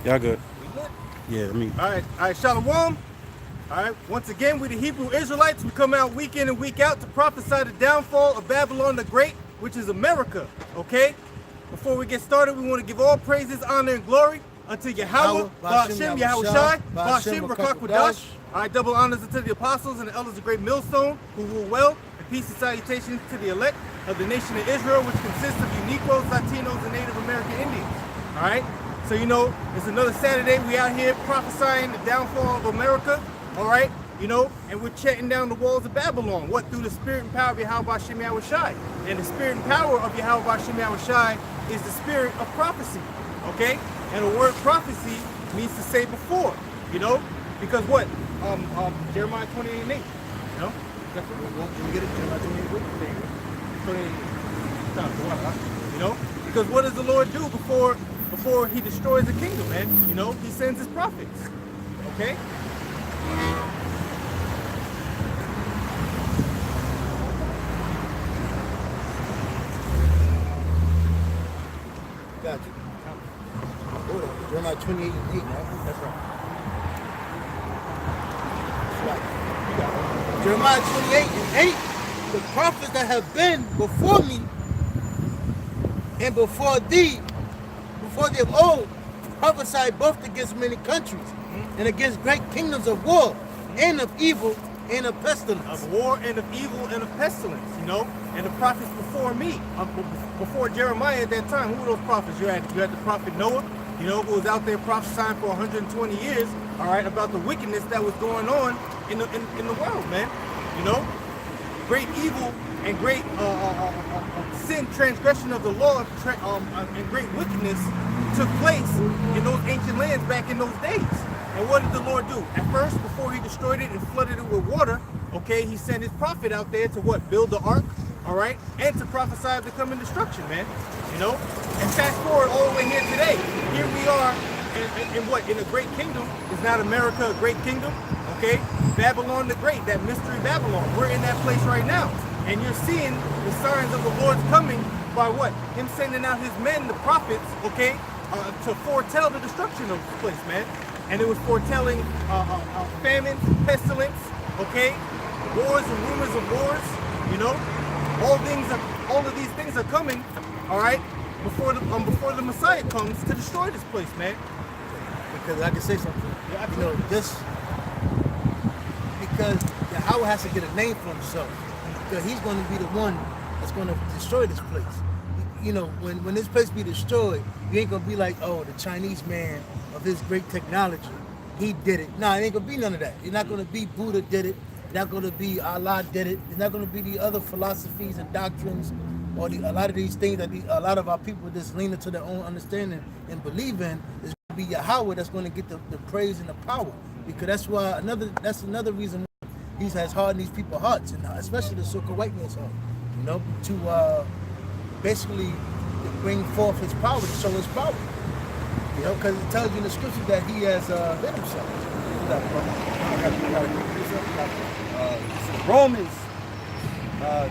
Y'all good? We good? Yeah, I mean, All right, Shalom. All right, once again, we the Hebrew Israelites. We come out week in and week out to prophesy the downfall of Babylon the Great, which is America, okay? Before we get started, we want to give all praises, honor, and glory unto Yahweh, Ba'ashem, Yahushai, Ba'ashem, Rakakwadash. All right, double honors unto the apostles and the elders of Great Millstone, who rule well, and peace and salutations to the elect of the nation of Israel, which consists of Uniquos, Latinos, and Native American Indians. All right? So, you know, it's another Saturday. We out here prophesying the downfall of America, all right? You know, and we're chatting down the walls of Babylon. What? Through the spirit and power of Yahweh Hashem Yahushai. And the spirit and power of Yahweh Hashem Yahushai is the spirit of prophecy, okay? And the word prophecy means to say before, you know? Because what? Jeremiah 28:8, you know? That's what we get it. Jeremiah 28:8. You know? Because what does the Lord do before he destroys the kingdom, man? You know, he sends his prophets. Okay? Got you. Hold on. Jeremiah 28:8, right? That's right. That's right. Jeremiah 28:8. The prophets that have been before me and before thee, before thee of old, prophesied both against many countries and against great kingdoms of war and of evil and of pestilence. Of war and of evil and of pestilence, you know? And the prophets before me, before Jeremiah at that time, who were those prophets? You had the prophet Noah, you know, who was out there prophesying for 120 years, all right, about the wickedness that was going on in the world, man. You know? Great evil and great sin, transgression of the law, and great wickedness took place in those ancient lands back in those days. And what did the Lord do? At first, before he destroyed it and flooded it with water, okay, he sent his prophet out there to what? Build the ark, all right? And to prophesy of the coming destruction, man. You know? And fast forward all the way here today. Here we are in what? In a great kingdom. Is not America a great kingdom? Okay? Babylon the Great, that mystery Babylon. We're in that place right now. And you're seeing the signs of the Lord's coming by what? Him sending out his men, the prophets, okay, to foretell the destruction of this place, man. And it was foretelling famine, pestilence, okay, wars and rumors of wars, you know. All of these things are coming, all right, before the Messiah comes to destroy this place, man. Because I can say something. Yeah, you know, this, because Yahweh has to get a name for himself. Because he's going to be the one that's going to destroy this place. You know, when this place be destroyed, you ain't going to be like, oh, the Chinese man of his great technology, he did it. Nah, it ain't going to be none of that. It's not going to be Buddha did it. It's not going to be Allah did it. It's not going to be the other philosophies and doctrines or a lot of these things that a lot of our people just lean into their own understanding and believe in. It's going to be Yahweh that's going to get the praise and the power. Because that's another reason he has hardened these people's hearts, and especially the so-called white man's heart, you know, to basically bring forth his power, to show his power. You know, because it tells you in the scripture that he has hid himself. Romans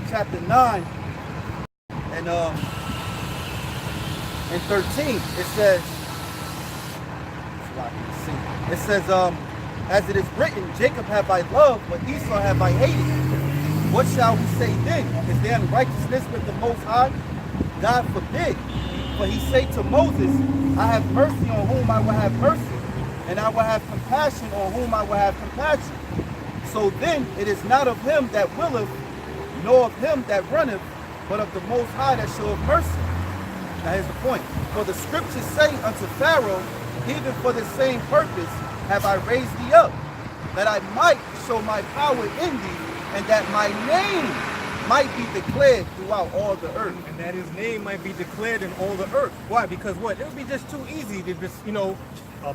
chapter 9 and 13, it says, as it is written, Jacob have I loved, but Esau have I hated. What shall we say then? Is there unrighteousness with the Most High? God forbid. For he say to Moses, I have mercy on whom I will have mercy, and I will have compassion on whom I will have compassion. So then it is not of him that willeth, nor of him that runneth, but of the Most High that showeth mercy. Now here's the point. For the scriptures say unto Pharaoh, even for the same purpose have I raised thee up, that I might show my power in thee, and that my name might be declared throughout all the earth. And that his name might be declared in all the earth. Why? Because what? It would be just too easy to just, you know,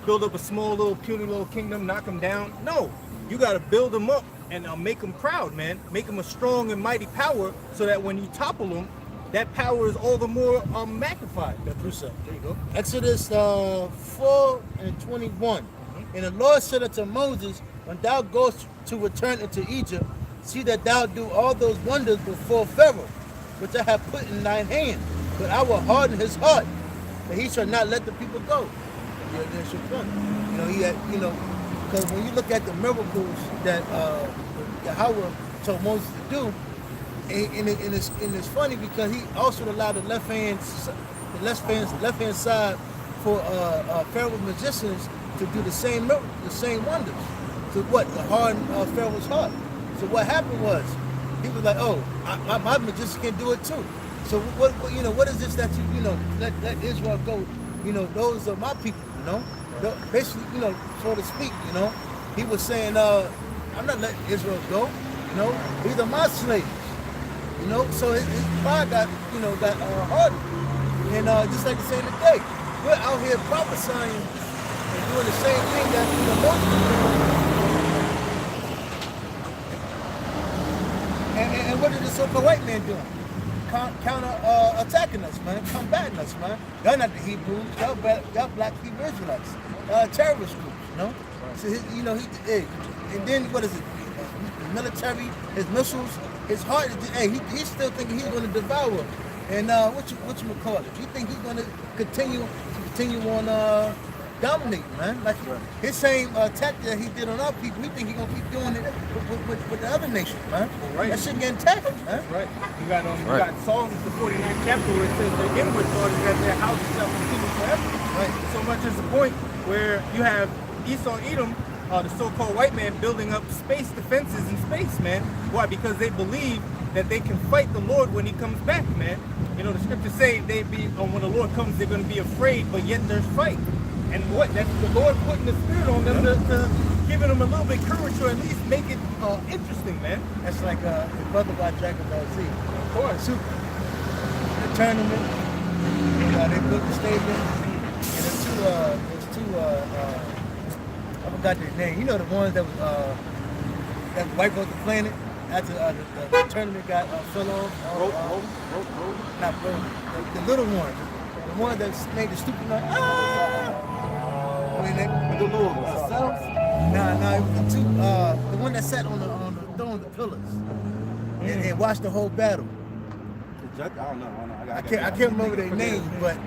build up a small little puny little kingdom, knock them down. No, you got to build them up and make them proud, man. Make them a strong and mighty power so that when you topple them, that power is all the more magnified. That precept. There you go. Exodus 4:21. And the Lord said unto Moses, when thou goest to return into Egypt, see that thou do all those wonders before Pharaoh, which I have put in thine hand. But I will harden his heart, that he shall not let the people go. That's your point. You know, he had, you know, because when you look at the miracles that Yahweh told Moses to do, and it's funny because he also allowed the left hand side for Pharaoh's magicians to do the same wonders. So what? The harden Pharaoh's heart. So what happened was, he was like, oh, my magician can do it too. So what you know, what is this that you know, let Israel go? You know, those are my people, you know? Basically, you know, so to speak, you know? He was saying, I'm not letting Israel go, you know? These are my slaves, you know? So his pride got hardened. And just like the same today, we're out here prophesying and doing the same thing that, you know, Moses was doing. And what is the so-called white man doing? Counter attacking us, man, combating us, man. Y'all not the Hebrews, y'all black Hebrew Israelites, terrorist groups, you know. So you know and then what is it? The military, his missiles, his heart. He's still thinking he's going to devour. And what you call it? You think he's going to continue on dominating, man? Like his same tactic that he did on our people, we think he's going to keep doing it with the other nations, man. Right. That shit getting tackled, man. Right. You got Psalms, the 49th chapter, where it says the inward thought is that their houses shall continue forever. Right. So much is the point where you have Esau, Edom, the so-called white man, building up space defenses in space, man. Why? Because they believe that they can fight the Lord when he comes back, man. You know, the scriptures say when the Lord comes, they're going to be afraid, but yet there's fight. And what? That's the Lord putting the spirit on them to giving them a little bit courage to at least make it interesting, man. That's like the brother by Dragon Ball Z. Of course. The tournament, they put the stadium, and there's two, I forgot their name. You know the ones that wiped out the planet after the tournament got fell off? Not rope. The little ones. The one that made the stupid noise. The Lord themselves? Nah, it was the two. The one that sat on the pillars and watched the whole battle. I don't know. I can't remember their name, but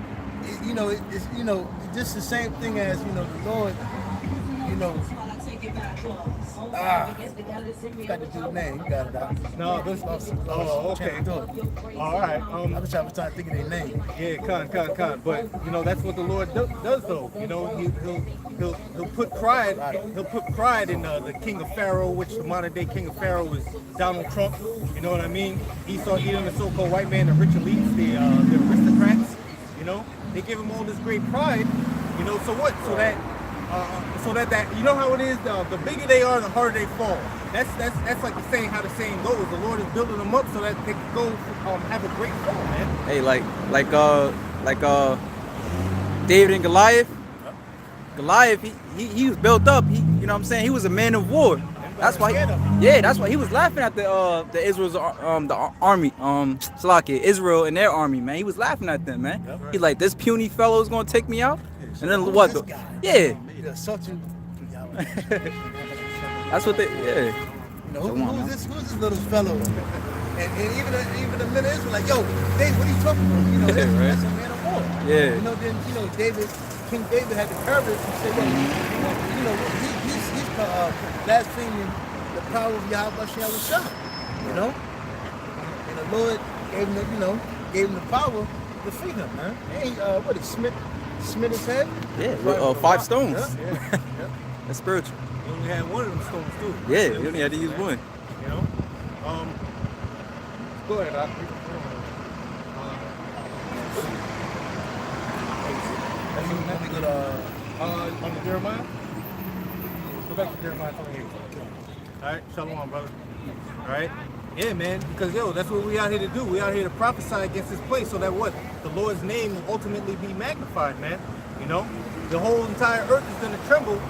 it's just the same thing as the Lord. Got the dude's name. You got it out. No, this. Oh, okay. All right. I was trying to think of their name. Yeah, con. But that's what the Lord does, though. He'll put pride. He'll put pride in the king of Pharaoh, which the modern day king of Pharaoh is Donald Trump. You know what I mean? Esau, Edom, the so-called white man, the rich elites, the aristocrats. They give him all this great pride. So what? So that you know how it is. The bigger they are, the harder they fall. That's like the saying. How the saying goes. The Lord is building them up so that they can go have a great fall, man. Hey, like David and Goliath. Goliath, he was built up. You know what I'm saying? He was a man of war. That's why. That's why he was laughing at the Israel's the army, Israel and their army, man. He was laughing at them, man. Yep. He's like, this puny fellow is gonna take me out. And then what? That's what they. Yeah. Who's this little fellow? And even the ministers were like, yo, Dave, what are you talking about? That's a man of war. Yeah. Then King David had the courage to say, he's blaspheming the power of Yahweh Shah. And the Lord gave him the power to defeat him, man. Hey, Smith his head? Yeah, with 5 stones. Yeah. That's spiritual. He only had one of them stones too. Yeah, he only had to use one. Go ahead, Doc. Let me go to on the Jeremiah. Go back to Jeremiah 28. All right, shalom, brother. All right. Yeah, man, because that's what we out here to do. We out here to prophesy against this place so that what? The Lord's name will ultimately be magnified, man. The whole entire earth is going to tremble,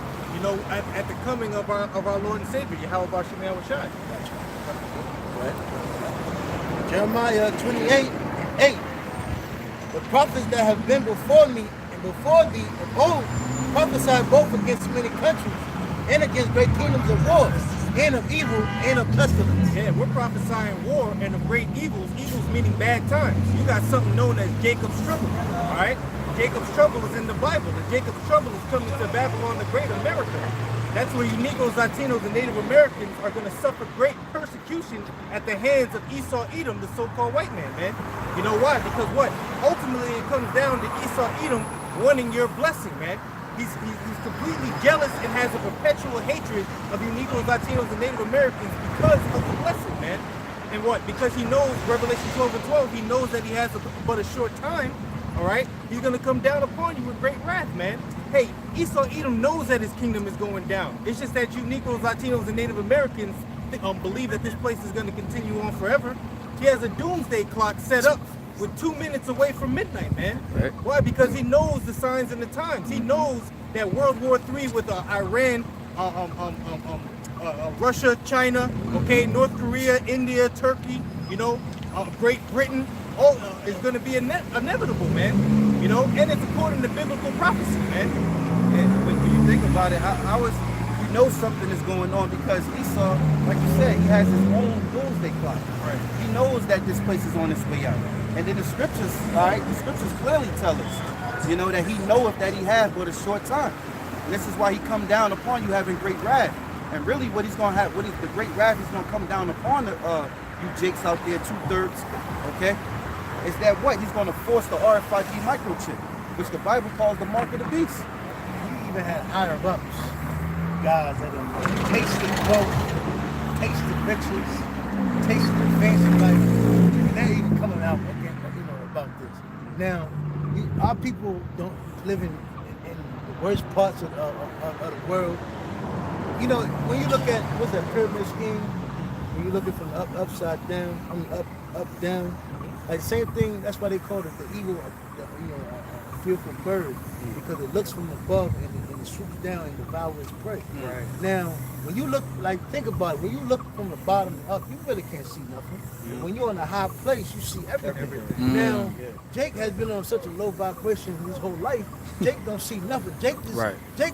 at the coming of our Lord and Savior, Yahweh Bashem Yahushai. Right. Jeremiah 28:8. The prophets that have been before me and before thee of old prophesied both against many countries and against great kingdoms of war, and of evil, and of pestilence. Yeah, we're prophesying war and of great evils. Evils meaning bad times. You got something known as Jacob's trouble, all right? Jacob's trouble is in the Bible. The Jacob's trouble is coming to Babylon the Great, America. That's where you Negroes, Latinos, and Native Americans are going to suffer great persecution at the hands of Esau Edom, the so-called white man. You know why? Because what? Ultimately, it comes down to Esau Edom wanting your blessing, man. He's completely jealous and has a perpetual hatred of you Negroes, Latinos, and Native Americans because of the blessing, man. And what? Because he knows, Revelation 12 and 12, he knows that he has but a short time, all right? He's going to come down upon you with great wrath, man. Hey, Esau Edom knows that his kingdom is going down. It's just that you Negroes, Latinos, and Native Americans believe that this place is going to continue on forever. He has a doomsday clock set up with 2 minutes away from midnight, man. Right. Why? Because he knows the signs and the times. He knows that World War III with Iran, Russia, China, okay, North Korea, India, Turkey, you know, Great Britain, all is going to be inevitable, man. You know, and it's according to biblical prophecy, man. And when you think about it, how is you know something is going on because Esau, like you said, he has his own doomsday clock. Right. He knows that this place is on its way out. And then the scriptures, all right, the scriptures clearly tell us, you know, that he knoweth that he has but a short time. And this is why he come down upon you having great wrath. And really what he's going to have, the great wrath is going to come down upon you jakes out there, 2/3, okay? Is that what? He's going to force the RFID microchip, which the Bible calls the mark of the beast. You even had higher ups, guys that have tasted wealth, tasted riches, tasted fancy life, and they're even coming out again, you know, about this. Now, our people don't live in the worst parts of the world. You know, when you look at what's that pyramid scheme, when you're looking from upside down, I mean up down. Like same thing. That's why they call it the eagle, fearful bird, because it looks from above and it swoops down and devours its prey. Right. Now, when you look, like think about it. When you look from the bottom up, you really can't see nothing. When you're in a high place, you see everything. Now, Jake has been on such a low vibration his whole life. Jake don't see nothing. Jake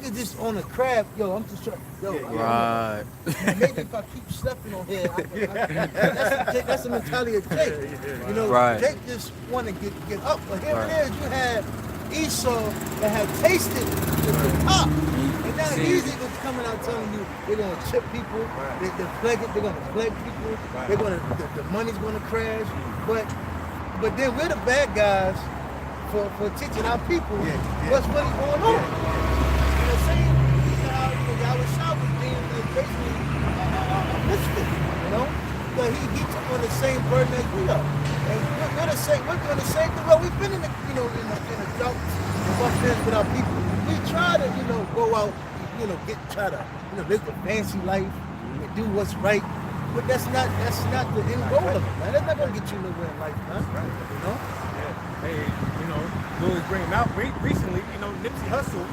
is just on a crab. Yo, I'm just trying. Right. Maybe if I keep stepping on here, that's the mentality of Jake. You know, Right. Jake just want to get up. But here it is. You had Esau that had tasted the top. And now he's even coming out telling you they're going to chip people. They're going to plague people. They're going to, the money's going to crash. But then we're the bad guys for teaching our people what's really going on. You know what I'm saying? Yahweh Shah was being basically a misfit, you know? But he took on the same burden as we are. And we're doing the same thing. Well, we've been in the drought and warfare with our people. We try to, go out, try to, live the fancy life and do what's right. But that's not the end goal of it, man. That's not gonna get you nowhere in life, man. You know? Hey, we always bring him out recently, Nipsey Hussle,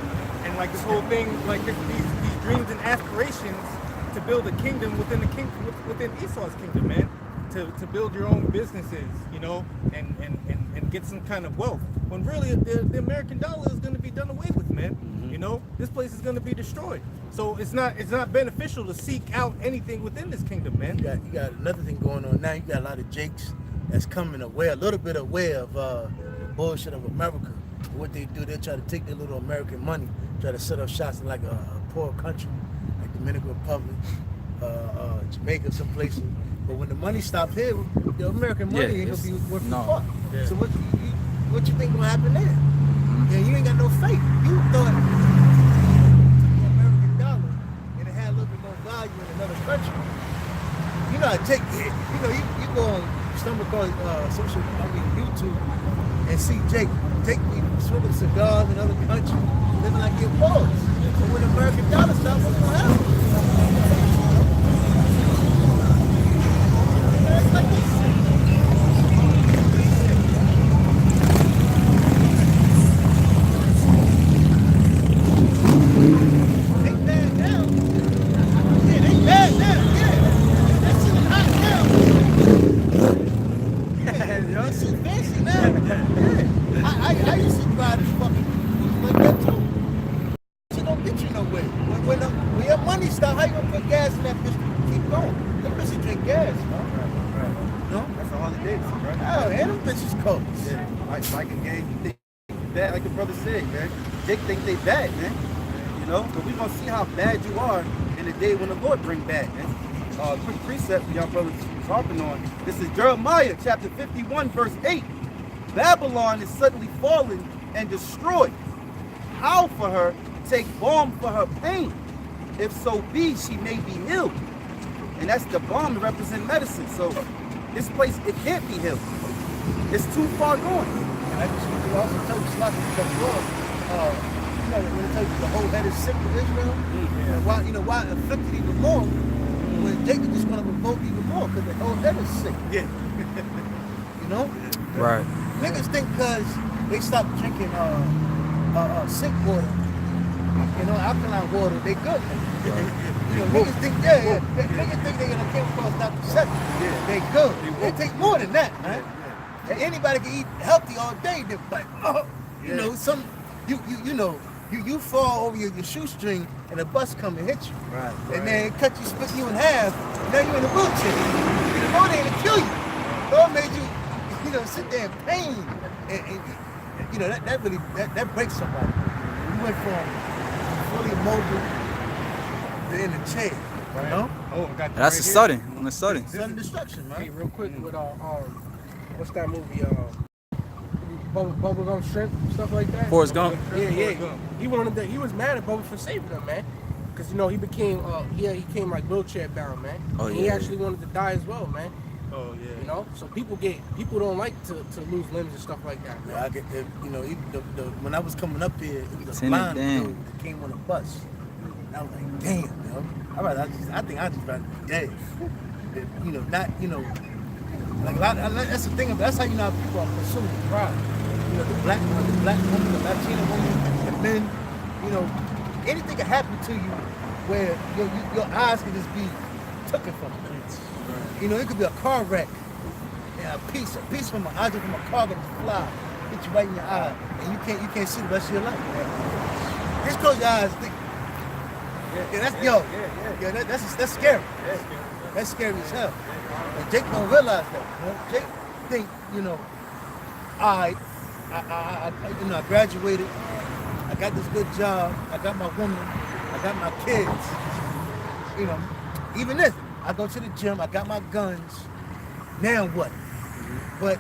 and like this whole thing, like these dreams and aspirations to build a kingdom within Esau's kingdom, man. To build your own businesses, and get some kind of wealth. When really the American dollar is going to be done away with, man. This place is going to be destroyed. So it's not beneficial to seek out anything within this kingdom, man. You got another thing going on now. You got a lot of Jakes that's coming aware, a little bit aware of the bullshit of America. What they do, they try to take their little American money, try to set up shots in like a poor country, like Dominican Republic, Jamaica, some places. But when the money stops here, the American money ain't gonna be worth the fuck. Yeah. So what you think gonna happen there? Yeah, you ain't got no faith. You thought the American dollar and it had a little bit more value in another country. You know, you go on stumble across YouTube and see Jake smoking cigars in other countries, living like your boss. So when the American dollar stops, what's gonna happen? I used to buy this fucking like that too. She don't get you nowhere. When your money stop, how you gonna put gas in that bitch to keep going? Them bitches drink gas, Right. no? That's all it is, right? Oh, and them bitches cold. Yeah. Like a game, you think bad, like the brother said, man. Jake think they bad, man. You know, but we gonna see how bad you are in the day when the Lord bring bad, man. Quick precept for y'all brothers harping on. This is Jeremiah chapter 51, verse 8. Babylon is suddenly fallen and destroyed. How for her take balm for her pain? If so be she may be healed. And that's the balm to represent medicine. So this place, it can't be healed. It's too far gone. And I just want to also tell you, Sloppy, because you know, when it tells you the whole head is sick of Israel, and why, you know, why it afflicted even more, when Jacob just want to revolt even more, because the whole head is sick. Yeah. You know? Right. Niggas think because they stopped drinking sink water, you know, alkaline water, they good. You know, niggas think, niggas think they're gonna come across Dr. Septic. Yeah. They good. It takes more than that, man. And anybody can eat healthy all day. They're like, you know, you know, you fall over your shoestring and a bus come and hit you. Right. And then cut you, split you in half. And now you're in a wheelchair. And the Lord ain't gonna kill you. The Lord made you, you know, sit there in pain. And you know, that breaks somebody. You went from fully mobile to in a chair. Right. You know? Oh, I got That's a sudden. On a sudden. Sudden destruction, man. Hey, real quick with what's that movie? Bubblegum Shrimp, stuff like that. Forrest Gump. Yeah. He was mad at Bubba for saving him, man. Cause you know he became he came like wheelchair bound, man. Oh, and yeah. He actually wanted to die as well, man. Oh, yeah. You know, so people don't like to lose limbs and stuff like that. Man. Yeah, I get that. You know, when I was coming up here, it was a Lieutenant blind Dan. dude that came on a bus. And I was like, damn, yo. I think I just rather be dead. You know, not, you know, like that's the thing. That's how you know how people are consuming pride. You know, the black woman, the Latina woman, the men. You know, anything can happen to you where your eyes can just be taken from you. You know, it could be a car wreck. And a piece from an object from a car that just fly, hit you right in your eye, and you can't see the rest of your life. Just close your eyes. Think. That's scary. That's scary as hell. And Jake don't realize that. You know? Jake think, you know, I graduated. I got this good job. I got my woman. I got my kids. You know, even this. I go to the gym. I got my guns. Now what? But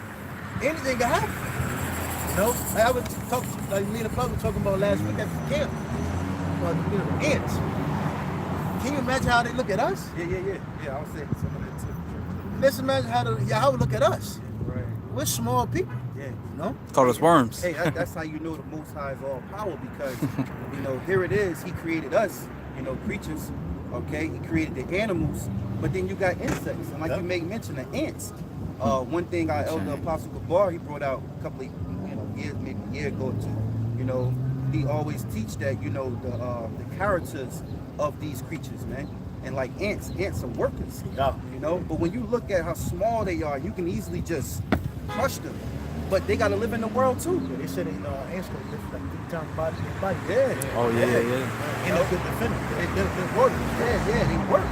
anything can happen. You know, like I was like me and the brother were talking about last week at the camp. About, you know, ants. Can you imagine how they look at us? Yeah, I was saying some of that too. Let's imagine how we look at us. Right. We're small people. Yeah. You know? Call us worms. Hey, that's how you know the Most High is all power, because, you know, here it is. He created us, you know, creatures, okay? He created the animals, but then you got insects. And like you made mention of ants. One thing our elder Apostle Gabar, he brought out a couple of years, maybe a year ago or two, you know, he always teach that, you know, the characters of these creatures, man. And like ants are workers, you know? But when you look at how small they are, you can easily just crush them. But they gotta live in the world too. Yeah, they said ants gonna lift like 3 times body to body. Yeah. Oh, yeah. And they're good defenders. They're workers. Yeah, they work.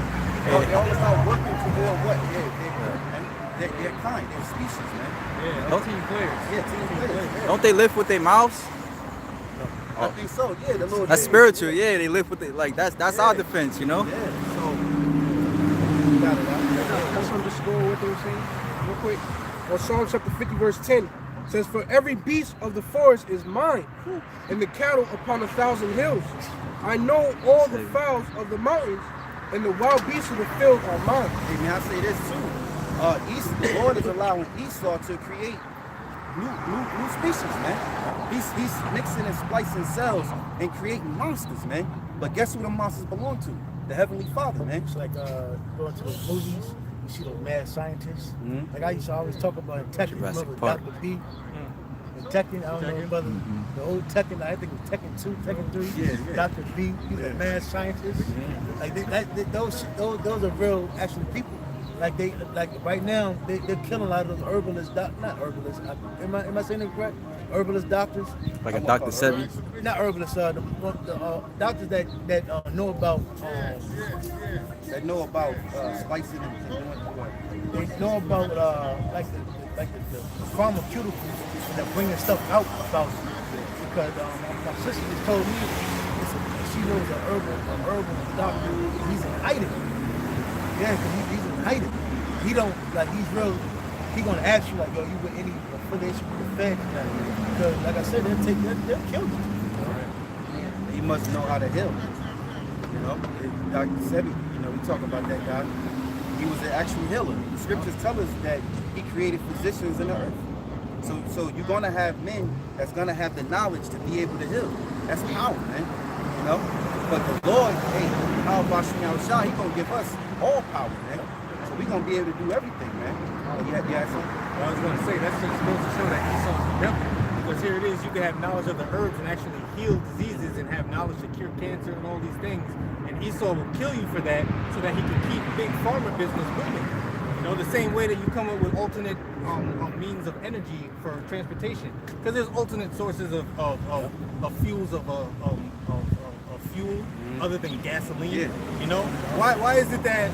They're all about working toward what? They're kind. They're species, man. Yeah, team players. Yeah, team players. Yeah. Don't they lift with their mouths? I think so. Yeah, the little. That's spiritual. Yeah, they lift with it. Like that's our defense, you know. Yeah. So you got it. That's what I'm just going with what they were saying. Real quick. Well, Psalm chapter 50, verse 10 says, "For every beast of the forest is mine, and the cattle upon 1,000 hills. I know all the fowls of the mountains, and the wild beasts of the field are mine." Hey, man, I say this too. The Lord is allowing Esau to create new species, man. He's mixing and splicing cells and creating monsters, man. But guess who the monsters belong to? The Heavenly Father, man. It's like going to those movies, you see those mad scientists. Mm-hmm. Like I used to always talk about in Tekken, Jurassic remember Park. Dr. B? In Tekken, I don't know, brother. The old Tekken, I think it was Tekken 2, Tekken 3. Yeah. Dr. B, he's a mad scientist. Like those are real, actually people. Like right now, they're killing a lot of those herbalists, not herbalists. Am I saying it correct? Herbalist doctors. Like a Dr. Sebi. Not herbalists, the doctors that know about. That know about splicing and doing what? They know about like the pharmaceuticals that bringing stuff out about because my sister just told me she knows an herbal doctor. He's in hiding. Yeah, because he's in hiding. He don't like he's real. He gonna ask you like, yo, you with any affiliation with the Fed? Because like I said, they'll kill you. He must know how to heal. You know, Dr. Sebi, you know, we talk about that guy. He was an actual healer. The scriptures tell us that he created physicians in the earth. So you're gonna have men that's gonna have the knowledge to be able to heal. That's power, man. You know? But the Lord, hey, how about Shah, he gonna give us all power, man. So we gonna be able to do everything, man. Yeah, so Well, I was going to say, that's just supposed to show that Esau's the devil. Because here it is, you can have knowledge of the herbs and actually heal diseases and have knowledge to cure cancer and all these things. And Esau will kill you for that so that he can keep big pharma business moving. You know, the same way that you come up with alternate means of energy for transportation. Because there's alternate sources of fuels of fuel other than gasoline. Yeah. You know, why is it that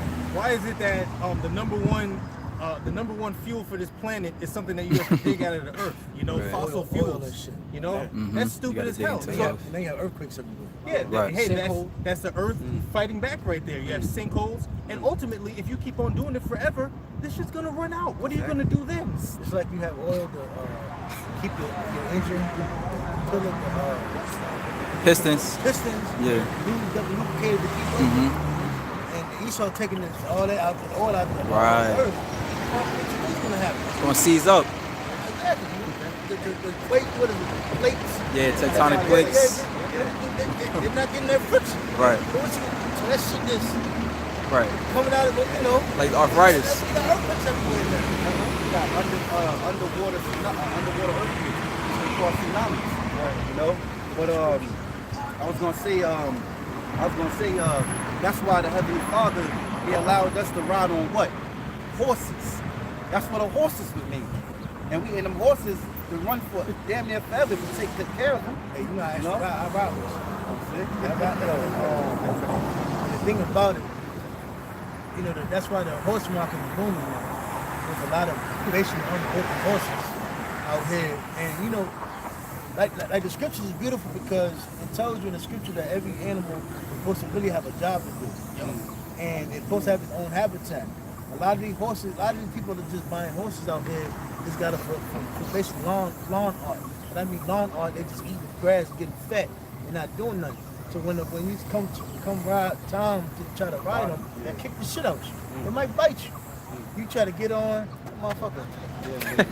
the number one fuel for this planet is something that you have to dig out of the earth? You know, Right. fossil Oil fuels. and shit. You know, Mhm. that's You stupid gotta as dig hell. into And it. they have earthquakes everywhere. Yeah, Right. hey, Sinkhole. that's the earth fighting back right there. You have sinkholes, and ultimately, if you keep on doing it forever, this shit's gonna run out. What are you gonna do then? It's like you have oil to keep your engine, fill up the Pistons. pistons, Yeah. lubricated to keep up. Mm-hmm. And Esau taking all that out, the oil out of the Right. earth. What's going to happen? It's gonna seize up. Exactly. The plate, what is it? Plates. Yeah, tectonic plates. They're not getting their friction. Right. So that shit is Right. coming out of it, you know. Like arthritis. You got earthquakes everywhere in there. you got underwater earthquakes. They call tsunamis. You know? But I was gonna say that's why the Heavenly Father, he allowed us to ride on what? Horses. That's what the horses was made. And them horses to run for damn near forever if we take good care of them. Hey, you know, I No? ride with the thing about it, you know, that's why the horse market is booming now. There's a lot of basically unbroken horses out here. And, you know, like the scriptures is beautiful because it tells you in the scripture that every animal is supposed to really have a job to do. And it's supposed to have its own habitat. A lot of these people that are just buying horses out there just got it for basically lawn art. And I mean lawn art, they just eating grass, getting fat, and not doing nothing. So when you come ride time to try to ride them, they kick the shit out you. They might bite you. You try to get on, motherfucker.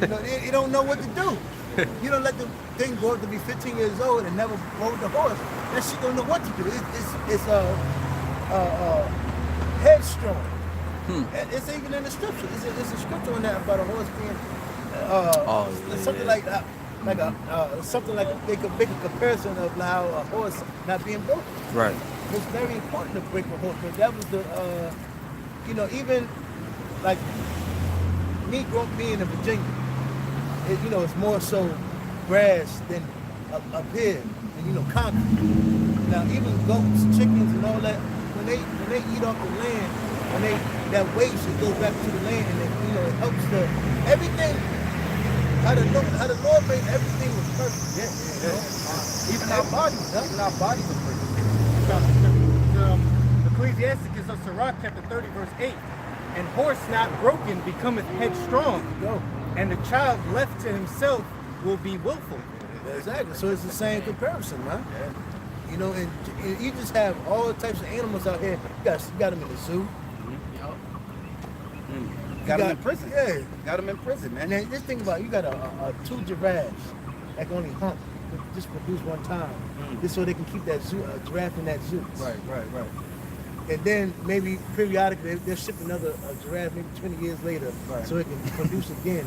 You know, they don't know what to do. You don't let the thing grow up to be 15 years old and never rode the horse. That shit don't know what to do. It's headstrong. It's even in the scripture. It's a scripture on that about a horse being something like that. Something like they could make a comparison of how a horse not being broken. Right. It's very important to break a horse, but that was the, even like me being in Virginia, it's more so grass than up here, and concrete. Now even goats, chickens, and all that, when they eat off the land, that waste it goes back to the land, and it helps everything. How the Lord made everything was perfect. Yeah. Even our bodies are perfect. Ecclesiasticus of Sirach chapter 30 verse 8. And horse not broken becometh headstrong, and the child left to himself will be willful. Exactly. So it's the same comparison, man. And you just have all types of animals out here. You got them in the zoo. Got them in prison. Yeah. Got them in prison, man. And then just think about it, you got two giraffes that can only hunt, just produce one time, just so they can keep that zoo, giraffe in that zoo. Right. And then maybe periodically they'll ship another giraffe maybe 20 years later, so it can produce again.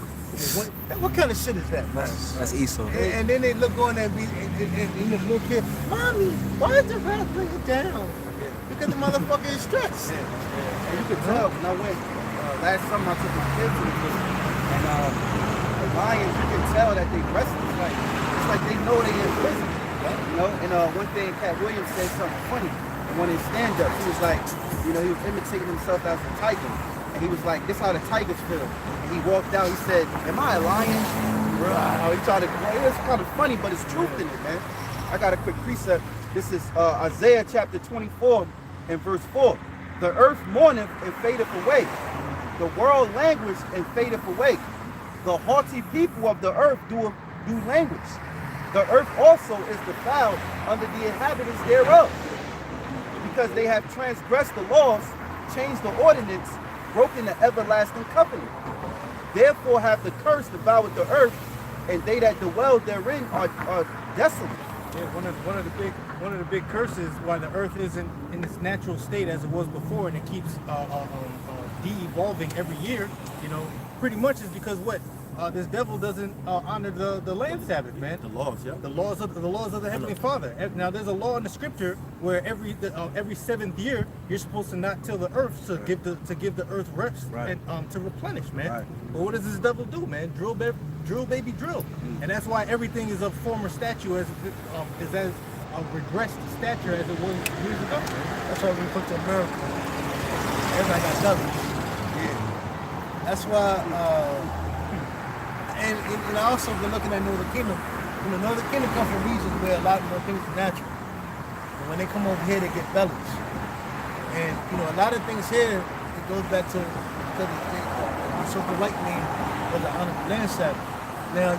What kind of shit is that, man? That's Esau. And then they look on that and the little kid, Mommy, why is the rat bring it down? Because the motherfucker is stressed. And you can tell when I went last summer, I took my kids to the zoo, and the lions, you can tell that they restless. It's like they know they in prison. And one thing Cat Williams said something funny in one of his stand-ups. He was like, he was imitating himself as a tiger. And he was like, this is how the tigers feel. And he walked out, he said, am I a lion? Bro, he tried to, it's kind of funny, but it's truth in it, man. I got a quick precept. This is Isaiah chapter 24 and verse 4. The earth mourneth and fadeth away. The world languish and fadeth away. The haughty people of the earth do languish. The earth also is defiled under the inhabitants thereof, because they have transgressed the laws, changed the ordinance, broken the everlasting covenant. Therefore have the curse devoured the earth, and they that dwell therein are desolate. Yeah, one of the big curses why the earth isn't in its natural state as it was before, and it keeps de-evolving every year, you know, pretty much is because what? This devil doesn't honor the land Sabbath, man. The laws, yeah. The laws of the Heavenly Father. Now, there's a law in the Scripture where every 7th year you're supposed to not till the earth to give the earth rest and to replenish, man. Right. But what does this devil do, man? Drill, baby, drill. And that's why everything is of former stature as a regressed stature as it was years ago. That's why we put to America. Everybody got doubles. Yeah. That's why, and I also been looking at Northern Kingdom. You know, Northern Kingdom come from regions where a lot more things are natural. And when they come over here, they get bellies. And, you know, a lot of things here, it goes back to because the so-called white man was an honorable land Sabbath. Now,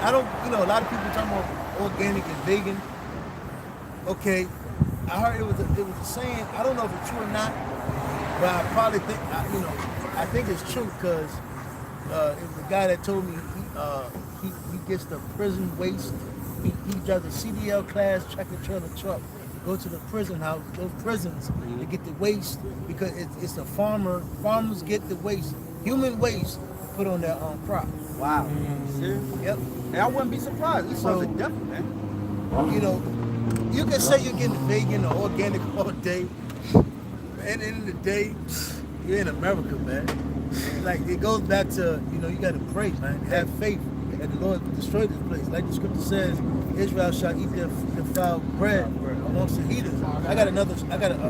I don't, you know, a lot of people talking about organic and vegan. Okay, I heard it was a saying. I don't know if it's true or not, but I probably think, I think it's true because it was a guy that told me he gets the prison waste. He drives a CDL class tractor trailer truck, go to the prison house, those prisons, to get the waste because it's the farmers get the waste, human waste, put on their crop. Wow. Serious? Yep. And I wouldn't be surprised. This So- was a devil, man. You know, you can say you're getting vegan or organic all day, but at the end of the day, you're in America, man. Like, it goes back to, you know, you got to pray, man. Have faith that the Lord will destroy this place. Like the scripture says, Israel shall eat their foul bread amongst the heathens. I got a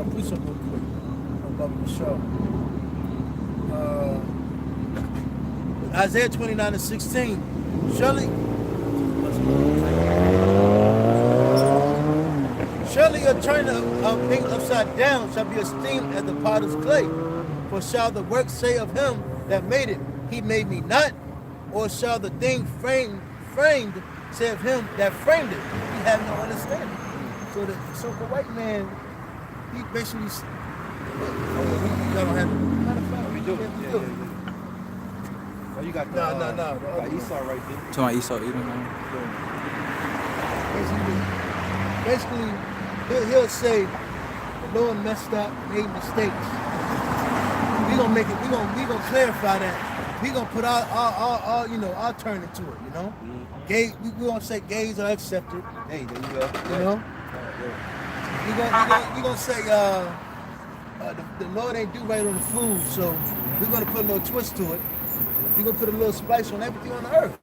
precept real quick about the show. Isaiah 29:16. Surely your turn of things upside down shall be esteemed as the potter's clay. For shall the work say of him that made it, he made me not? Or shall the thing framed say of him that framed it, he have no understanding? So the so-called white man, he basically, y'all don't have, matter of fact, We do. yeah, we Yeah, do. yeah, yeah. Oh, you got the, No. got Esau right there. Talking about Esau Edom, man. Basically, he'll say, the Lord messed up, made mistakes. We gonna clarify that. We gonna put our you know, our turn into it, you know. Gay, we gonna say gays are accepted, Hey, there you go. you know. We gonna say the Lord ain't do right on the food, so we're gonna put a little twist to it. We're gonna put a little spice on everything on the earth.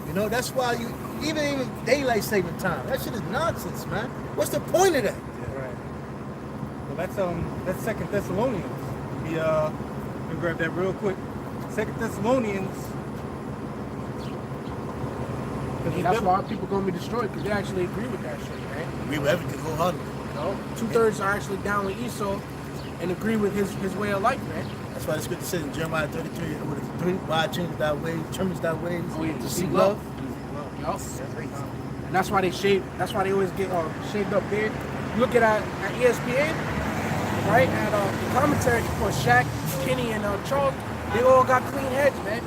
You know, that's why even daylight saving time, that shit is nonsense, man. What's the point of that? Right. Well, that's 2 Thessalonians. Let me grab that real quick. 2 Thessalonians. That's why people gonna be destroyed, because they actually agree with that shit, man. Agree with everything wholeheartedly. You know, 2/3 are actually down with Esau and agree with his way of life, man. That's why the scripture says in Jeremiah 33, what is it, 3, why change thy ways, determines thy ways, to seek love. Yup. And that's why they shave. That's why they always get shaved up beard. You look at ESPN, right? And the commentary for Shaq, Kenny, and Charles, they all got clean heads, man.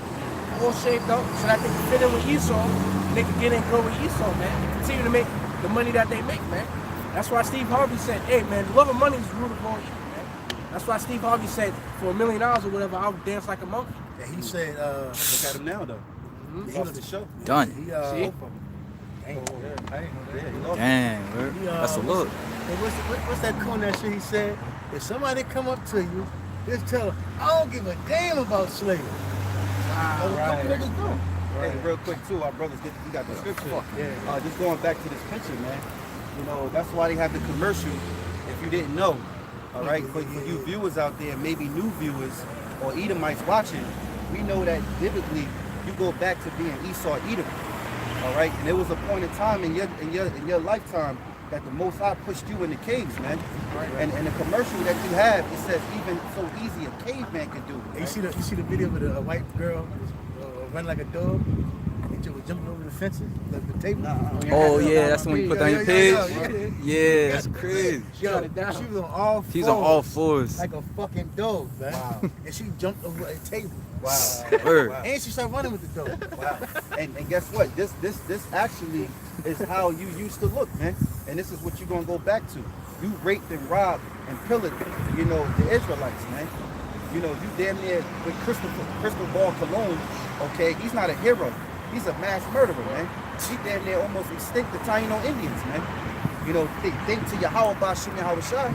All shaved up, so that they can fit in with Esau. And they can get in and go with Esau, man. And continue to make the money that they make, man. That's why Steve Harvey said, "Hey, man, the love of money is the root of all evil, man." That's why Steve Harvey said, "For $1 million or whatever, I'll dance like a monkey." And he said, Look at him now, though. He lost the show. Done. he, See? I didn't know that. Yeah, he lost. Damn, bro. That's a look. What's that cool that shit he said? If somebody come up to you, just tell them, I don't give a damn about slavery. That's what couple niggas do. Hey, real quick too, our brothers we got the scripture. Just going back to this picture, man. You know, that's why they have the commercial. If you didn't know, all right, for you viewers out there, maybe new viewers or Edomites watching, we know that biblically, you go back to being Esau Edom. All right, and there was a point in time in your lifetime that the Most High pushed you in the caves, man. And the commercial that you have, it says even so easy a caveman could do it. And you see the video with a white girl running like a dog, and she was jumping over the fences, the table. Oh yeah, that's when you put down your page. Yeah. Yeah, that's crazy. Yo, she was on all fours. She's on all fours. Like a fucking dog, man. Wow. And she jumped over a table. Wow. Word. And she started running with the dog. Wow. And guess what? This actually is how you used to look, man. And this is what you're gonna go back to. You raped and robbed and pillaged, you know, the Israelites, man. You know, you damn near with Crystal Ball Cologne, okay, he's not a hero. He's a mass murderer, man. He damn near almost extinct the Taino Indians, man. You know, think to Yahweh Bashim Yahweh Shai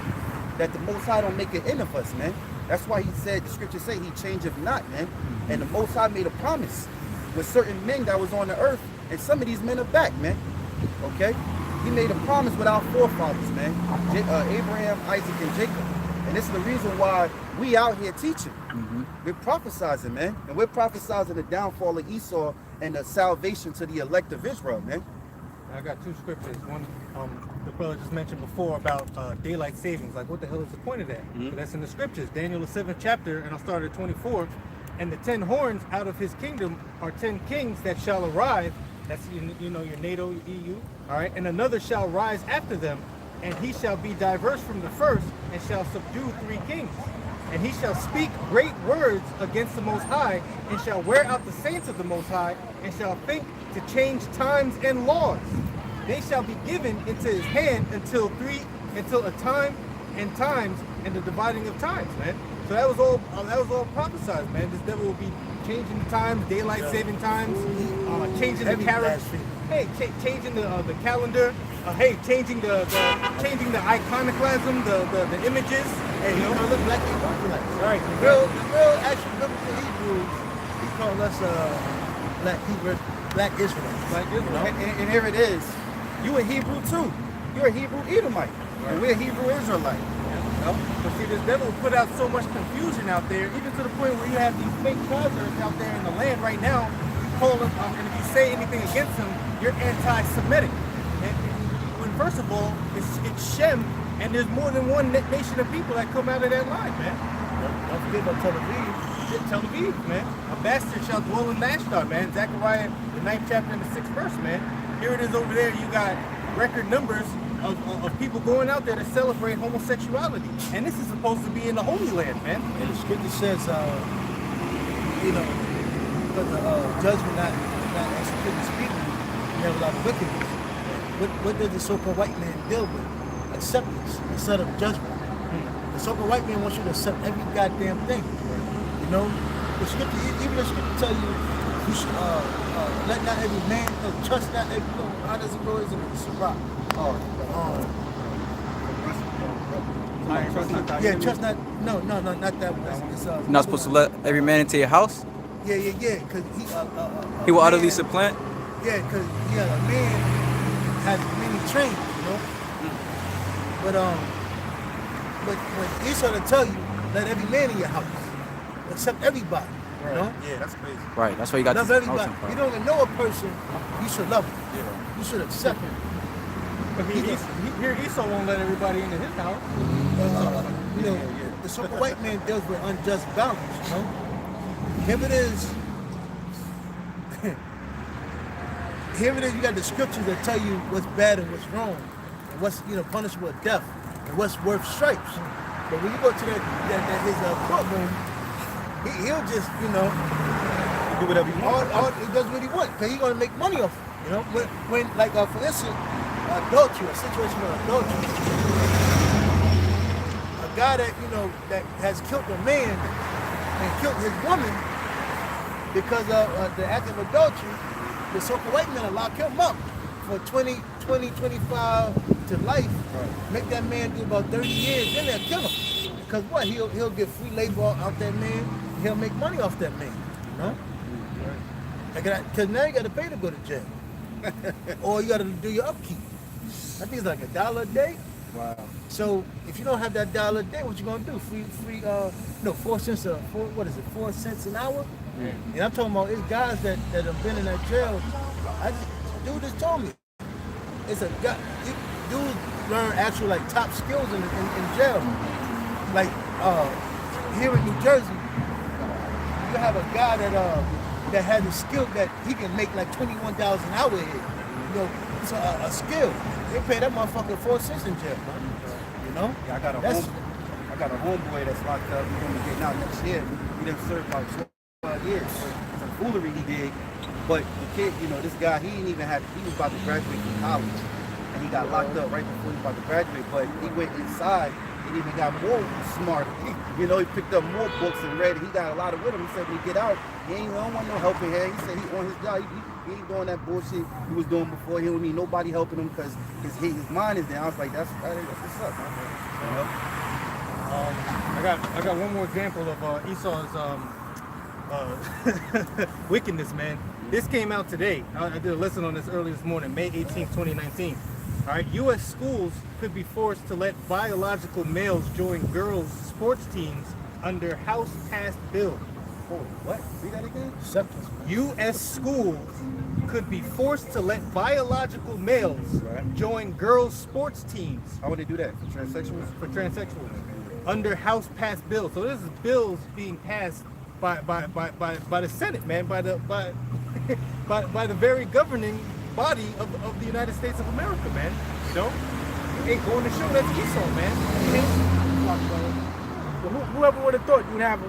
that the Most High don't make an end of us, man. That's why he said, the scriptures say he changeth not, man. And the Most High made a promise with certain men that was on the earth, and some of these men are back, man. Okay? He made a promise with our forefathers, man. Abraham, Isaac, and Jacob. And this is the reason why we out here teaching. We're prophesizing, man. And we're prophesizing the downfall of Esau and the salvation to the elect of Israel, man. I got two scriptures. One, the brother just mentioned before about daylight savings. Like, what the hell is the point of that? So that's in the scriptures. Daniel, the 7th chapter, and I'll start at 24. And the 10 horns out of his kingdom are 10 kings that shall arrive. That's, you know, your NATO, your EU. All right. And another shall rise after them, and he shall be diverse from the first, and shall subdue 3 kings. And he shall speak great words against the Most High, and shall wear out the saints of the Most High, and shall think to change times and laws. They shall be given into his hand until a time and times and the dividing of times, man. So that was all prophesied, man. This devil will be changing the times, daylight saving times, changing the calendar. Hey, changing the calendar. Changing the iconoclasm, the images. Hey, you know, look black Israelites. All right, The real actual biblical Hebrews, he called us black Israelites. Like this, right? And here it is. You a Hebrew too. You're a Hebrew Edomite. And we're Hebrew Israelite. But see, this devil put out so much confusion out there, even to the point where you have these fake converts out there in the land right now, calling, and if you say anything against them, you're anti-Semitic. And when first of all, it's Shem, and there's more than one nation of people that come out of that line, man. Don't forget about Tel Aviv. Tel Aviv, man. A bastard shall dwell in Ashdod, man. Zechariah, the 9th chapter and the 6th verse, man. Here it is over there. You got record numbers of people going out there to celebrate homosexuality. And this is supposed to be in the Holy Land, man. And the scripture says, you know, but the judgment not executing speaking, you have a lot of wickedness. What does the so-called white man deal with? Acceptance instead of judgment. The so-called white man wants you to accept every goddamn thing. You know, the scripture, even the scripture tell you should let not every man, trust not every, how does it go? Is it Sirach? Trust not, no, not that one. It's, You're not supposed to let every man into your house. Yeah, because He will utterly supplant. Yeah, because a man has many trains, you know. But when Esau to tell you, let every man in your house, accept everybody, you know. Yeah, that's crazy. Right. That's why you got Love this everybody. housing You part. don't even know a person, you should love him. Yeah. You should accept him. But here Esau won't let everybody into his house. You know, the so-called white man deals with unjust balance, you know. Here it is, you got the scriptures that tell you what's bad and what's wrong, and what's, you know, punishable with death, and what's worth stripes. But when you go to his courtroom, he'll just, you know, Do whatever you want. he does what he wants, because he's going to make money off it, you know. When like, for instance, adultery, a situation of adultery, a guy that, you know, that has killed a man and killed his woman because of the act of adultery, the so-called white man will lock him up for 20, 25 to life. Right. Make that man do about 30 years, then they'll kill him. Because what? He'll get free labor out that man. He'll make money off that man. You know? Because now you got to pay to go to jail. Or you got to do your upkeep. I think it's like $1 a day. Wow. So if you don't have that $1 a day, what you gonna do? 4 cents 4 cents an hour? And I'm talking about it's guys that have been in that jail. Dude just told me. It's a guy. Dude learn actual like top skills in jail. Like here in New Jersey, you have a guy that has a skill that he can make like $21 an hour here. You know, it's a skill. They pay that motherfucker 4 cents in jail, man. You know? Yeah, I got a homeboy that's locked up. He's gonna be getting out next year. He done served about 12 years for some foolery he did. But the kid, you know, this guy, he was about to graduate from college. And he got locked up right before he was about to graduate. But he went inside and even got more smart. He picked up more books and read. He got a lot of with him. He said when he get out, he don't want no helping hand. He said he on his job. He ain't doing that bullshit he was doing before. He don't need nobody helping him because his mind is there. I was like, that's what's up, man. You know? I got one more example of Esau's wickedness, man. This came out today. I did a lesson on this early this morning, May 18, 2019. All right, U.S. schools could be forced to let biological males join girls' sports teams under House-passed bill. Oh, what? Read that again? U.S. schools could be forced to let biological males join girls' sports teams. How would they do that? For transsexuals? For transsexuals. Under House-passed bill. So this is bills being passed by the Senate, man, by the very governing body of the United States of America, man. You know? Ain't going to show that's Esau, man. Whoever would have thought you'd have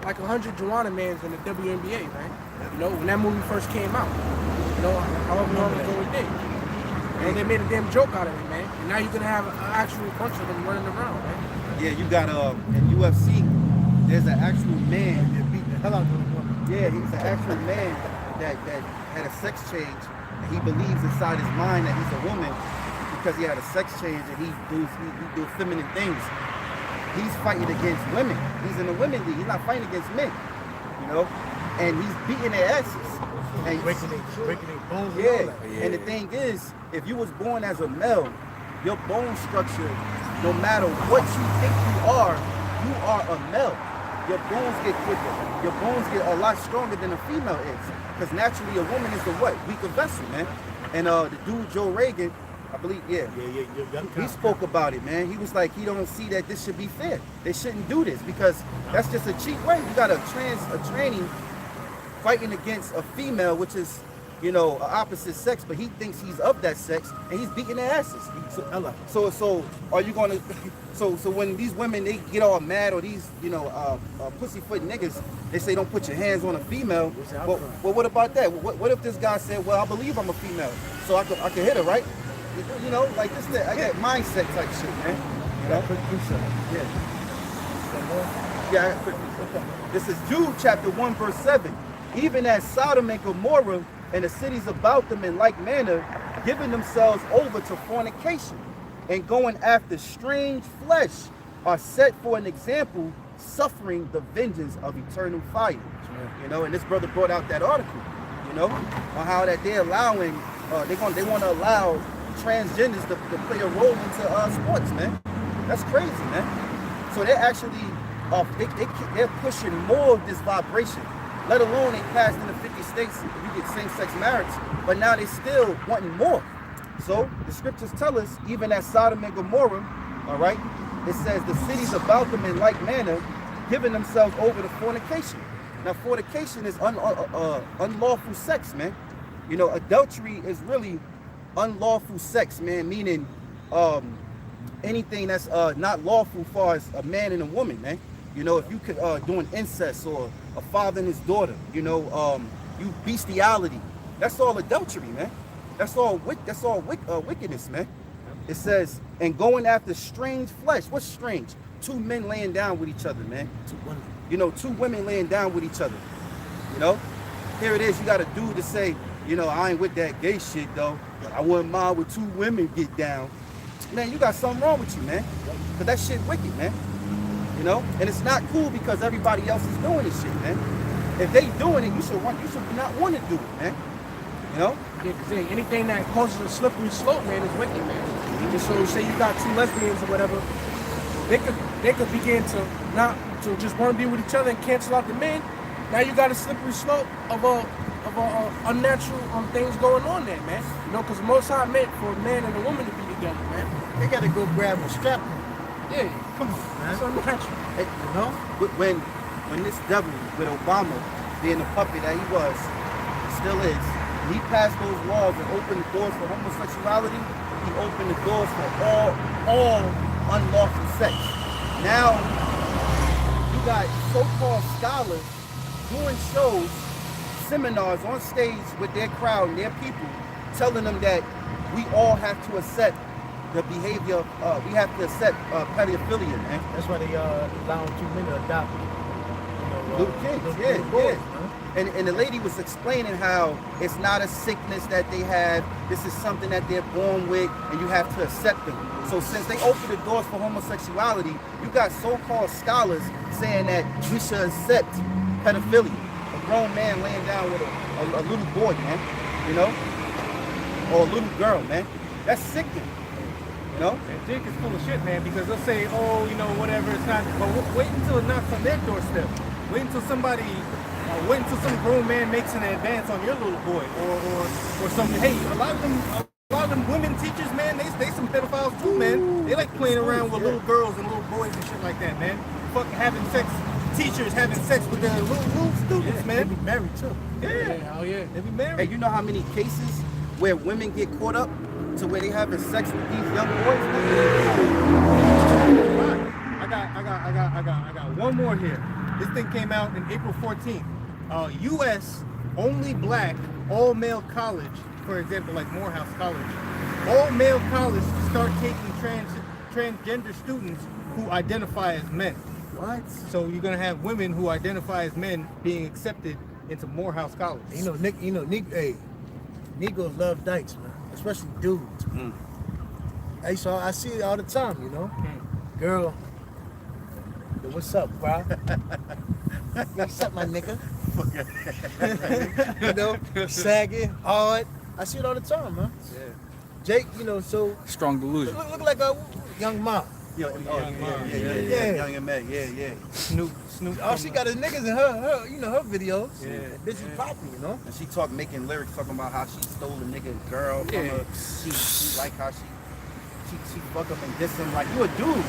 like 100 Joanna Mans in the WNBA, right? You know, when that movie first came out. You know, however long ago it did. And they made a damn joke out of it, man. And now you're gonna have an actual bunch of them running around, man. Yeah, you got in UFC, there's an actual man that beat the hell out of a woman. Yeah, he's an actual man that had a sex change. And he believes inside his mind that he's a woman because he had a sex change and he do feminine things. He's fighting against women. He's in the women league. He's not fighting against men, you know. And he's beating their asses. And breaking their bones. Yeah. And the thing is, if you was born as a male, your bone structure, no matter what you think you are a male. Your bones get quicker. Your bones get a lot stronger than a female is. Because naturally a woman is the what? Weaker vessel, man. And the dude Joe Rogan, I believe, he spoke about it, man. He was like, he don't see that this should be fair. They shouldn't do this because that's just a cheap way. You got a training fighting against a female, which is, you know, opposite sex, but he thinks he's of that sex, and he's beating their asses. So are you gonna? So when these women they get all mad, or these, you know, pussyfoot niggas, they say don't put your hands on a female. Well, what about that? What if this guy said, well, I believe I'm a female, so I can hit her, right? You know, like this, I got mindset type shit, man. You know? Yeah. This is Jude chapter 1 verse 7. Even as Sodom and Gomorrah and the cities about them in like manner, giving themselves over to fornication and going after strange flesh, are set for an example, suffering the vengeance of eternal fire. You know, and this brother brought out that article, you know, on how that they're allowing, they want to allow transgenders to play a role into sports, man. That's crazy, man. So they're actually, they're pushing more of this vibration. Let alone they passed in the 50 states if you get same-sex marriage, but now they still wanting more. So the scriptures tell us, even as Sodom and Gomorrah, all right, it says the cities about them in like manner, giving themselves over to fornication. Now fornication is unlawful sex, man. You know, adultery is really unlawful sex, man, meaning anything that's not lawful as far as a man and a woman, man. You know, if you could doing incest or a father and his daughter, you know, you bestiality, that's all adultery, man. That's all wickedness, man. It says, and going after strange flesh. What's strange? 2 men laying down with each other, man. 2 women. You know, 2 women laying down with each other. You know, here it is. You got a dude to say, you know, I ain't with that gay shit though. But I wouldn't mind with 2 women get down. Man, you got something wrong with you, man. But that shit wicked, man. You know, and it's not cool because everybody else is doing this shit, man. If they doing it, you should not want to do it, man. You know? Yeah, anything that causes a slippery slope, man, is wicked, man. And so say you got 2 lesbians or whatever, they could begin to not to just want to be with each other and cancel out the men, now you got a slippery slope of unnatural things going on there, man. You know, because Most High meant for a man and a woman to be together, man. They gotta go grab a strap. Yeah, come on, man. It's unnatural. Hey, You know? when this devil with Obama being the puppet that he was, still is, he passed those laws and opened the doors for homosexuality. He opened the doors for all unlawful sex. Now you got so-called scholars doing shows, seminars on stage with their crowd and their people, telling them that we all have to accept the behavior. We have to accept pedophilia, man. That's why they allowing too many to adopt. Little kids, little boys, yeah. man. And the lady was explaining how it's not a sickness that they have. This is something that they're born with, and you have to accept them. So since they opened the doors for homosexuality, you got so-called scholars saying that we should accept pedophilia. A grown man laying down with a little boy, man, you know, or a little girl, man. That's sickening, you know. And Jake is full of shit, man, because they'll say, oh, you know, whatever, it's not. But wait until it knocks on their doorstep. Wait until wait until some grown man makes an advance on your little boy, or something. Hey, a lot of them women teachers, man, they some pedophiles too, man. They like playing around with little girls and little boys and shit like that, man. Fucking having sex, teachers having sex with their little students, They man. be married too. Yeah, Oh yeah. they be married. Hey, you know how many cases where women get caught up to where they having sex with these young boys, man? I got one more here. This thing came out in April 14th. U.S. only black all-male college, for example, like Morehouse College, all-male college to start taking transgender students who identify as men. What? So you're gonna have women who identify as men being accepted into Morehouse College. Hey, Negroes love dykes, man, especially dudes. Mm. Hey, so I see it all the time, you know. Girl, yo, what's up, bro? What's up, my nigga? You know, sagging, hard. I see it all the time, man. Yeah. Jake, you know, so Strong delusion. look like a young mom. Yeah. Young and Meg, yeah. Snoop. All she got is niggas in her you know, her videos. Yeah. That bitch is popping, you know. And she making lyrics talking about how she stole a nigga girl from her. She like how she fuck him and diss him like you a dude.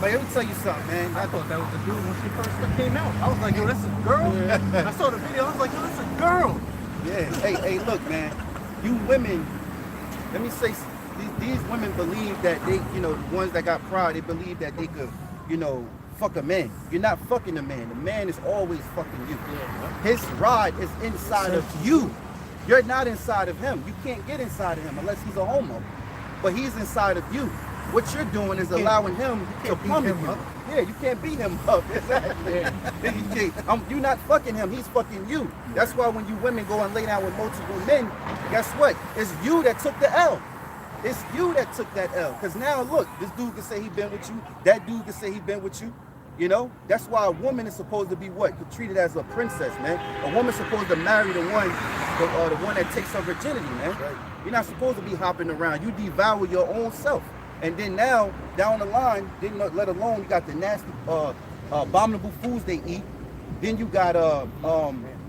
But let me tell you something, man. I thought that was the dude when she first came out. I was like, yo, that's a girl. I saw the video. I was like, yo, that's a girl. Yeah. Hey, look, man. You women, let me say, these women believe that they, you know, the ones that got pride, they believe that they could, you know, fuck a man. You're not fucking a man. The man is always fucking you. His ride is inside of you. You're not inside of him. You can't get inside of him unless he's a homo. But he's inside of you. What you're doing is allowing him to plummet you. Yeah, you can't beat him up. Exactly. You're not fucking him. He's fucking you. That's why when you women go and lay down with multiple men, guess what? It's you that took the L. It's you that took that L. Because now, look, this dude can say he been with you. That dude can say he been with you. You know? That's why a woman is supposed to be what? Treated as a princess, man. A woman's supposed to marry the one that takes her virginity, man. Right. You're not supposed to be hopping around. You devour your own self. And then now, down the line, let alone you got the nasty, abominable foods they eat. Then you got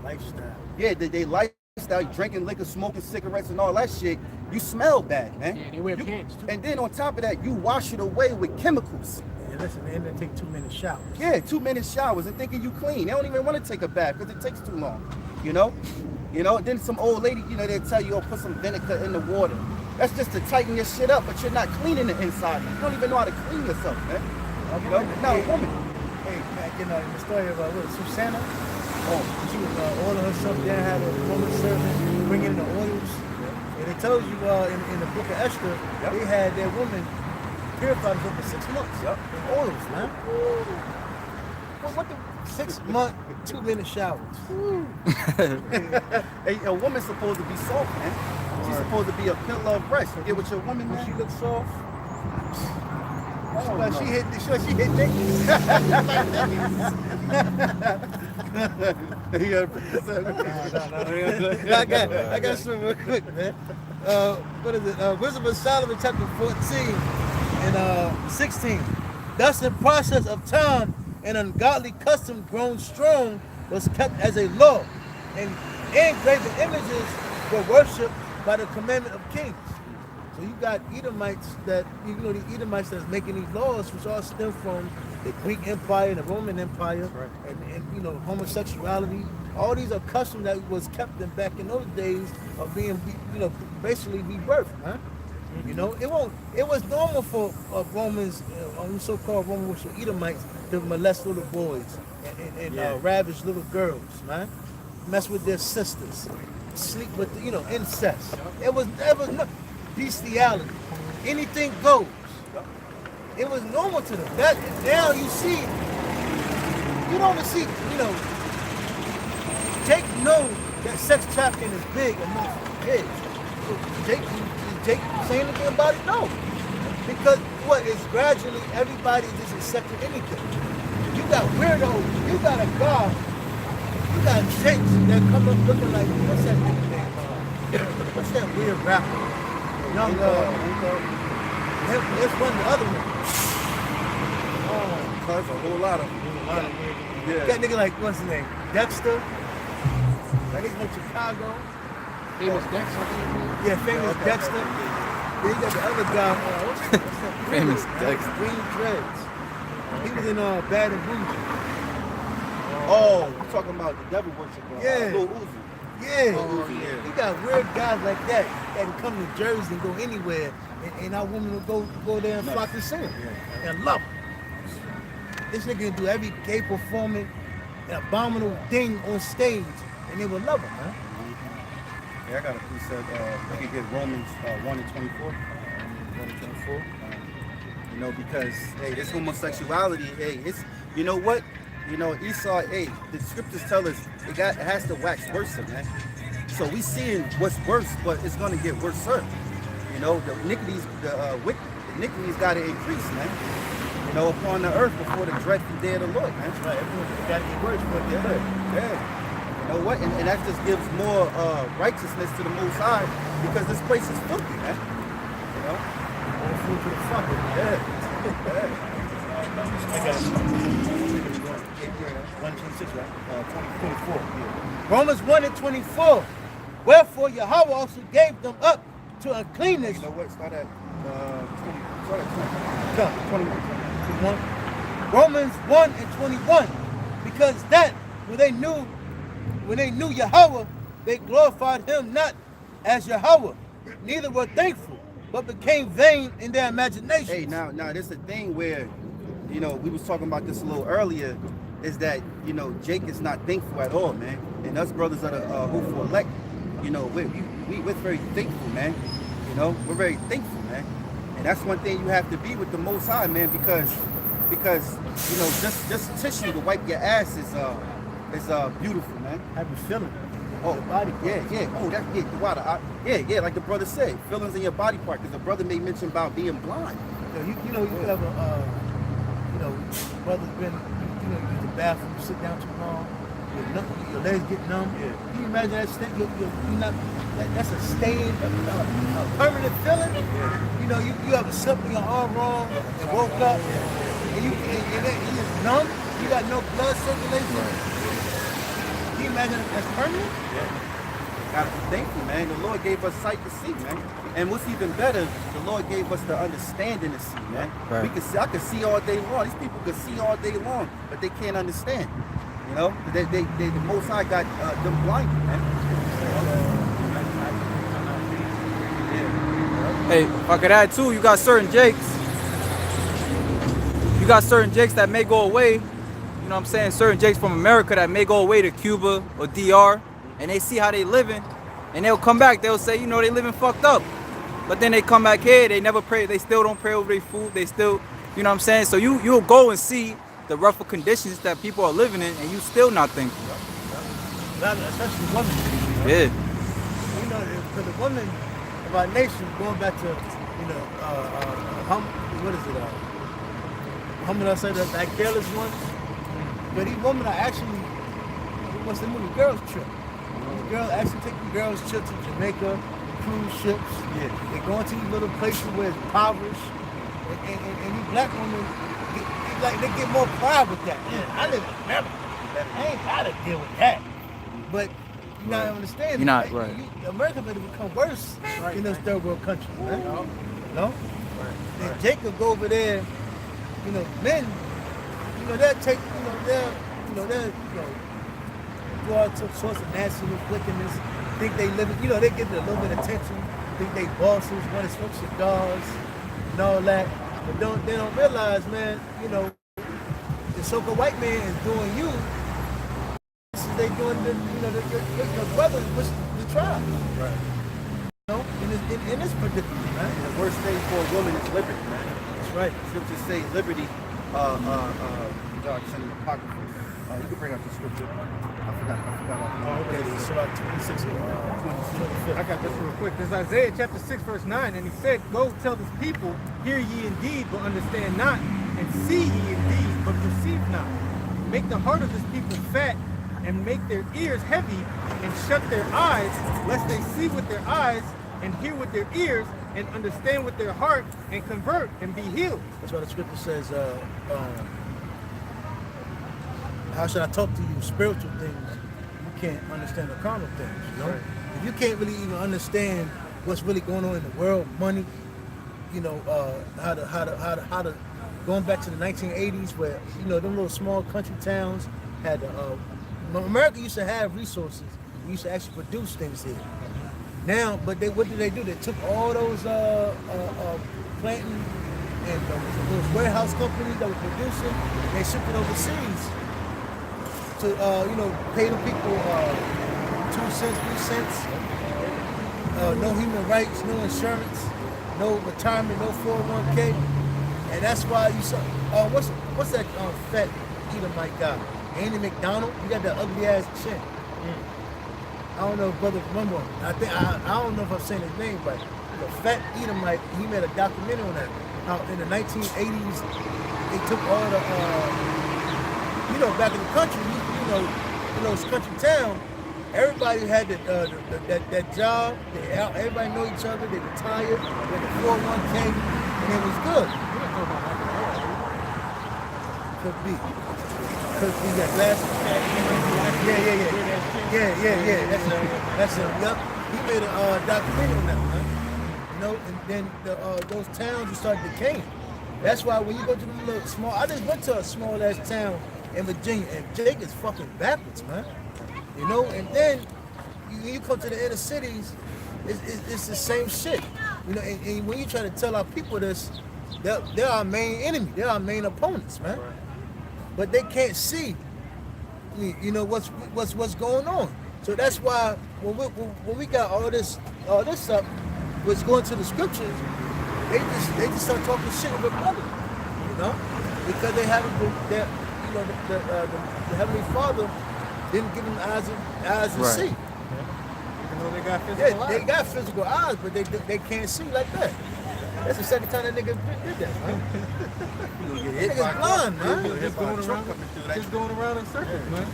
Lifestyle. yeah, they lifestyle, drinking liquor, smoking cigarettes, and all that shit. You smell bad, man. Yeah, they wear pants too. And then on top of that, you wash it away with chemicals. Yeah, listen, man, they take 2 minute showers. Yeah, 2-minute showers and thinking you clean. They don't even want to take a bath because it takes too long. You know. Then some old lady, you know, they'll tell you, oh, put some vinegar in the water. That's just to tighten your shit up, but you're not cleaning the inside. You don't even know how to clean yourself, man. You know, not a woman. Hey, back in the story of Susanna, she was ordering herself down, had a woman servant bring in the oils. And they told you in the book of Esther, they had their woman purified for 6 months. Yep. The oils, man. What the 6 month 2 minute showers? Hey, a woman's supposed to be soft, man. She's supposed to be a pillar of breast. You get with your woman, man. She looks soft. Oh, Like no. she hit niggas. I got some real quick, man. What is it? Wisdom of Solomon, chapter 14 and 16. Thus, in process of time, an ungodly custom grown strong was kept as a law, and graven images were worshipped by the commandment of kings. So you got Edomites that, the Edomites that's making these laws, which all stem from the Greek Empire, the Roman Empire, and homosexuality. All these are customs that was kept in back in those days of being, basically rebirth, huh? It was normal for Romans, so-called Romans, which were Edomites, to molest little boys and ravage little girls, man. Mess with their sisters, sleep with, incest. It was no bestiality. Anything goes. It was normal to them. That now you see, you don't see, Jake knows that sex trafficking is big amongst kids. So Jake saying anything about it? No. Because it's gradually everybody just accepting anything. You got weirdos, you got a guy, you got chicks that come up looking like, what's that nigga name? What's that weird rapper? Young let's run the other one. Cause a whole lot of them. Yeah. That nigga like, what's his name? Dexter? Like he's from Chicago. Famous Dexter. Yeah, famous Dexter. Then you got the other guy, what's that? Famous Green, Dexter. Green Dreads. He was in Bad and Bougie. Oh, you talking about the devil worshiper? Yeah. Lil Uzi. Yeah. Yeah. You got weird guys like that can come to Jersey and go anywhere, and our women will go there and flock to see him and love him. This nigga can do every gay performing, an abominable thing on stage, and they will love him, man. Yeah, I got a precept. We can get Romans 1 and 24. 1 and 24. Because, hey, this homosexuality, hey, it's, you know what? Esau, hey, the scriptures tell us it has to wax worse, man. So we seeing what's worse, but it's gonna get worse, sir. The iniquities, the iniquities gotta increase, man. Upon the earth before the dreadful day of the Lord, man. Right, everyone's got to get worse, but they're good. Yeah. You know what? And that just gives more righteousness to the Most High because this place is filthy, man. All food to the fucker. Yeah. I got it. 126, right? 24. Yeah. Romans 1 and 24. Wherefore Yahweh also gave them up to uncleanness. You know what? Start at 21. Romans 1 and 21. Because that when they knew Yahweh, they glorified him not as Yahweh, neither were thankful, but became vain in their imagination. Hey, now there's a thing where, we was talking about this a little earlier, is that, Jake is not thankful at all, man. And us brothers are the hopeful elect, we're very thankful, man. We're very thankful, man. And that's one thing you have to be with the Most High, man, because just tissue to wipe your ass is beautiful, man. Have you feeling? Oh, body. Yeah. Oh, that's the water. Yeah. Like the brother said, feelings in your body part. Because the brother made mention about being blind. You have brother's been, you use the bathroom, you sit down too long, your legs get numb. Yeah. Can you imagine that state? That's a stain, a permanent feeling. Yeah. You have a slip in your arm wrong and woke up, and you just numb. You got no blood circulation. Right. Can you imagine that's permanent? Yeah. Gotta be thankful, man. The Lord gave us sight to see, man. And what's even better, the Lord gave us the understanding to see, man. Right. I could see all day long. These people could see all day long, but they can't understand. The Most High got them blinded, man. Hey, if I could add too, you got certain Jakes. You got certain Jakes that may go away. You know what I'm saying? Certain Jakes from America that may go away to Cuba or DR, and they see how they living, and they'll come back. They'll say, they living fucked up. But then they come back here, they never pray. They still don't pray over their food. They still, you know what I'm saying? So you'll go and see the rougher conditions that people are living in, and you still not thankful. Especially women. Yeah. Because the women of our nation, going back to, Muhammad I said that careless ones. But these women are actually, what's the movie? Girls Trip. These girls actually take the girls trip to Jamaica, cruise ships. Yeah. They go into these little places where it's impoverished. And these black women, they get more pride with that. Yeah. I live in America. I ain't gotta deal with that. But you not understanding. You're not, right. America better become worse in those third world countries, man. No? And Jacob go over there, men, they'll take, they'll go out to sorts of national wickedness, think they live, they get a little bit of attention, think they bosses, want to smoke cigars and all that. But they don't realize, man, the so-called white man is doing you. They doing the brothers with the tribe. Right. In this predicament, man. And the worst thing for a woman is liberty, man. That's right. Scriptures say liberty, God sent an apocrypha. You can bring up the scripture. I forgot. Okay, it's about 26. I got this real quick. This is Isaiah chapter 6, verse 9, and he said, "Go tell this people, hear ye indeed, but understand not, and see ye indeed, but perceive not. Make the heart of this people fat, and make their ears heavy, and shut their eyes, lest they see with their eyes, and hear with their ears, and understand with their heart, and convert, and be healed." That's why the scripture says, how should I talk to you spiritual things? You can't understand the carnal things, Right. If you can't really even understand what's really going on in the world, money, how to going back to the 1980s where, them little small country towns had, America used to have resources. We used to actually produce things here. Now, but what did they do? They took all those planting and those warehouse companies that were producing, they shipped it overseas to, pay the people 2 cents, 3 cents, no human rights, no insurance, no retirement, no 401k. And that's why you saw, what's that fat Edomite guy? Andy McDonald? He got that ugly ass chin. I don't know if brother remember him. I don't know if I'm saying his name right. The fat Edomite, he made a documentary on that. How in the 1980s, they took all the, back in the country, this country town, everybody had that job. Everybody know each other. They retired. They had the 401k, and it was good. Could be. Could be that glasses. Yeah. That's him. Yep. He made a documentary on that, man. And then those towns just started decaying. That's why when you go to the little small, I just went to a small ass town in Virginia, and Jake is fucking backwards, man. And then you come to the inner cities, it's the same shit. And when you try to tell our people this, they're our main enemy. They're our main opponents, man. Right. But they can't see, what's going on. So that's why when we got all this up, what's going to the scriptures, they just start talking shit with brothers, because they haven't been, the Heavenly Father didn't give them eyes to see. Even though they got physical eyes. They got physical eyes, but they can't see like that. That's the second time that nigga did that, man. That nigga's blind, man. Just going around in circles, man.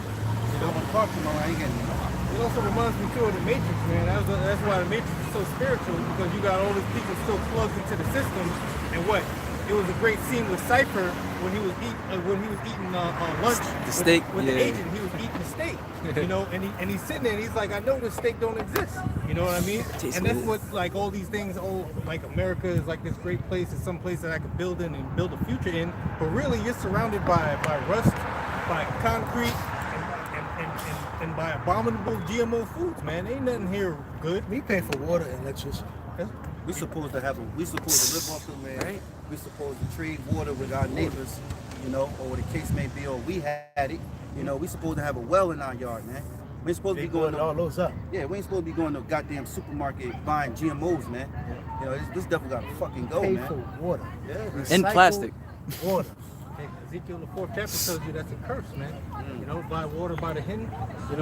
Don't want to talk to him, I ain't getting It also reminds me too of the Matrix, man. That's why the Matrix is so spiritual, because you got all these people still plugged into the system. And what? It was a great scene with Cypher when he was eating lunch the steak, with the agent. He was eating the steak, and he's sitting there and he's like, I know this steak don't exist. You know what I mean? And that's what, like, all these things, like America is like this great place. It's some place that I could build in and build a future in. But really, you're surrounded by rust, by concrete, and by abominable GMO foods, man. Ain't nothing here good. We pay for water and electricity. We supposed to live off the land. Right. We supposed to trade water with our neighbors, or the case may be, or we had it. We supposed to have a well in our yard, man. We ain't supposed to be going all those up. Yeah, we ain't supposed to be going to a goddamn supermarket buying GMOs, man. This devil got to fucking go, Pay man. for water. Yeah. In plastic. Water. Ezekiel, the 4th chapter tells you that's a curse, man. Buy water by the hin, in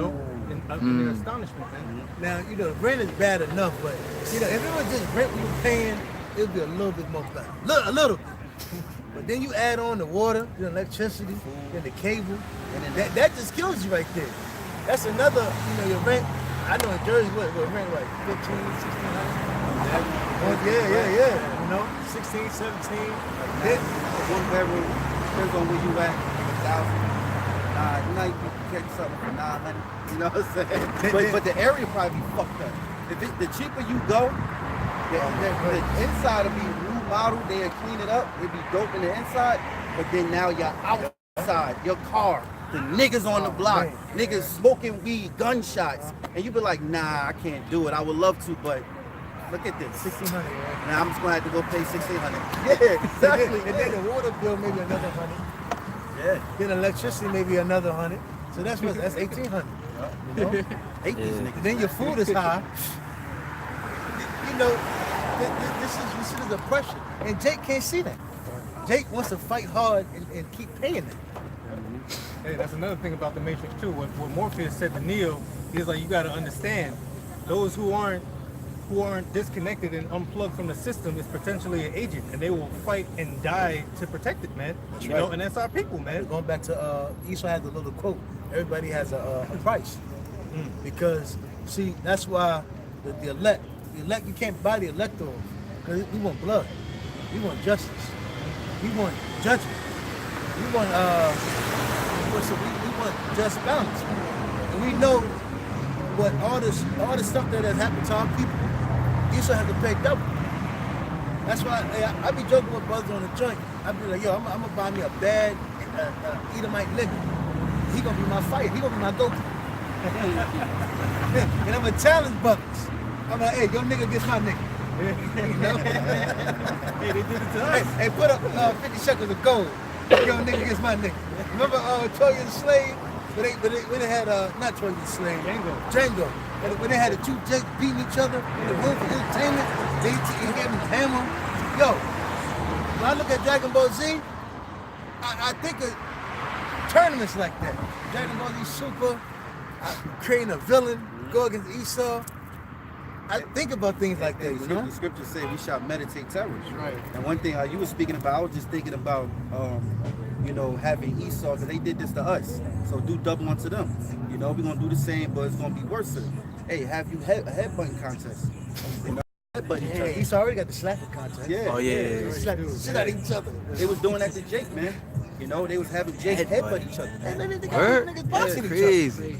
their astonishment, man. Now, rent is bad enough, but, if it was just rent we were paying, it would be a little bit more better. A little bit. But then you add on the water, the electricity, then the cable, and then that just kills you right there. That's another, your rent. I know in Jersey, what rent, like 15, 1600? Yeah. 16, 17. Like that. 1 bedroom, depends on where you at, 1,000. Nah, you know you can catch something for 900. You know what I'm saying? But the area probably be fucked up. The cheaper you go, the inside will be new model. They'll clean it up. It'll be dope in the inside. But then now you're outside, your car, the niggas on the block, niggas smoking weed, gunshots. And you be like, nah, I can't do it. I would love to, but look at this. 1,600, right? Now I'm just gonna have to go pay 1,600. Yeah, exactly. And then the water bill maybe another 100. Yeah. Then electricity maybe another 100. So that's 1,800. You know? Hate these niggas. And then your food is high. You know, this is oppression. And Jake can't see that. Jake wants to fight hard and keep paying it. Hey, that's another thing about the Matrix too. What Morpheus said to Neo, he's like, you got to understand, those who aren't disconnected and unplugged from the system is potentially an agent, and they will fight and die to protect it, man. That's you right. know, and that's our people, man. Going back to Esau has a little quote. Everybody has a price, because see that's why the elect you can't buy the elect off, because we want blood, we want justice, we want judgment, we want we want just balance, and we know what all the stuff that has happened to our people. Esau has to pay double. That's why I be joking with brothers on the joint. I be like, yo, I'm gonna buy me a bad Edomite nigga. He gonna be my fighter. He gonna be my go-to. And I'm gonna challenge brothers. I'm like, hey, your nigga gets my nigga. You know? Hey, they did it to us. Hey, put up 50 shekels of gold. Your nigga gets my nigga. Remember Toya the Slave? When they had not Toya the Slave, Django. When they had the two Jakes beating each other in the room for entertainment, they gave him the hammer. Yo, when I look at Dragon Ball Z, I think of tournaments like that. Dragon Ball Z Super, creating a villain, go against Esau. I think about things like that, you know? The scriptures say we shall meditate terrors. Right. And one thing you were speaking about, I was just thinking about, you know, having Esau, because they did this to us. So do double unto them. You know, we're going to do the same, but it's going to be worse. Hey, have you a headbutting contest? You know, headbutting each other. Esau already got the slapping contest. Yeah. Oh yeah. They slap the shit out of each other. They was doing that to Jake, man. You know, they was having Jake headbutt each other. And then they got Word? niggas boxing each other. Crazy.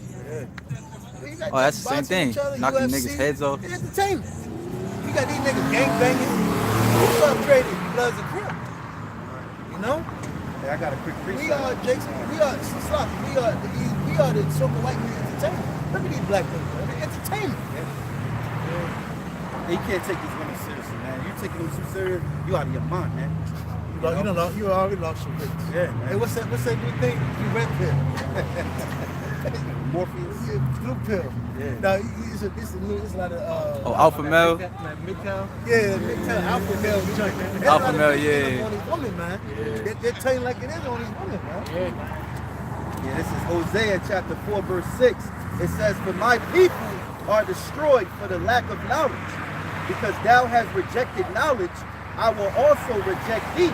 You got Oh, that's the same boxing thing. each other, Knocking UFC, niggas' heads off. It's entertainment. You got these niggas gang banging. What's up, trading? Bloods and Crips. You know? Hey, I got a quick freestyle. We are Jason. We are Sloppy. We are the so-called white man entertainment. Look at these black people. They're entertainment. You can't take these women seriously, man. You taking them too serious, you out of your mind, man. You already lost your weight. Yeah, man. Hey, what's that new thing? You red pill. Morpheus. Blue pill. Yeah. No, it's a lot of Oh, Alpha Male. Midtown. yeah, Midtown Alpha male joint. There's a Alpha lot of male, people yeah. on these women, man. Yeah. They're telling like it is on these women, man. Yeah, this is Hosea chapter 4, verse 6. It says, for my people are destroyed for the lack of knowledge. Because thou hast rejected knowledge, I will also reject thee.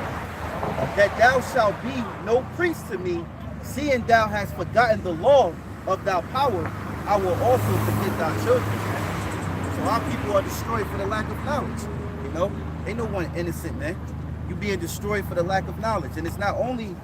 That thou shalt be no priest to me, seeing thou hast forgotten the law of thy power, I will also forget thy children. So our people are destroyed for the lack of knowledge. You know, ain't no one innocent, man. You being destroyed for the lack of knowledge. And it's not only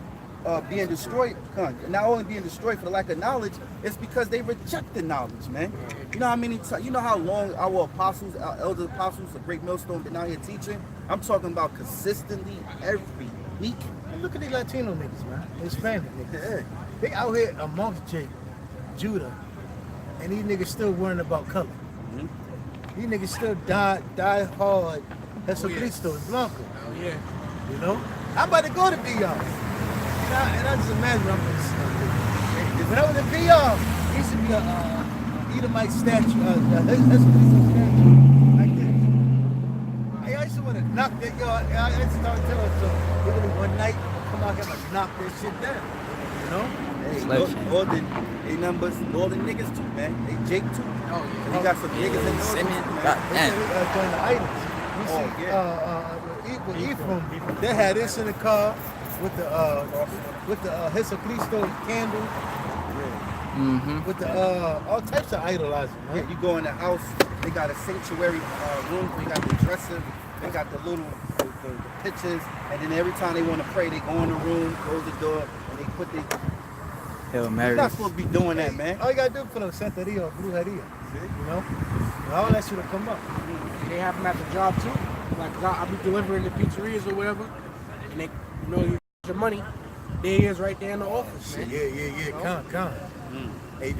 being destroyed for the lack of knowledge, it's because they reject the knowledge, man. You know how many times, you know how long our apostles, our elder apostles, the great millstone, been out here teaching? I'm talking about consistently every week. And look at these Latino niggas, man. Hispanic niggas. Yeah. They out here amongst Jake, Judah, and these niggas still worrying about color. These niggas still die hard. Jesucristo is Blanco. Oh yeah. You know? I'm about to go to VR. And I just imagine I'm going to when I was at VR, there used to be a Edomite statue, Jesucristo statue, like this. Hey, I used to want to knock that, I used to start telling so one night, I'll come out here and knock that shit down. You know? Hey, Northern niggas too, man. They Jake too. Oh yeah. And he got some niggas in Northern, man. God damn. During the items. You see, with Ephraim, they had this in the car with the Jesucristo candle, with the all types of idolizing, Yeah, man. you go in the house, they got a sanctuary room, they got the dresser, they got the little the pictures, and then every time they want to pray, they go in the room, close the door, and they put Hail You're Mary. not supposed to be doing that, man. All you gotta do is put up Santeria or Brujeria. You know? And all that shit will come up. They have them at the job too. Like, 'cause I'll be delivering to pizzerias or whatever, and they, you know, you get your money. There he is right there in the office, man. Yeah. Come. Hey,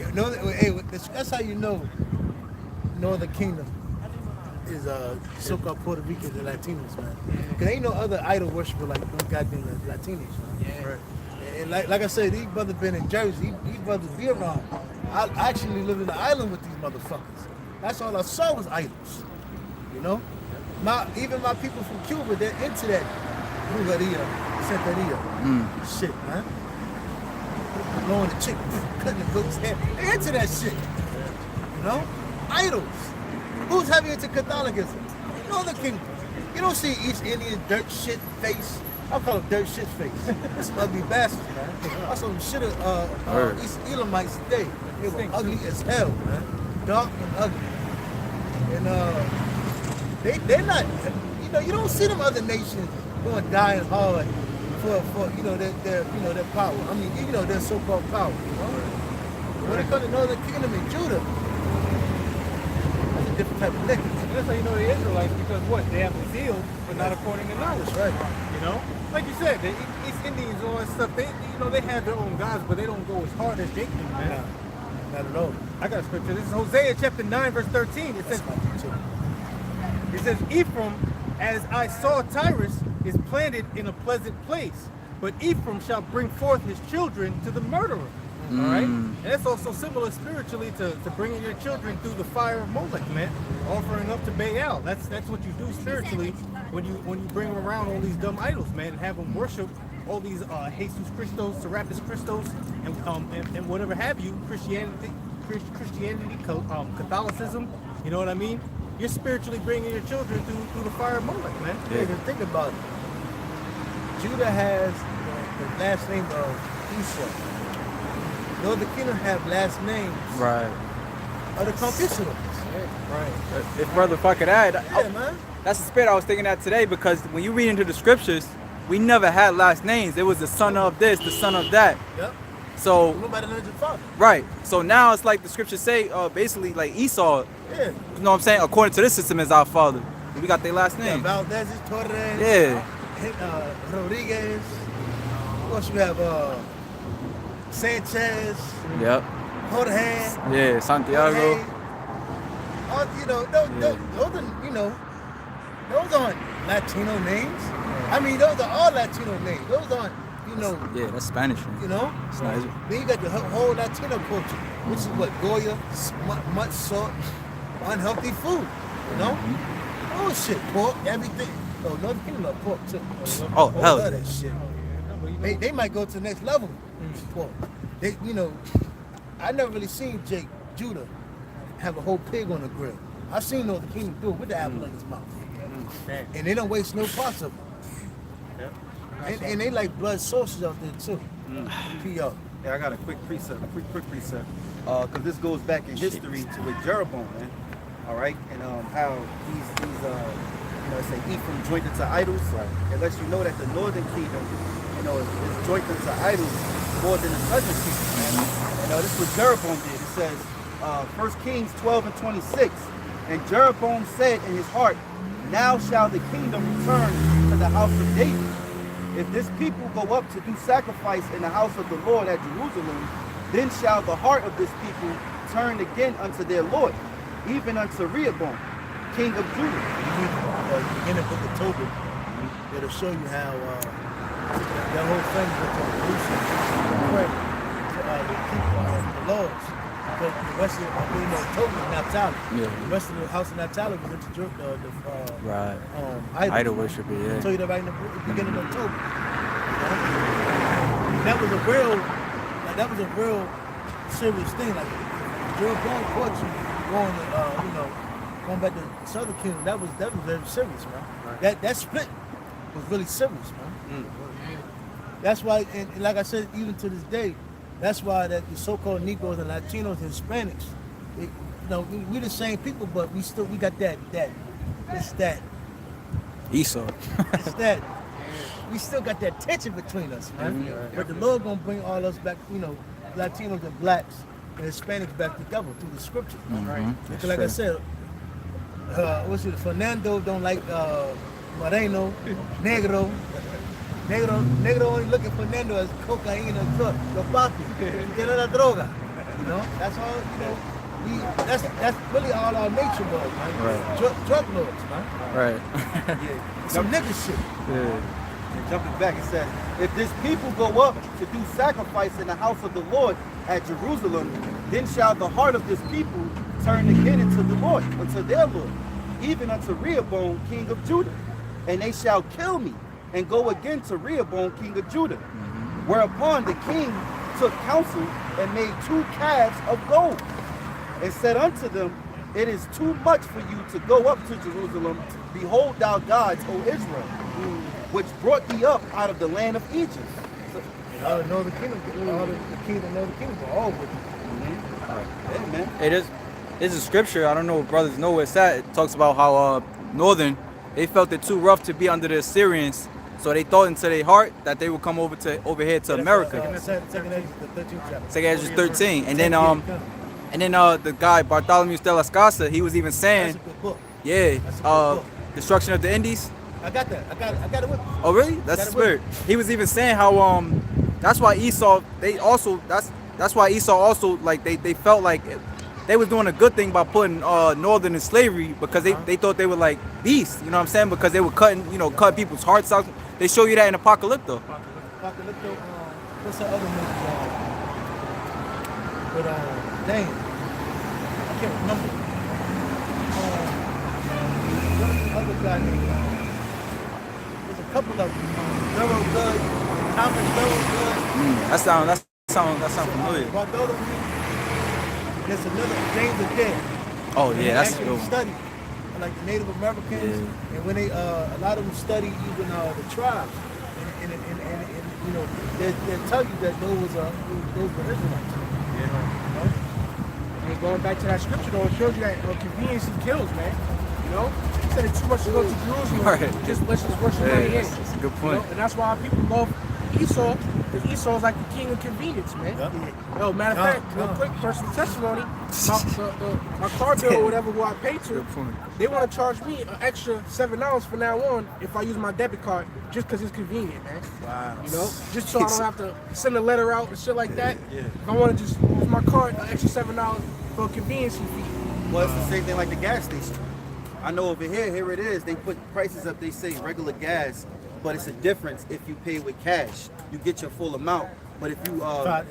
that's how you know Northern Kingdom is so-called Puerto Ricans and Latinos, man. Because ain't no other idol worshiper like them goddamn Latinos, man. Yeah. Right. And like I said, these brothers been in Jersey. These brothers be around. I actually lived in the island with these motherfuckers. That's all I saw was idols. You know? Even my people from Cuba, they're into that Brujeria, Santeria shit, man. Blowing the chick, cutting the goat's head. They're into that shit. You know? Idols. Who's heavy into Catholicism? Northern Kingdom. You don't see East Indian dirt shit face. I call him dirt shit face. Some ugly bastards, man. I saw some shit East Elamites today. They were ugly as hell, man. Dark and ugly. And they're not, you know, you don't see them other nations going dying hard for you know their power. I mean, you know, their so-called power. You know? When it comes to Northern Kingdom and Judah, that's a different type of nigga. And that's how you know the Israelites, because what? They have the zeal, but not according to knowledge. That's right. You know? Like you said, the East Indians and all that stuff, they have their own gods, but they don't go as hard as they do, man. Not at all. I got a scripture. This is Hosea chapter 9, verse 13. It says, Ephraim, as I saw Tyrus, is planted in a pleasant place, but Ephraim shall bring forth his children to the murderer. All right? And that's also similar spiritually to bringing your children through the fire of Molech, man. Offering up to Baal. That's what you do spiritually when you bring them around all these dumb idols, man, and have them worship all these Jesus Christos, Serapis Christos, and whatever have you, Christianity, Catholicism. You know what I mean? You're spiritually bringing your children through the fire of Molech, man. Yeah, think about it. Judah has the last name of Esau. Northern Kingdom have last names Right. of the conquistadors. Right. If I could add, Yeah, man. that's the spirit I was thinking that today, because when you read into the scriptures, we never had last names. It was the son of this, the son of that. Yep. So, Nobody knows your father. right. So now it's like the scriptures say, basically like Esau, Yeah. you know what I'm saying? According to this system is our father. We got their last Yeah, name. Valdez, Torres. Yeah. Rodriguez. Of course, you have Sanchez, Yep. Jorge. Yeah, Santiago. All, you know, those are, you know, those aren't Latino names. I mean, those are all Latino names. Those aren't, you know, Yeah, that's Spanish. you know. It's not, Then you got the whole Latino culture, which is what Goya, much salt, unhealthy food. You know, oh shit, pork, everything. Oh, Northern Kingdom love pork too. Oh, hell love yeah. that shit. They might go to the next level. Pork. They, you know, I never really seen Jake Judah have a whole pig on the grill. I've seen Northern Kingdom do it with the apple in his mouth, and they don't waste no parts of it. And they like blood sausage out there too. PR. Yeah, I got a quick precept, because this goes back in history to with Jeroboam, man. All right, and how he's you know, say Ephraim joined into idols. Right. It lets you know that the northern kingdom, you know, is joined into idols more than the southern kingdom, man. You know, this is what Jeroboam did. It says, 1 Kings 12 and 26, and Jeroboam said in his heart, now shall the kingdom return to the house of David. If this people go up to do sacrifice in the house of the Lord at Jerusalem, then shall the heart of this people turn again unto their Lord, even unto Rehoboam, king of Judah. In the book of Tobit, it'll show you how that whole thing was on Jerusalem to keep the laws. But the rest of Tobit and Naphtali. Yeah. The rest of the house of Naphtali was into Right. idol worship, I yeah. told you that right in the beginning of Tobit. That was a real serious thing. Like Jeroboam caught you going back to the Southern Kingdom. That was very serious, man. Right. That split was really serious, man. That's why, and like I said, even to this day, that's why that the so-called Negroes and Latinos and Hispanics, we the same people, but we got Esau. we still got that tension between us, man. But the Lord gonna bring all us back, Latinos and blacks and Hispanics back together through the scriptures. Mhm. Because like I said, what's it? Fernando don't like Moreno, Negro. Negro only look at Fernando as cocaine or drug. Los papi, tiene la droga. You know, that's all. You know, that's really all our nature was, man. Right. Drug lords, man. Right. Yeah. Some nigga shit. Yeah. And jumping back, it says, if this people go up to do sacrifice in the house of the Lord at Jerusalem, then shall the heart of this people turn again into the Lord, unto their Lord, even unto Rehoboam, king of Judah. And they shall kill me, and go again to Rehoboam, king of Judah. Whereupon the king took counsel and made 2 calves of gold, and said unto them, it is too much for you to go up to Jerusalem. Behold thou gods, O Israel, which brought thee up out of the land of Egypt. So, All the northern kingdom, all the kingdom, northern kingdom, were all with you. yeah, man. It is. It's a scripture. I don't know if brothers know where it's at. It talks about how northern, they felt it too rough to be under the Assyrians, so they thought into their heart that they would come over here to America. Second Ezra, the 13th chapter. Second Ezra 13, and then the guy Bartholomew de las Casas, he was even That's saying, a good book. yeah, That's a good book. destruction of the Indies. I got that. I got it with me. Oh really? That's the spirit. He was even saying how that's why Esau that's why Esau also like they felt like they was doing a good thing by putting northern in slavery because they thought they were like beasts, you know what I'm saying? Because they were cutting people's hearts out. They show you that in Apocalypto. Apocalypto, what's the other movie? But dang, I can't remember. What's the other guy named? There's a couple of them. Thoroughgood, Thomas Thoroughgood. That sound familiar. Bartholomew. There's another James the Dead. Oh And yeah, they that's a actually good one. study like the Native Americans, Yeah. and when they a lot of them study even the tribes, and you know they tell you that those were Israelites. You know? And going back to that scripture, though, it shows you that convenience kills, man. You know, instead of too much to go to Jerusalem, Right. let's just worship Yeah, where he is. that's a good You point. know? And that's why people love Esau, because Esau is like the king of convenience, man. Yo, matter of fact, real quick, personal testimony, my car bill or whatever who I pay to, Good point. they want to charge me an extra $7 from now on if I use my debit card, just because it's convenient, man. Wow. You know, just so I don't have to send a letter out and shit like that. If I want to just use my card, an extra $7 for a convenience fee. Well, it's the same thing like the gas station. I know over here it is. They put prices up. They say regular gas, but it's a difference if you pay with cash. You get your full amount. But if you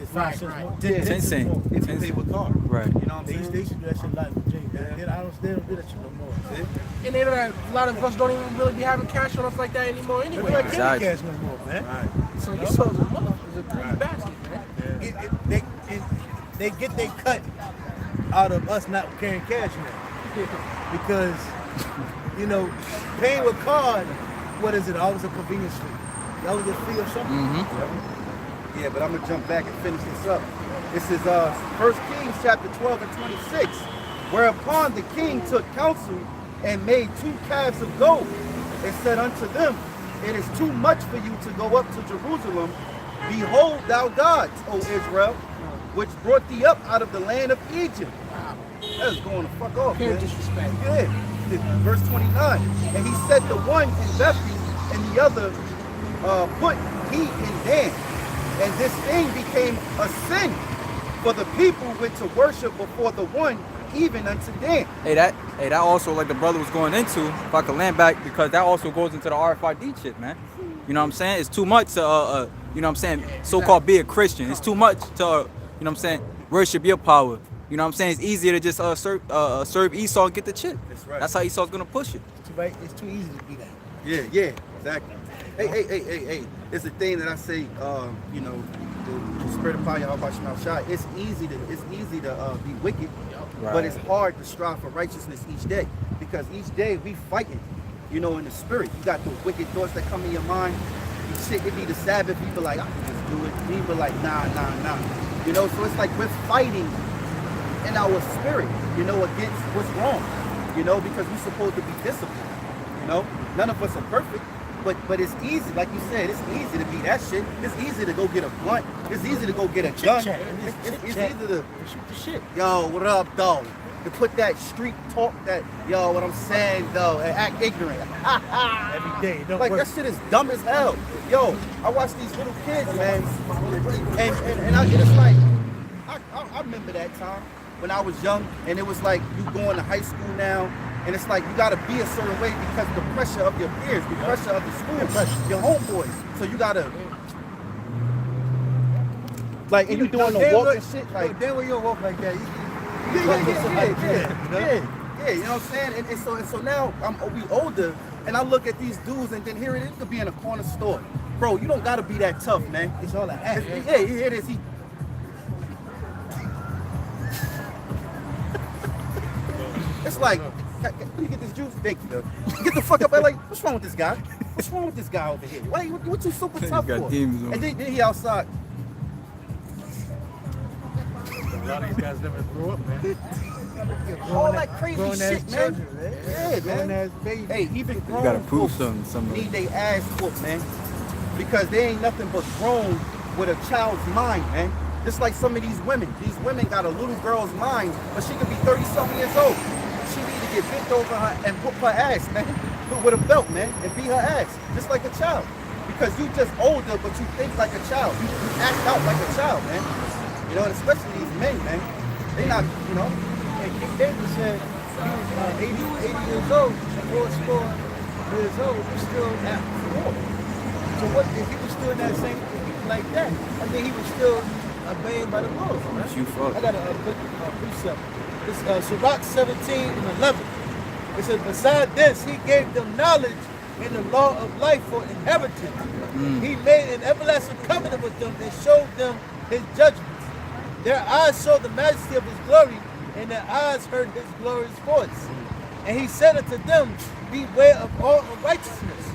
It's 5 cents more. yeah, 10 cents. if you 10 pay with card, Right. you know what I'm They saying? used to do that shit live in Virginia. They don't do that shit no more. And then a lot of us don't even really be having cash on us like that anymore They anyway. don't have Exactly. cash no more, man. So Esau's a mother, is a greedy bastard, man. They get their cut out of us not carrying cash now. Because, you know, paying with card, what is it? Always a convenience fee. Always a fee or something. Yeah, but I'm gonna jump back and finish this up. This is 1 Kings chapter 12 and 26. Whereupon the king took counsel and made 2 calves of gold, and said unto them, it is too much for you to go up to Jerusalem. Behold thou gods, O Israel, which brought thee up out of the land of Egypt. That is going to fuck off, Pure man. disrespect. Yeah. Verse 29. And he set the one in Bethel and the other put he in Dan. And this thing became a sin for the people which to worship before the one, even unto Dan. Hey, that also like the brother was going into, if I could land back, because that also goes into the RFID shit, man. You know what I'm saying? It's too much to you know what I'm saying, so-called be a Christian. It's too much to you know what I'm saying, worship your power. You know what I'm saying? It's easier to just serve Esau and get the chip. That's right. That's how Esau's gonna push it. It's too easy to be that. Yeah, exactly. Hey. It's a thing that I say, you know, the spirit of power, it's easy to be wicked, but it's hard to strive for righteousness each day, because each day we fighting, you know, in the spirit. You got the wicked thoughts that come in your mind. Shit, it be the Sabbath, you be like, I can just do it. We be like, nah. You know, so it's like we're fighting in our spirit, you know, against what's wrong, you know, because we're supposed to be disciplined, you know. None of us are perfect, But it's easy, like you said, it's easy to be that shit. It's easy to go get a blunt. It's easy to go get a gun. It's easy to Shoot the shit. yo, what up, though? To put that street talk, that yo, what I'm saying, though, and act ignorant. Every day. Don't Like work. that shit is dumb as hell. Yo, I watch these little kids, man, and it's like I remember that time when I was young, and it was like you going to high school now, and it's like you gotta be a certain way because the pressure of your peers, the pressure of the school, your homeboys. So you gotta like, and you doing the walk and shit, like then when you don't walk like that, yeah, you know what I'm saying? And so now we older, and I look at these dudes, and then here it is, could be in a corner store. Bro, you don't gotta be that tough, man. it's all an act. Yeah, it is. It's like, can you get this juice? Thank you, though. Get the fuck up, like, what's wrong with this guy? What's wrong with this guy over here? What you super He's tough got for? demons on And then he outside. A lot of these guys never grew up, man. All that crazy grown shit, ass man. children, man. Yeah, Grown man. ass babies. Hey, even You grown gotta prove folks something. need their ass whooped, man. Because they ain't nothing but grown with a child's mind, man. Just like some of these women. These women got a little girl's mind, but she could be 30-something years old. She need to get bent over her and whoop her ass, man. With a belt, man, and beat her ass. Just like a child. Because you just older, but you think like a child. You act out like a child, man. You know, and especially these men, man. They not, you know. And King David said he was 80 years old, and 4 years old, he still at war. So what if he was still in that same like that? I mean, he was still obeying by the laws. Right? You fuck. I got a precept. It's Sirach 17 and 11. It says, beside this, he gave them knowledge in the law of life for inheritance. He made an everlasting covenant with them and showed them his judgments. Their eyes saw the majesty of his glory, and their eyes heard his glorious voice. And he said unto them, beware of all unrighteousness.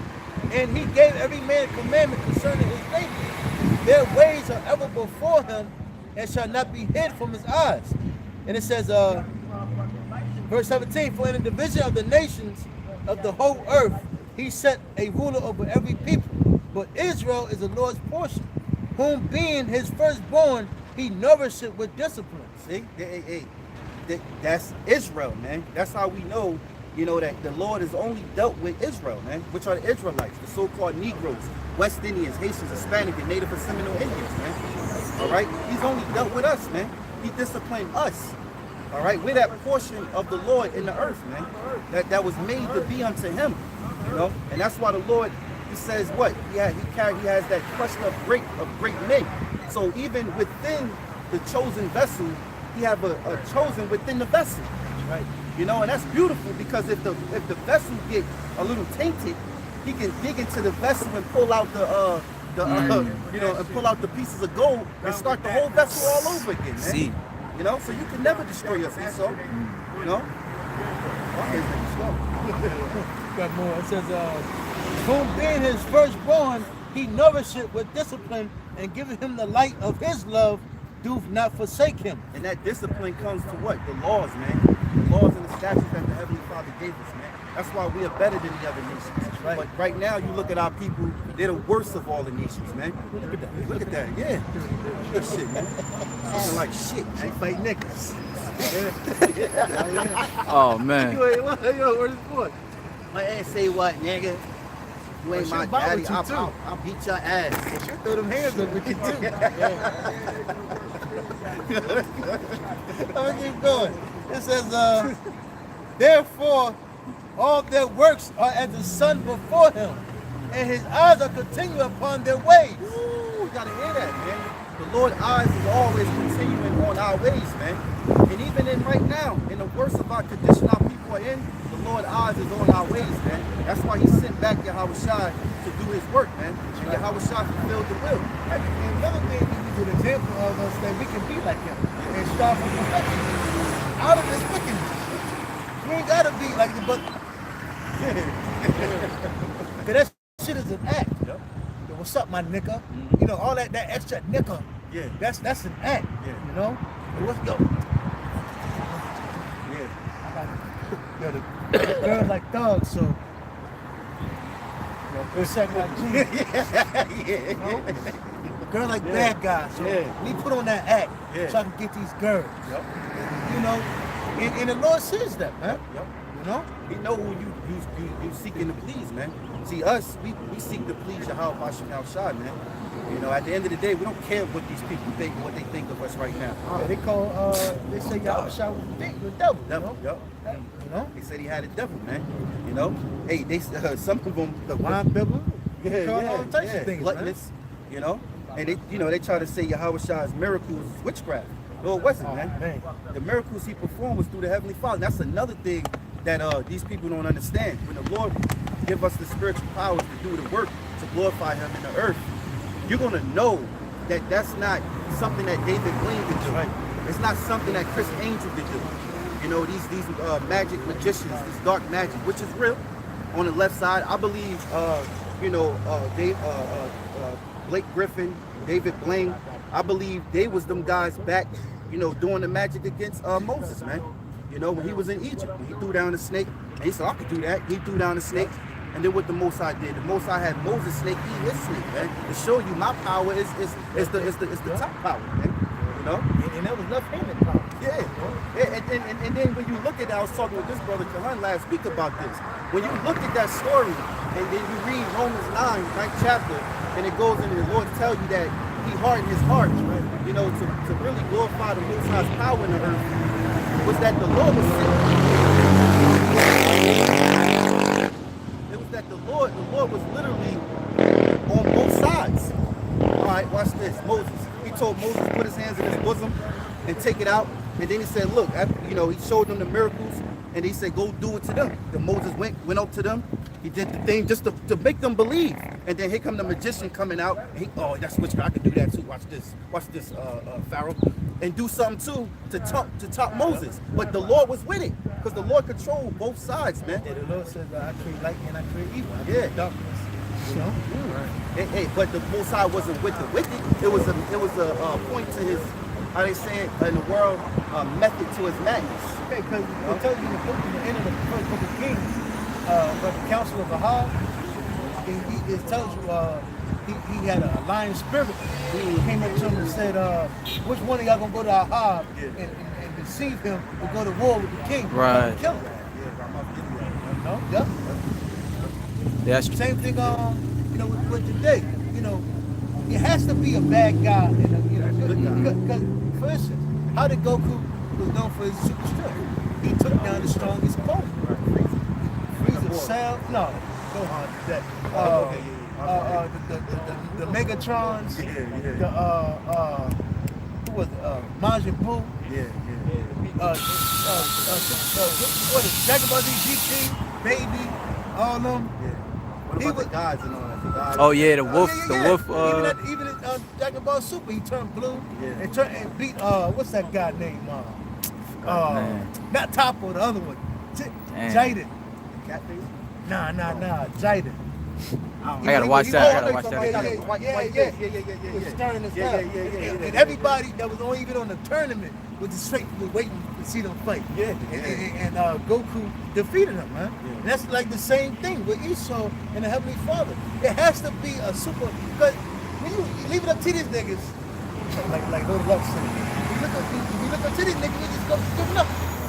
And he gave every man a commandment concerning his neighbor. Their ways are ever before him, and shall not be hid from his eyes. And it says, verse 17, for in the division of the nations of the whole earth, he set a ruler over every people. But Israel is the Lord's portion, whom being his firstborn, he nourished it with discipline. See, that's Israel, man. That's how we know, you know, that the Lord has only dealt with Israel, man, which are the Israelites, the so-called Negroes, West Indians, Haitians, Hispanic, and Native and Seminole Indians, man. All right? He's only dealt with us, man. He disciplined us. All right? We're that portion of the Lord in the earth, man, that was made to be unto him, you know? And that's why the Lord, he says what? He has that question of great men. So even within the chosen vessel, he have a chosen within the vessel. Right. You know, and that's beautiful because if the vessel get a little tainted, he can dig into the vessel and pull out you know, and pull out the pieces of gold and start the whole vessel all over again, man. See. You know, so you can never destroy us, Esau. You know? Got more. It says, whom being his firstborn, he nourished it with discipline and giving him the light of his love, do not forsake him. And that discipline comes to what? The laws, man. The laws and the statutes that the Heavenly Father gave us, man. That's why we are better than the other nations. That's right. But right now, you look at our people, they're the worst of all the nations, man. Look at that. Look at that, yeah. Good shit, man. Sounding like shit, They man. fight niggas. Oh man. Yo, where's this boy? My ass say what, nigga? You ain't Well, my she bout daddy, with you, too. I'll beat your ass. They should throw them hands up with you too. Let me keep going. It says, therefore, all their works are as the sun before him, and his eyes are continual upon their ways. Ooh, you gotta hear that, man. The Lord's eyes is always continuing on our ways, man. And even in right now, in the worst of our condition our people are in, the Lord's eyes is on our ways, man. That's why he sent back Yahushua to do his work, man. And Yahushua fulfilled the will. And another thing, we need an example of us that we can be like him and strive for perfection out of this wickedness. We ain't gotta be like the but. That shit is an act. Yep. Yo, what's up, my nigga? You know, all that extra nigga. Yeah. That's an act. Yeah. You know? Yo, what's yo? Yeah. Yo, the girls like thugs, so It's second like Jesus. Yeah. You know? Girl like bad guys. So we put on that act so I can get these girls. Yep. You know, and the Lord says that, man. Yep. You know? He know who you seeking to please, man. See us, we seek to please Yahweh Hashem Shai, man. You know, at the end of the day, we don't care what these people think, what they think of us right now. They call, they say Yahweh Shai was the devil. Devil, yep. You know? They said he had a devil, man. You know, hey, they some of them The wine bibber. yeah, all types of things, gluttonous, you know, and they try to say Yahweh Shai's miracles is witchcraft. No, it wasn't, man. The miracles he performed was through the Heavenly Father. And that's another thing that these people don't understand. When the Lord give us the spiritual powers to do the work to glorify Him in the earth, you're gonna know that that's not something that David Blaine could do. Right. It's not something that Chris Angel could do. You know, these magic magicians, this dark magic, which is real. On the left side, I believe, Blake Griffin, David Blaine, I believe they was them guys back, you know, doing the magic against Moses, man. You know, when he was in Egypt, he threw down the snake, and he said, I could do that. He threw down the snake, and then what the Most High did, the Most High had Moses' snake eat his snake, man, to show you my power is the top power, man. You know? And that was left-handed power. Yeah. And then when you look at that, I was talking with this brother Kalan last week about this. When you look at that story, and then you read Romans 9, 9th chapter, and it goes into the Lord tell you that he hardened his heart, right? You know, to really glorify the Most High's power in the earth, was that the Lord was sitting. It was that the Lord was literally on both sides. All right, watch this. Moses. He told Moses to put his hands in his bosom and take it out. And then he said, look, you know, he showed them the miracles, and he said, go do it to them. Then Moses went up to them. He did the thing just to make them believe. And then here come the magician coming out. Oh, that's witchcraft. I can do that too. Watch this, Pharaoh. And do something too to top Moses. But the Lord was with it, because the Lord controlled both sides, man. Yeah, the Lord says, I create light and I create evil. I Yeah. create darkness. You know? Hey, but the Most High wasn't with the wicked. It was a point to his, how they say it in the world, method to his madness. Okay, because it tells you in the book, in the end of the first book of Kings, but the council of Ahab, it tells you he had a lying spirit. He came up to him and said, which one of y'all gonna go to Ahab and deceive him to go to war with the king? Right. And kill him. No? Yeah. Yeah, Same thing, you know, with today. You know, it has to be a bad guy. You know, because for instance, how did Goku was known for his super strength? He took down the strongest opponent. Frieza, Cell, no, Gohan did that. The Megatrons, who was Majin Buu? What is Dragon Ball Z GT, Baby, all of them. What about the gods and all that? The gods? oh yeah, the wolf, Yeah. the wolf. Even in Dragon Ball Super, he turned blue Yeah. and beat what's that guy name? Man. Not Toppo, the other one. Damn. Jaden. Catface? Nah, Jaden. I gotta watch that. I gotta watch that. Yeah. He was stirring his Yeah. up. And everybody that was on even on the tournament was just straight waiting to see them fight. Yeah. And Goku defeated him, man. Yeah. And that's like the same thing with Esau and the Heavenly Father. It has to be a super, because when you leave it up to these niggas, like Lord Luck said, if you look up to these niggas, you just go give them up.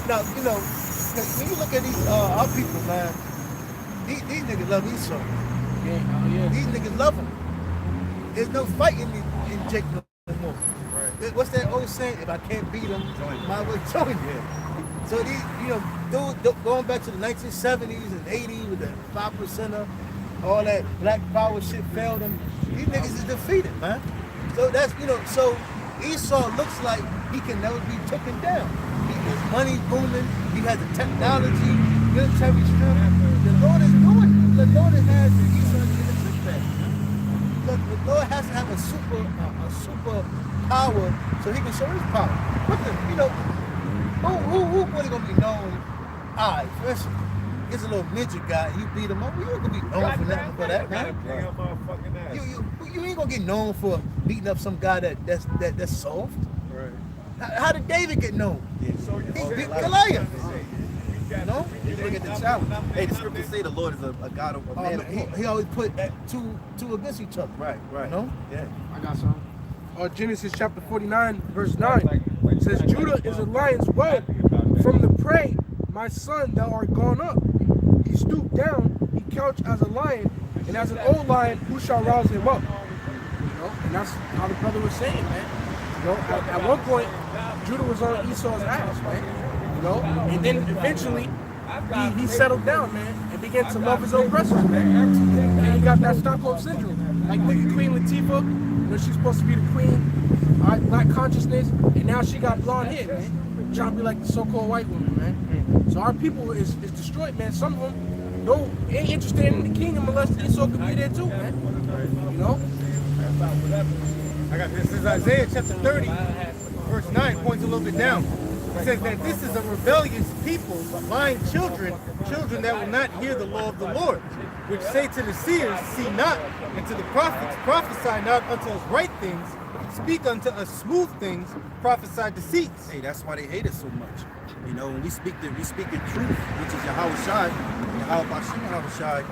Now, you know, 'cause when you look at these our people, man, these niggas love Esau. These niggas love him. There's no fighting in Jake no more. Right. What's that old saying? If I can't beat him, might as well join him. So these, you know, going back to the 1970s and 80s with the 5%er, all that black power shit failed them. These niggas is defeated, man. So that's, you know, so Esau looks like he can never be taken down. His money booming. He has the technology, military strength. The Lord is doing it. The Lord has Esau in the trick bag. The Lord has to have a super power so he can show his power. What the, you know, who really gonna be known? Alright, for instance, it's a little midget guy, you beat him up, you ain't gonna be known for nothing for that, man. You ain't gonna get known for beating up some guy that's soft. Right. How did David get known? He beat Goliath. You know? You look at the challenge. Hey, the scriptures say the Lord is a God of a man of war. He always put two against each other. Right. You know? Yeah. I got some. Genesis chapter 49, verse 9. It says, Judah is a lion's whelp from the prey. My son, thou art gone up. He stooped down, he couched as a lion, and as an old lion, who shall rouse him up? You know, and that's how the brother was saying, man. You know, at one point, Judah was on Esau's ass, man. You know, and then eventually, he settled down, man, and began to love his oppressors, man. And he got that Stockholm syndrome. Like, look at Queen Latifah. You know, she's supposed to be the queen, all right, black consciousness, and now she got blonde hair, man. Trying to be like the so-called white woman, man. So our people is destroyed, man. Some of them ain't interested in the kingdom unless Esau could be there too, man. You know? I got this is Isaiah chapter 30, verse 9, points a little bit down. It says that this is a rebellious people, lying children that will not hear the law of the Lord, which say to the seers, see not, and to the prophets, prophesy not unto us right things, speak unto us smooth things, prophesy deceits. Hey, that's why they hate us so much. You know, when we speak the truth, which is Yahweh Shai,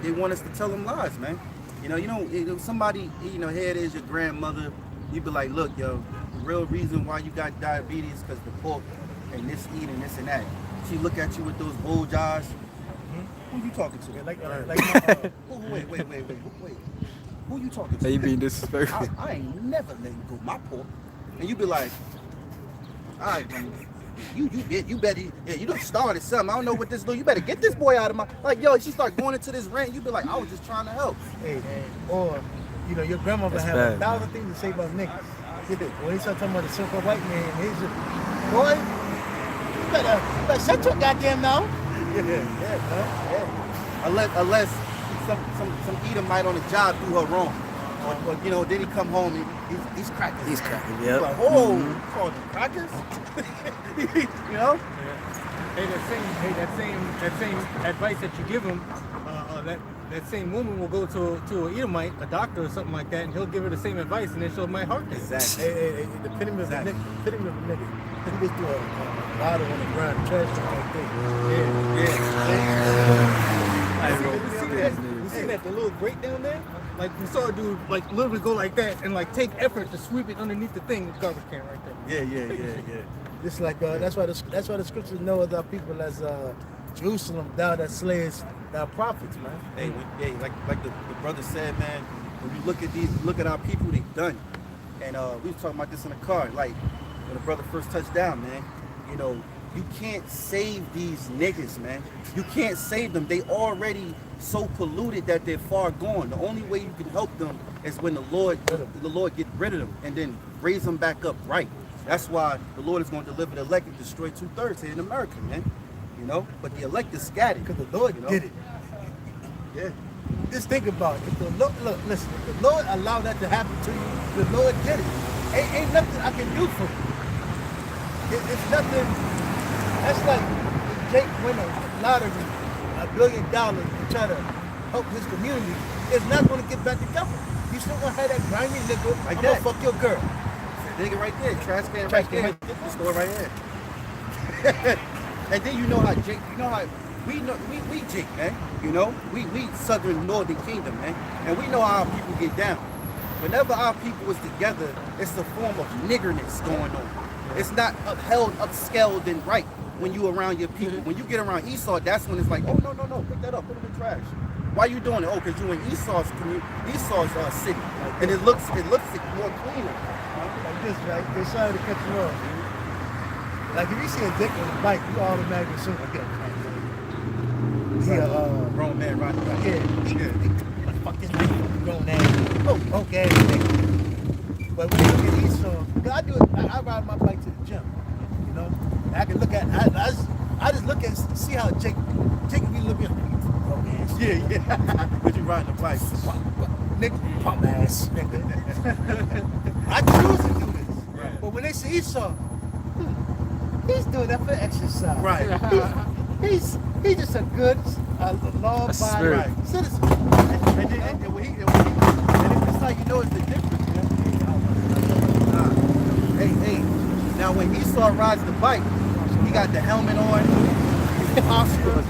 they want us to tell them lies, man. You know, somebody, here it is, your grandmother, you be like, look, yo, the real reason why you got diabetes because the pork and this eating this and that. She look at you with those bulge eyes. Who you talking to? Wait. Who you talking to? Hey, you being disrespectful. I ain't never letting you go my pork. And you be like, all right, you better, you done started something. I don't know what this do. You better get this boy out of my, like, yo, she start going into this rant. You be like, I was just trying to help. Hey, or, you know, your grandmother That's have bad. 1,000 things to say about niggas. When they start talking about the so-called white man, he's just, boy, you better shut your goddamn mouth. Unless some Edomite on the job do her wrong. Or you know, then he come home and he's crackers. He's cracking, You're yep. like, oh, you call them crackers? You know? Hey, that same advice that you give him, that same woman will go to an Edomite, a doctor or something like that, and he'll give her the same advice, and then she'll might heart it. Exactly. Hey, the epitome of a nigga. He just do a bottle on the ground, trash can like that. You see that the little grate down there? Like we saw a dude like literally go like that and like take effort to sweep it underneath the thing, garbage can right there. Yeah. It's like that's why the scriptures know of our people as Jerusalem, thou that slayest thy prophets, man. Hey, like the brother said, man, when you look at our people, they done. And we was talking about this in the car, like when the brother first touched down, man, you know, you can't save these niggas, man. You can't save them. They already so polluted that they're far gone. The only way you can help them is when the Lord get rid of them and then raise them back up right. That's why the Lord is going to deliver the elect and destroy 2/3 here in America, man. You know, but the elect is scattered. Because the Lord did it. Yeah. Just think about it. If the Lord, look, listen, if the Lord allowed that to happen to you, the Lord did it. Ain't nothing I can do for you. It's nothing. That's like if Jake win a lottery, $1 billion to try to help his community. It's not going to get back together. You still going to have that grimy nigga Like I'm that. gonna fuck your girl. Nigga right there, trash can Trash right can there, right the store right here. And then you know how Jake, we Jake, man. You know, we Southern Northern Kingdom, man, and we know how our people get down. Whenever our people is together, it's a form of niggerness going on. It's not upheld, upscaled, and right when you around your people. When you get around Esau, that's when it's like, oh no, pick that up, put it in the trash. Why you doing it? Oh, because you in Esau's city, and it looks more cleaner. Like this, right? They sorry to cut you off. Dude. Like if you see a dick on a bike, you automatically assume, okay, Grown man riding the bike. yeah. Fuck this nigga, grown ass. Oh, okay. But when you look at Esau, because I do it, I ride my bike to the gym, you know? And I can look at, I just look at, see how Jake be looking, oh ass. Yeah. But you riding the bike. Nigga, pump ass, nigga. I choose to do this. Right. But when they see Esau, he's doing that for exercise. Right. He's just a good, law-abiding spirit. citizen. And it's how you know it's the difference, Hey, now when Esau rides the bike, he got the helmet on, Oscar.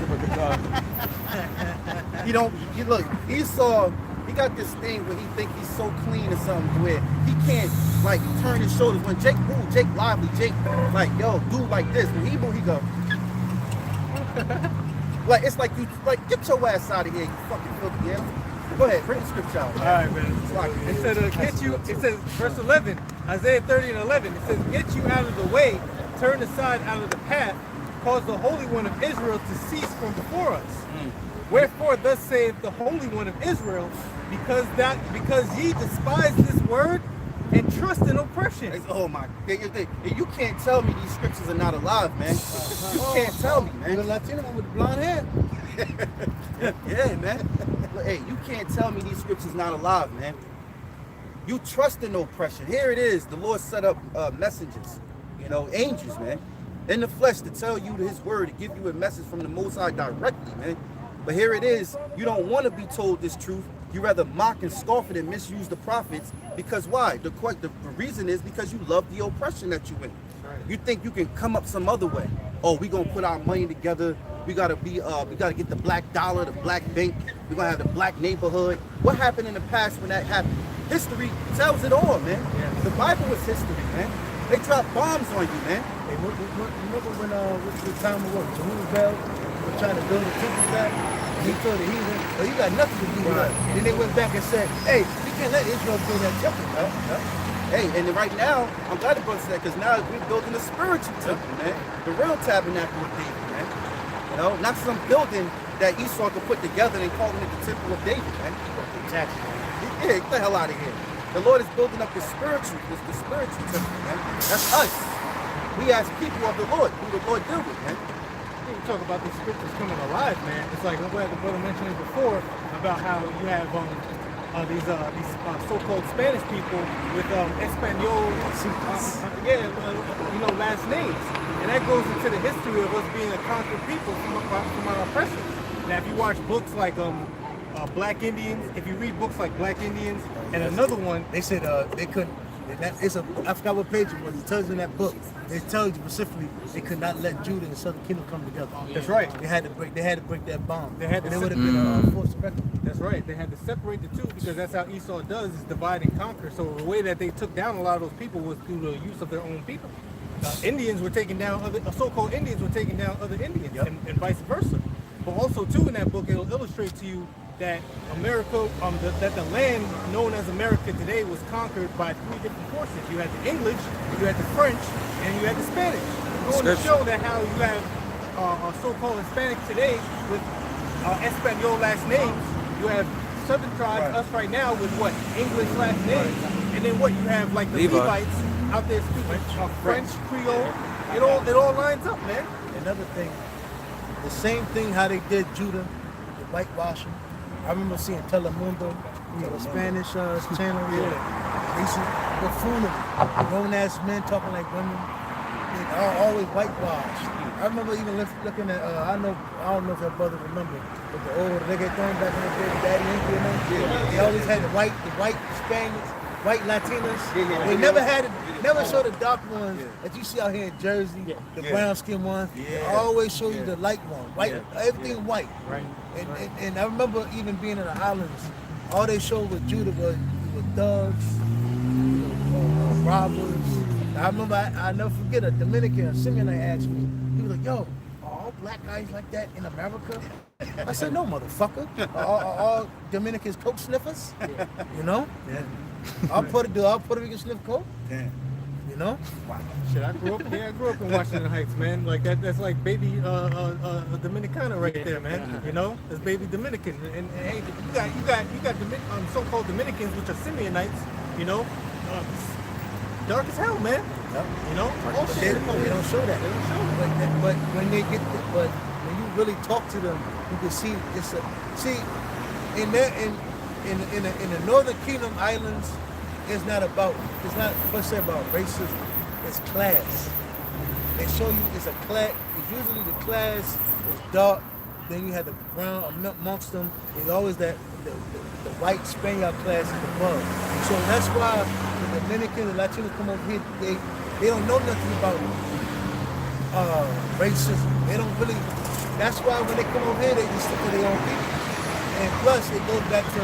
He don't. He look. Esau. He got this thing where he think he's so clean or something where he can't like turn his shoulders. When Jake Lively, Jake like yo do like this. When he move, he go. Like it's like you like get your ass out of here, you fucking filthy animal. Go ahead, bring the scripture out. All right, man. It said, get you, it says, verse 11, Isaiah 30 and 11, it says, get you out of the way, turn aside out of the path, cause the Holy One of Israel to cease from before us. Wherefore, thus saith the Holy One of Israel, because ye despise this word and trust in oppression. Oh my, you can't tell me these scriptures are not alive, man. You can't tell me, The man. Latino one with the blonde hair. Yeah, man. Hey, you can't tell me these scriptures not alive, man. You trust in oppression. Here it is. The Lord set up messengers, angels, man, in the flesh to tell you his word, to give you a message from the Most High directly, man. But here it is. You don't want to be told this truth. You rather mock and scoff it and misuse the prophets. Because why? The reason is because you love the oppression that you in. You think you can come up some other way. Oh, we gonna put our money together. We gotta get the black dollar, the black bank. We're gonna have the black neighborhood. What happened in the past when that happened? History tells it all, man. The Bible is history, man. They drop bombs on you, man. Hey, remember when the time of what? Zerubbabel was trying to build a temple back? And he told the heathen, "Oh, you got nothing to do with that." Then they went back and said, "Hey, we can't let Israel build that temple." Hey, and right now, I'm glad the brother said, because now we're building a spiritual temple, man. The real tabernacle of David, man. Not some building that Esau could put together and calling it the temple of David, man. Exactly. Yeah, get the hell out of here. The Lord is building up the spiritual temple, man. That's us. We as people of the Lord, who the Lord deal with, man. You talk about these scriptures coming alive, man. It's like I'm glad the brother mentioned it before about how you have these so-called Spanish people with Espanol, last names, and that goes into the history of us being a conquered people from our oppressors. Now, if you watch books like Black Indians, if you read books like Black Indians, and another one, They said they couldn't. I forgot what page it was. It tells you in that book. It tells you specifically they could not let Judah and the Southern Kingdom come together. That's right. They had to break that bond. They had to and it would have been forced record. That's right. They had to separate the two because that's how Esau does, is divide and conquer. So the way that they took down a lot of those people was through the use of their own people. Indians were taking down so-called Indians were taking down other Indians, and vice versa. But also too in that book, it'll illustrate to you that America, that the land known as America today was conquered by three different forces. You had the English, you had the French, and you had the Spanish. Going to show that how you have so-called Hispanic today with Espanol last names. You have Southern tribes, us right now with what? English last names. And then what? You have like the Levites out there speaking French, Creole. It all lines up, man. Another thing, the same thing how they did Judah, the whitewashing. I remember seeing Telemundo, the Spanish channel. They used to buffoonery, grown-ass men talking like women. They are always whitewashed. I remember even looking at, I don't know if your brother remember, but the old reggaeton back in the day, Daddy Yankee and them, they always had the white Spaniards, white Latinos. They never show the dark ones that you see out here in Jersey, the brown skin ones. They always show you the light one, white, everything white. Right. And I remember even being in the islands, all they showed with Judah was thugs, robbers. I remember, I never forget, a Dominican, a Simeonite asked me, he was like, "Yo, are all black guys like that in America?" I said, "No, motherfucker. All Dominicans coke sniffers? You know? I'll Puerto Rican sniff coke? You know? Shit, I grew up in Washington Heights, man. Like that's like baby Dominicana right there, man. You know, that's baby Dominican. And hey, you got so-called Dominicans, which are Simeonites. You know, dark as hell, man. You know, all They shit. don't show that. They don't show it. But when they get, but when you really talk to them, you can see in the Northern Kingdom Islands, it's not let's say about racism. It's class. They show you it's a class. It's usually the class is dark. Then you have the brown amongst them. There's always that the white Spaniard class is above. So that's why the Dominicans, the Latinos come over here. They don't know nothing about racism. They don't really that's why when they come over here, they just stick to their own people. And plus, it goes back to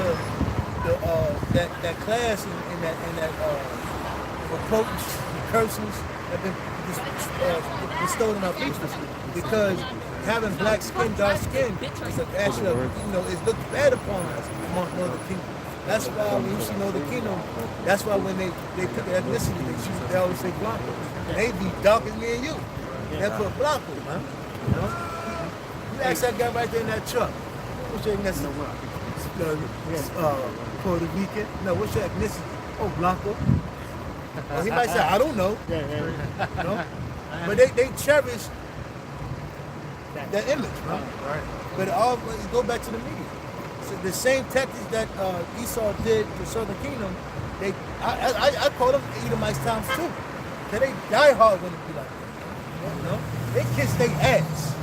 that class and that reproach, curses have been bestowed on our people. Because having black skin, dark skin, is actually, it looks bad upon us among Northern Kingdom. That's why when you see Northern Kingdom, that's why when they put the ethnicity, they always say Blanco. They be dark as me and you. They put Blanco, man. You know? You ask that guy right there in that truck, what's your ethnicity? Puerto Rican? No, what's your ethnicity? Oh, Blanco. He might say, I don't know. You know? But they cherish that image, man. Right. But it go back to the media. So the same tactics that Esau did to Southern Kingdom, I call them Edomites times two. Cause they die hard when it be like that. You know? They kiss their ass.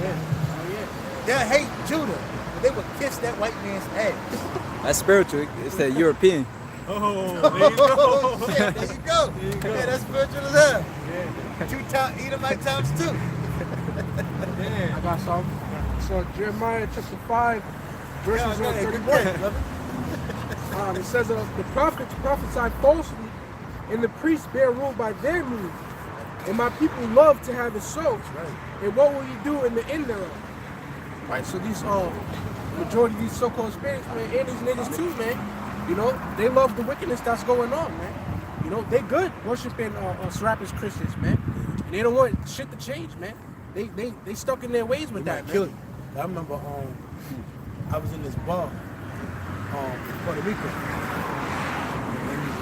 They hate Judah, but they would kiss that white man's ass. That's spiritual. It's that European. Oh, there you go. Oh, shit, there you go. There you go. Yeah, that's spiritual as hell. Yeah. 2 times Edomite times 2. Yeah. I got some. So Jeremiah chapter 5, verses 31. It says the prophets prophesy falsely, and the priests bear rule by their means. And my people love to have it so. Right. And what will you do in the end thereof? Right. So these majority of these so-called spirits, man, and these niggas too, man. You know, they love the wickedness that's going on, man. You know, they good worshiping Serapis Christians, man. And they don't want shit to change, man. They stuck in their ways with that, Kill man. you. I remember I was in this bar in Puerto Rico. And this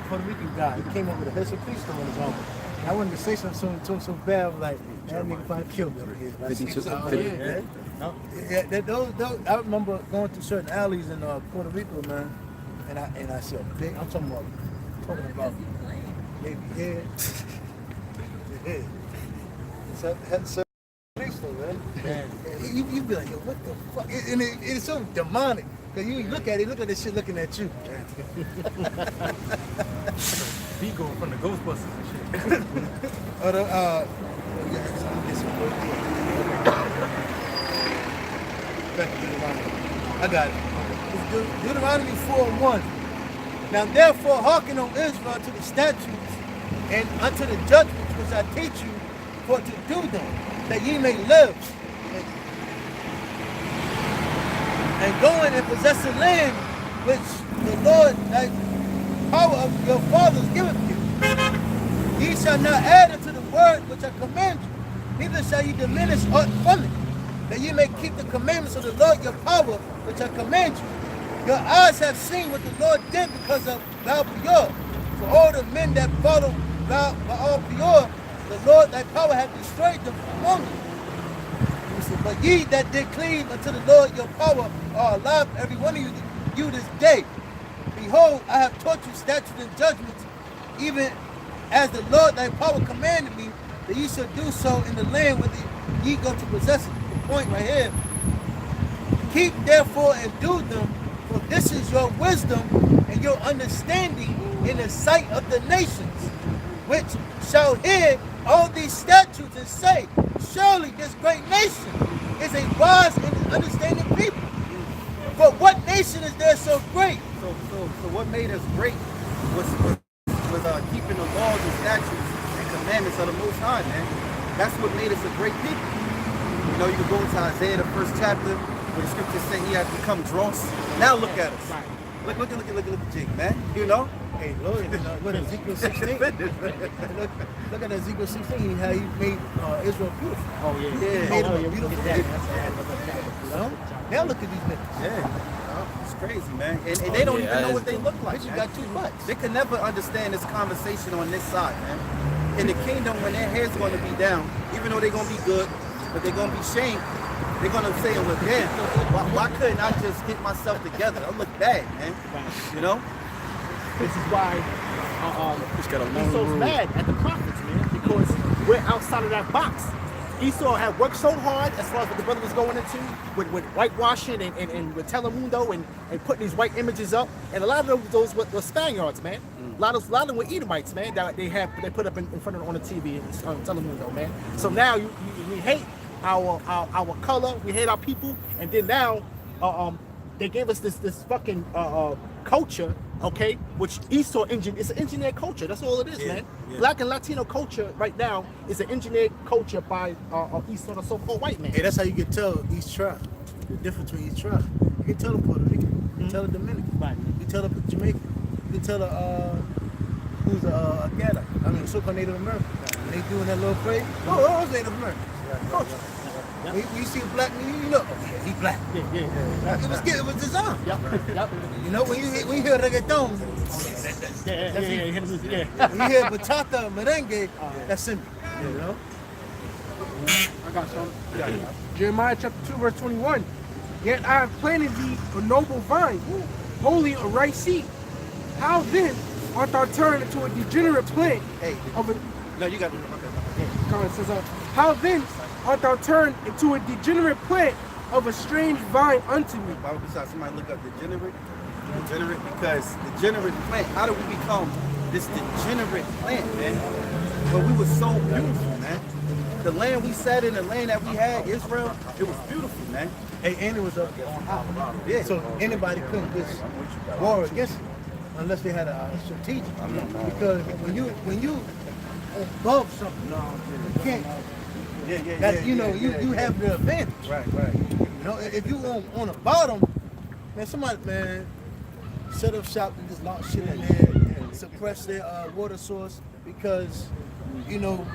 Puerto Rican guy, he came up with a Hesse Cristo on his arm. And I wanted to say something to him so bad, I was like, that nigga probably killed me over here. I see something. I remember going through certain alleys in Puerto Rico, man, and I saw big. I'm talking about maybe head. So Cristo, man. You be like, yo, what the fuck? And it's so demonic. Cause you look at it, look at this shit looking at you. Vigo from the Ghostbusters and shit. I got it. It's Deuteronomy 4:1. Now therefore hearken, O Israel, to the statutes and unto the judgments which I teach you, for to do them, that ye may live. And go in and possess the land which the Lord, thy power of your fathers, giveth you. Ye shall not add unto the word which I command you, neither shall ye diminish aught from it, that ye may keep the commandments of the Lord your power, which I command you. Your eyes have seen what the Lord did because of Baal Peor. For all the men that follow Baal Peor, the Lord thy power hath destroyed them among you. But ye that did cleave unto the Lord your power are alive, every one of you this day. Behold, I have taught you statutes and judgments, even as the Lord thy power commanded me, that ye should do so in the land where ye go to possess it. The point right here. Keep therefore and do them, for this is your wisdom and your understanding in the sight of the nations, which shall hear all these statutes and say, surely this great nation is a wise and understanding people. But what nation is there so great? So what made us great was keeping the laws and statutes and commandments of the Most High, man. That's what made us a great people. You know, you can go into Isaiah, the 1st chapter, where the scriptures say he has become dross. Now look at us. Look at Jake, man. You know? Hey, Lord, what Ezekiel 16? look at Ezekiel 16, how he made Israel beautiful. Oh, yeah. He made them a beautiful that. people. You know? Now look at these niggas. Yeah. It's crazy, man. And they don't even know what they look like. Bitch, you man. got 2 butts. They can never understand this conversation on this side, man. In the kingdom, when their hair's going to be down, even though they're going to be good, but they're going to be shamed, they're going to say, well, damn, why couldn't I just get myself together? I look bad, man. You know? This is why Esau's mad at the prophets, man, because we're outside of that box. Esau had worked so hard as far as what the brother was going into with whitewashing and with Telemundo and putting these white images up. And a lot of those were Spaniards, man. A lot of them were Edomites, man, that they put up in front of on the TV on Telemundo, man. So now we hate our color, we hate our people, and then now they gave us this fucking culture, okay, which Esau it's an engineered culture. That's all it is, man. Yeah. Black and Latino culture right now is an engineered culture by Esau, the so-called white man. Hey, that's how you can tell each tribe. The difference between each tribe. You can tell the Puerto Rican. You can tell the Dominican. Right. You can tell the Jamaican. You can tell the who's a Gala. I mean, so-called Native American. When they doing that little parade, oh, those Native Americans. Culture. Yep. When you see a black man, you know, oh yeah, he black. Yeah. It was designed. Yep. You know, when you hear reggaeton, Yeah. when you hear bachata, merengue, that's simple. You know. I got some. Jeremiah chapter 2, verse 21. Yet I have planted thee a noble vine, holy a right seed. How then art thou turned into a degenerate plant Hey, of a no, you got to. Okay. comment says, how then art thou turned into a degenerate plant of a strange vine unto me? Why would somebody look up degenerate? Degenerate because degenerate plant. How do we become this degenerate plant, man? But we were so beautiful, man. The land we sat in, the land that we had, Israel, it was beautiful, man. Hey, and it was up on top. Yeah. So anybody couldn't just war against it unless they had a strategic. Because when you above something, you can't. That, you know, you have the advantage. Right. You know, if you on the bottom, man, somebody, man, set up shop and just launch shit in there and suppress their water source because, you know,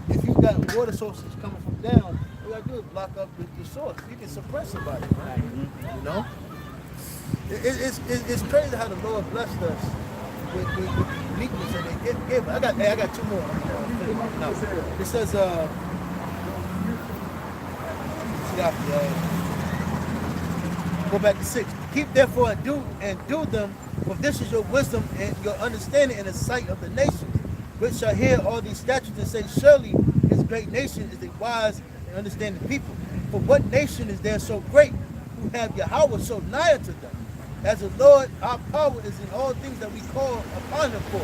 if you got water sources coming from down, all you gotta do is block up the source. You can suppress somebody, right? You know? It's crazy how the Lord blessed us with uniqueness and they gave us. I got two more. No. It says, go back to 6. Keep therefore and do them, for this is your wisdom and your understanding in the sight of the nations, which shall hear all these statutes and say, surely this great nation is a wise and understanding people. For what nation is there so great, who have Yahweh so nigh to them? As the Lord, our power is in all things that we call upon him for.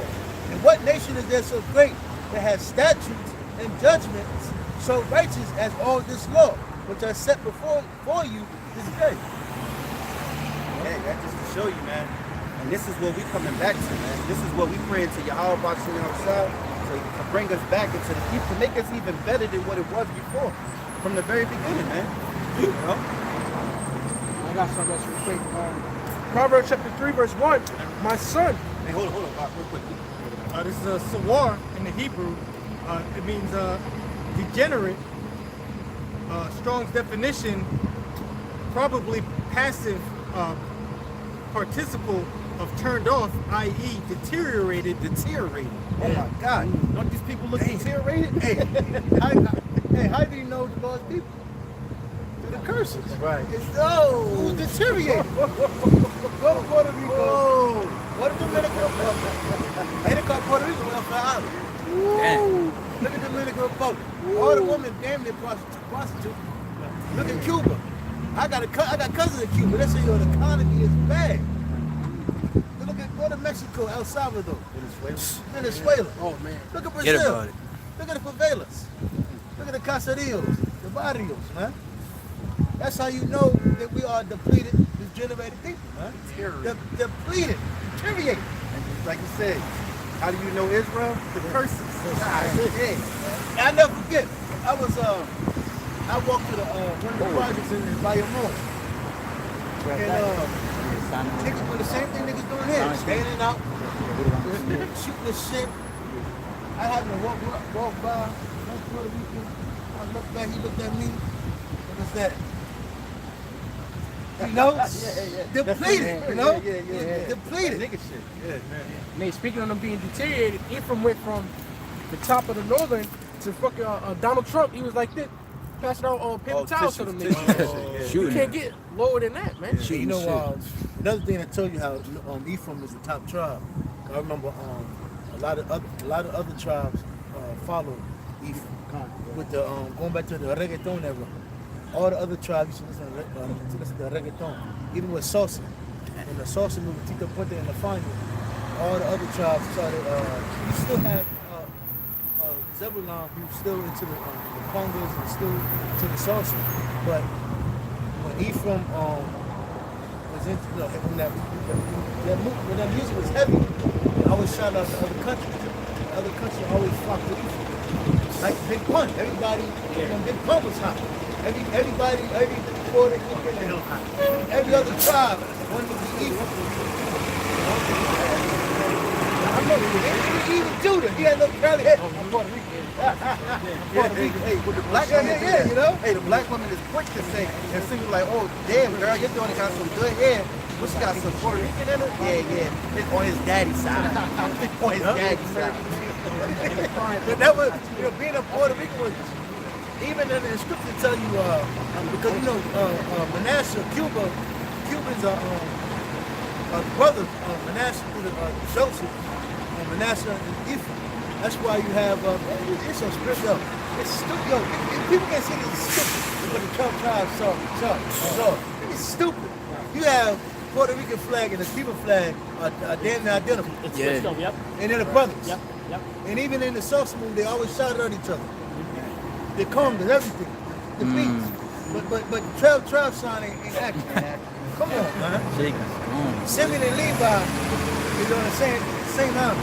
And what nation is there so great that has statutes and judgments so righteous as all this law, which are set before you this day? Hey, that just to show you, man. And this is what we coming back to, man. This is what we praying to Yahweh Bashim outside, so he can bring us back into the deep, to make us even better than what it was before, from the very beginning, man. You know? I got something else real quick. Proverbs chapter 3, verse 1. My son. Hey, hold on, Bob, real quick. This is a sawar in the Hebrew. It means degenerate. Strong's definition, probably passive participle of turned off, i.e. deteriorated. Oh my God. Don't these people look deteriorated? Hey, how do you know the Lord's people? Through the curses. Right. Who's deteriorated? Go to Puerto Rico. What did Dominican Republic? They call Puerto Rico Welfare Island. Damn. Look at the Dominican Republic. All the women damn near prostitute. Look at Cuba. I got cousins in Cuba. They say the economy is bad. Go to Mexico, El Salvador, Venezuela. Oh, man. Look at Forget Brazil. about it. Look at the favelas. Look at the caseríos, the barrios, man. That's how you know that we are depleted, degenerated people, man. Depleted, deteriorated. And like you said, how do you know Israel? The curses. Yeah. I never forget. I walked to one of the projects in Bayamon. And niggas doing the same thing niggas doing here. Standing out, shooting the shit. I happened to walk by, one Puerto Rican. I looked back, he looked at me. What was that? You know? Depleted, you know? Depleted. Nigga shit. Yeah, man. And they speaking on them being deteriorated, Ephraim went from the top of the northern to fucking Donald Trump. He was like this, passing out paper towels to them niggas. You Shooting. can't get lower than that, man. You know, another thing that told you how Ephraim is the top tribe. I remember a lot of other tribes followed Ephraim. With the going back to the reggaeton era, all the other tribes used to listen to reggaeton, even with salsa. When the salsa movement, Tito Puente and the final, all the other tribes started. You still have Zebulon, who's still into the congas and still to the salsa. But when Ephraim was into when that music was heavy, I always shout out to other countries. Other countries always flock to Ephraim. Like Big Pun, everybody, Big Pun was hot. Everybody, every Puerto Rican, every other tribe wanted to be Ephraim. I remember, even Judah, he had no curly hair. Puerto Rican. Hey, with the black woman, you know? Hey, the black woman is quick to say, and so you're like, oh, damn, girl, you're doing got some good hair. But she got some Puerto Rican in it? Yeah. It's on his daddy's side. On his daddy's side. But that was, being a Puerto Rican was, even in the scripture tell you, because Manasseh, Cubans are brothers, Manasseh through the Joseph, Manasseh and Ephraim. That's why you have, it's so scripture. It's stupid. People can't say this is stupid, but the 12 tribes saw. It's stupid. You have Puerto Rican flag and the Cuban flag are damn near identical. Yep. And they're the brothers. Yep. And even in the salsa movement, they always shouted at each other. The congas, everything, the beats. But 12 tribe sign ain't acting. Come on, man. Simeon and Levi is on the same line.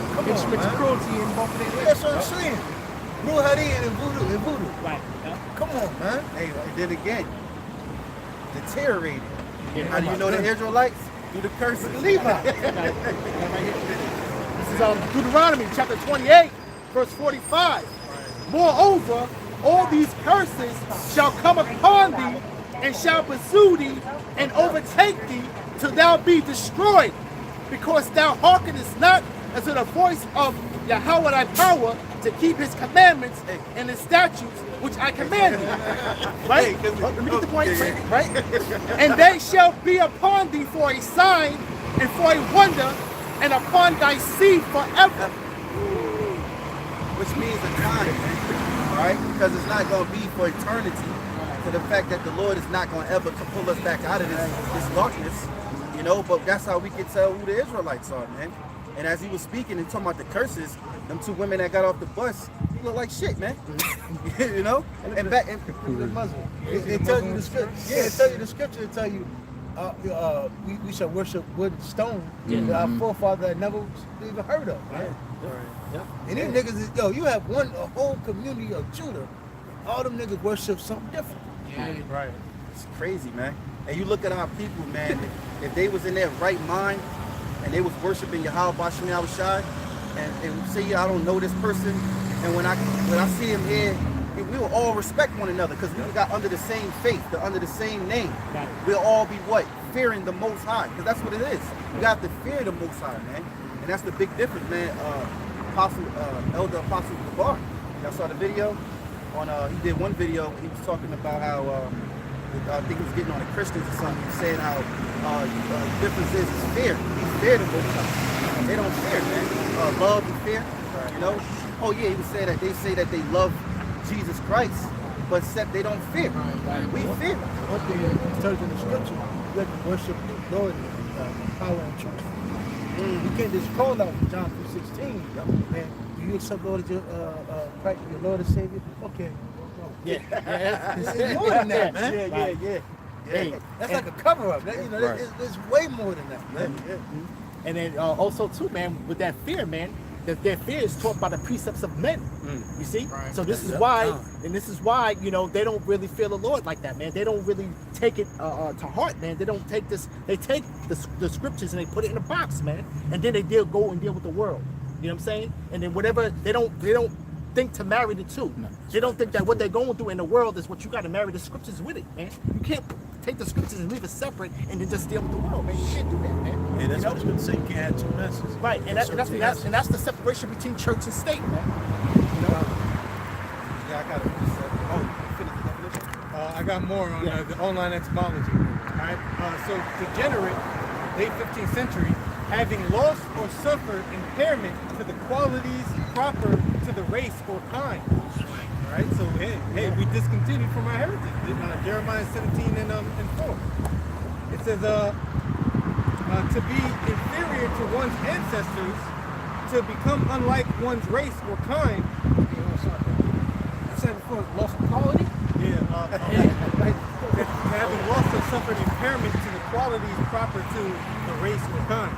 Come on, man. Cruelty in both of them. That's what I'm saying. Blue Hari and voodoo. Right. Come on, man. Hey, then again, deteriorated. How do you know the Israelites? Through the curses. Levi. This is Deuteronomy chapter 28, verse 45. Moreover, all these curses shall come upon thee, and shall pursue thee, and overtake thee, till thou be destroyed, because thou hearkenest not unto the voice of Yahweh thy power, to keep his commandments and his statutes which I command thee. Right? Let me get the point, right? And they shall be upon thee for a sign and for a wonder, and upon thy seed forever. Which means a time, right? Because it's not going to be for eternity. For the fact that the Lord is not going to ever pull us back out of this darkness, but that's how we can tell who the Israelites are, man. And as he was speaking and talking about the curses, them two women that got off the bus, you look like shit, man. And back in the Muslim. It tells you the scripture. Yeah, it tells you the scripture. It tell you we shall worship wood and stone that our forefather had never even heard of. Right? And these niggas is, you have a whole community of Judah. All them niggas worship something different. Right. It's crazy, man. And you look at our people, man, if they was in their right mind and they was worshiping Yahweh Bashem Yahushai, and say, I don't know this person, and when I see him here, we will all respect one another because we got under the same faith, under the same name. We'll all be what? Fearing the Most High, because that's what it is. You got to fear the Most High, man. And that's the big difference, man. Elder Apostle Gabar, y'all saw the video? He did one video, he was talking about how, I think he was getting on the Christians or something. He was saying how the difference is fear. We fear the Most High. They don't fear, man. Love and fear, Oh yeah, he was saying that they say that they love Jesus Christ, but they don't fear. We fear. One thing it tells in the scripture, you have to worship the Lord in power and truth. You can't just call out John 3:16, man. Do you accept Lord as your Lord and Savior? Okay. It's more than that, man. Yeah. Hey, that's like a cover-up. There's way more than that, man. And then also too, man, with that fear, man, their fear is taught by the precepts of men. You see? Right. So this is why, they don't really fear the Lord like that, man. They don't really take it to heart, man. They don't take this. They take the scriptures and they put it in a box, man, and then they go and deal with the world. You know what I'm saying? And then whatever they don't think to marry the two. No. They don't think that what they're going through in the world is what you got to marry the scriptures with it, man. You can't take the scriptures and leave it separate and then just deal with the world, man. You can't do that, man. Yeah, that's what I was going to say. You can't have two messages. Right, and that's the separation between church and state, man. Yeah, I got it. Finish the definition. I got more on the online etymology. All right. So degenerate, late 15th century, having lost or suffered impairment to the qualities proper to the race or kind. All right. So hey, we discontinued from our heritage. Jeremiah 17 and 4. It says to be inferior to one's ancestors, to become unlike one's race or kind. I said before, lost quality. Having lost or suffered impairment to the qualities proper to the race or kind,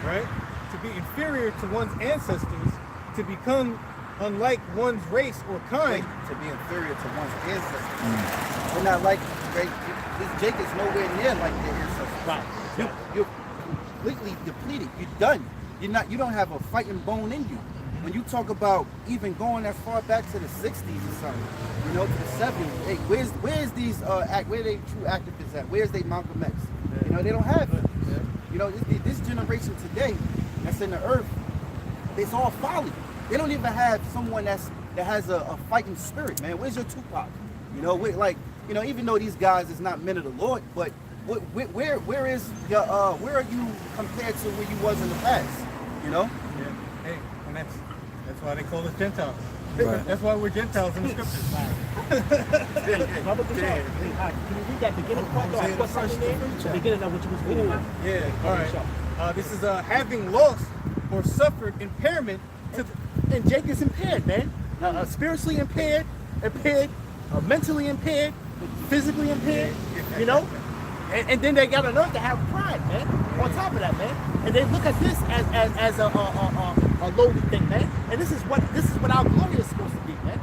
right? To be inferior to one's ancestors, to become unlike one's race or kind. To be inferior to one's ancestors. They're not like, right? This Jake is nowhere near like their ancestors. Right. You're completely depleted. You're done. You don't have a fighting bone in you. When you talk about even going as far back to the 60s or something, you know, to the 70s, hey, where's these where they true activists at? Where's they Malcolm X? You know, they don't have it. You know, this generation today that's in the earth, it's all folly. They don't even have someone that has a fighting spirit, man. Where's your Tupac? You know, even though these guys is not men of the Lord, but where is your where are you compared to where you was in the past? You know? Yeah. Hey, and that's why they call us Gentiles. Right. That's why we're Gentiles in the scriptures. Brother Bashar, can you read that beginning part? Though? I put something there. The beginning of what you was reading. Yeah. All right. This is having lost or suffered impairment to. And Jake is impaired, man. Spiritually impaired, mentally impaired, physically impaired. You know. And then they got enough to have pride, man. On top of that, man, and they look at this as a loaded thing, man. And this is what our glory is supposed to be, man.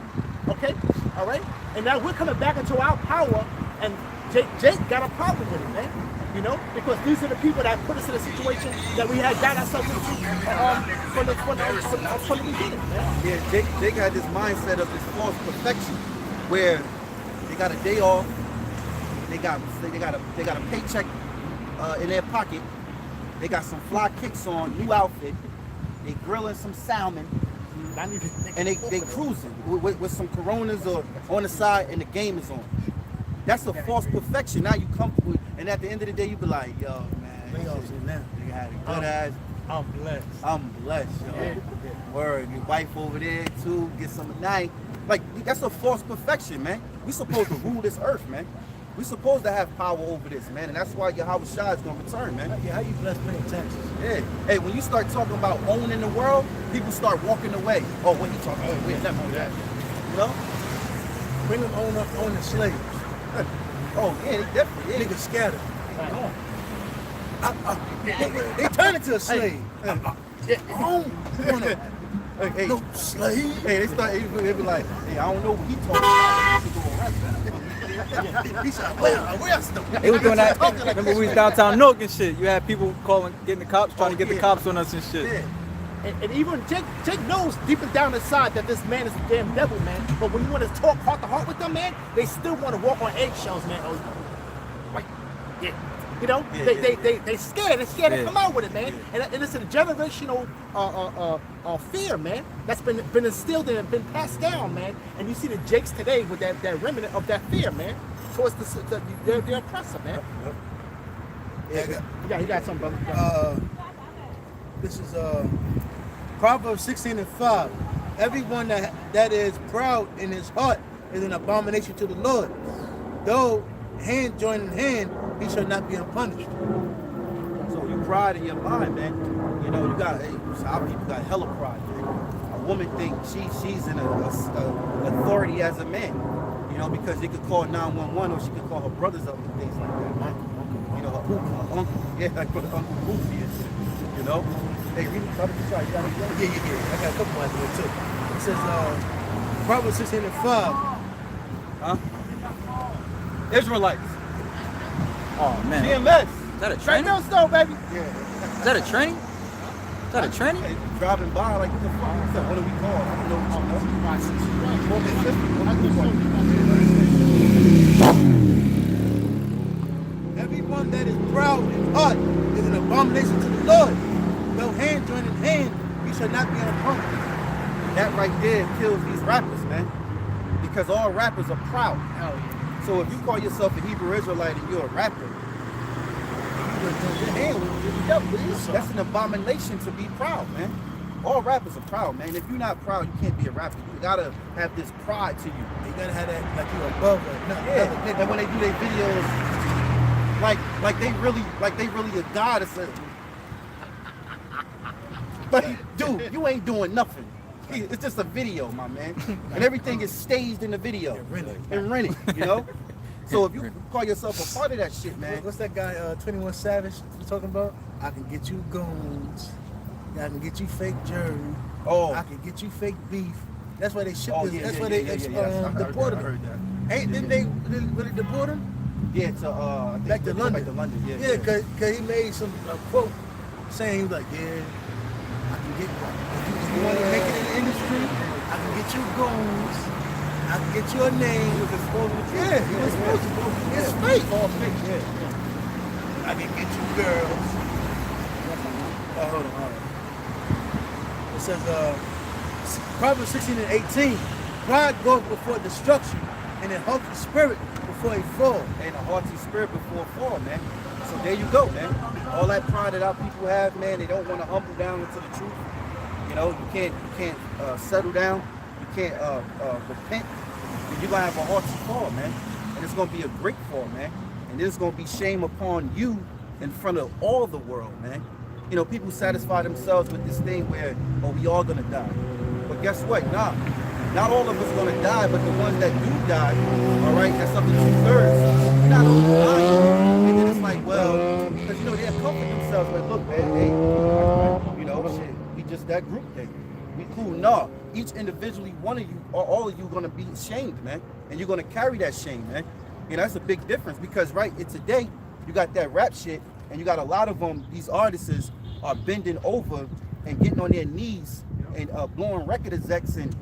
Okay, all right. And now we're coming back into our power, and Jake got a problem with it, man. You know, because these are the people that put us in a situation that we had got ourselves into from the beginning, man. Yeah, Jake had this mindset of this false perfection, where they got a day off. They got a paycheck in their pocket. They got some fly kicks on, new outfit. They grilling some salmon, and they cruising with some Coronas or on the side, and the game is on. That's a false perfection. Now you come, and at the end of the day, you be like, yo, man, you had a good ass. I'm blessed. I'm blessed, yo. Yeah. Word, your wife over there too, get some at night. Like, that's a false perfection, man. We supposed to rule this earth, man. We supposed to have power over this, man, and that's why Yahweh Shah is gonna return, man. Yeah, how you blessed paying taxes? Yeah. Hey, when you start talking about owning the world, people start walking away. Oh, what he talking about? We'll never do that. You know? Bring them on the slaves. Oh yeah, they definitely. Yeah. Niggas scattered. They turn into a slave. Hey, No slave. hey, they be like, hey, I don't know what he talking about. He said, where else though? They was doing that. Remember we was downtown Newark and shit. You had people getting the cops, trying to get the cops on us and shit. Yeah. And even Jake knows deep down inside that this man is a damn devil, man. But when you want to talk heart to heart with them, man, they still want to walk on eggshells, man. Oh, right, yeah. You know, they scared. They're scared to come out with it, man. And it's a generational fear, man. That's been instilled and been passed down, man. And you see the Jakes today with that remnant of that fear, man, towards the oppressor, man. Yeah, You got something, brother. This is Proverbs 16:5. Everyone that is proud in his heart is an abomination to the Lord. Though hand join in hand, he shall not be unpunished. So you pride in your mind, man. You know, you got our people got hella pride, man. A woman thinks she's in a authority as a man. You know, because they could call 911 or she could call her brothers up and things like that, man. You know, her uncle, yeah, like Uncle Goofy and shit. You know? Hey, read it. Yeah. I got a couple more there too. It says Proverbs 16:5. Huh? Israelites. Oh man. GMS. Is that a Right training? now, still, baby. Yeah. Is that a training? Is that a training? Hey, driving by like, what the fuck? What's that? What do we call it? I don't know what you know. Everyone that is proud in heart is an abomination to the Lord. Though hand join in hand, he shall not be unpunished. That right there kills these rappers, man. Because all rappers are proud. Hell yeah. So if you call yourself a Hebrew Israelite and you're a rapper, that's an abomination to be proud, man. All rappers are proud, man. If you're not proud, you can't be a rapper. You gotta have this pride to you. You gotta have that like you're above or nothing. Yeah. And when they do their videos, like they really a god. It's Like, dude, you ain't doing nothing. It's just a video, my man. And everything is staged in the video. And rented, you know? So if you call yourself a part of that shit, man. What's that guy, 21 Savage, you talking about? I can get you goons. I can get you fake jerky. Oh. I can get you fake beef. That's why they ship Oh, this. yeah, That's yeah, why yeah, they yeah. deported I heard him. that. Didn't they really deport him? Yeah, to I think Back to London. Back to London, yeah. Yeah, cause he made some quote saying he was like, yeah, I can get if you want to make it in the industry, I can get you goons, I can get you a name. He was exposed to the truth. Yeah, he was supposed to. It's fake. All fake, yeah. I can get you girls. Hold on. It says, Proverbs 16 and 18. Pride goes before destruction, and a haughty spirit before a fall. And a haughty spirit before a fall, man. So there you go, man. All that pride that our people have, man, they don't want to humble down into the truth. You know, you can't settle down. You can't repent. You're gonna have a haughty fall, man. And it's gonna be a great fall, man. And there's gonna be shame upon you in front of all the world, man. You know, people satisfy themselves with this thing where, oh, we all gonna die. But guess what? Nah. Not all of us gonna die, but the ones that do die, all right, that's up to 2/3. Not all dying. And then it's like, well, because you know they comfort themselves. Like, look, man, hey, you know, shit, we just that group thing. We cool. Nah, each individually, one of you or all of you gonna be shamed, man, and you're gonna carry that shame, man. You know, that's a big difference because right, it's today you got that rap shit, and you got a lot of them. These artists are bending over and getting on their knees and blowing record execs and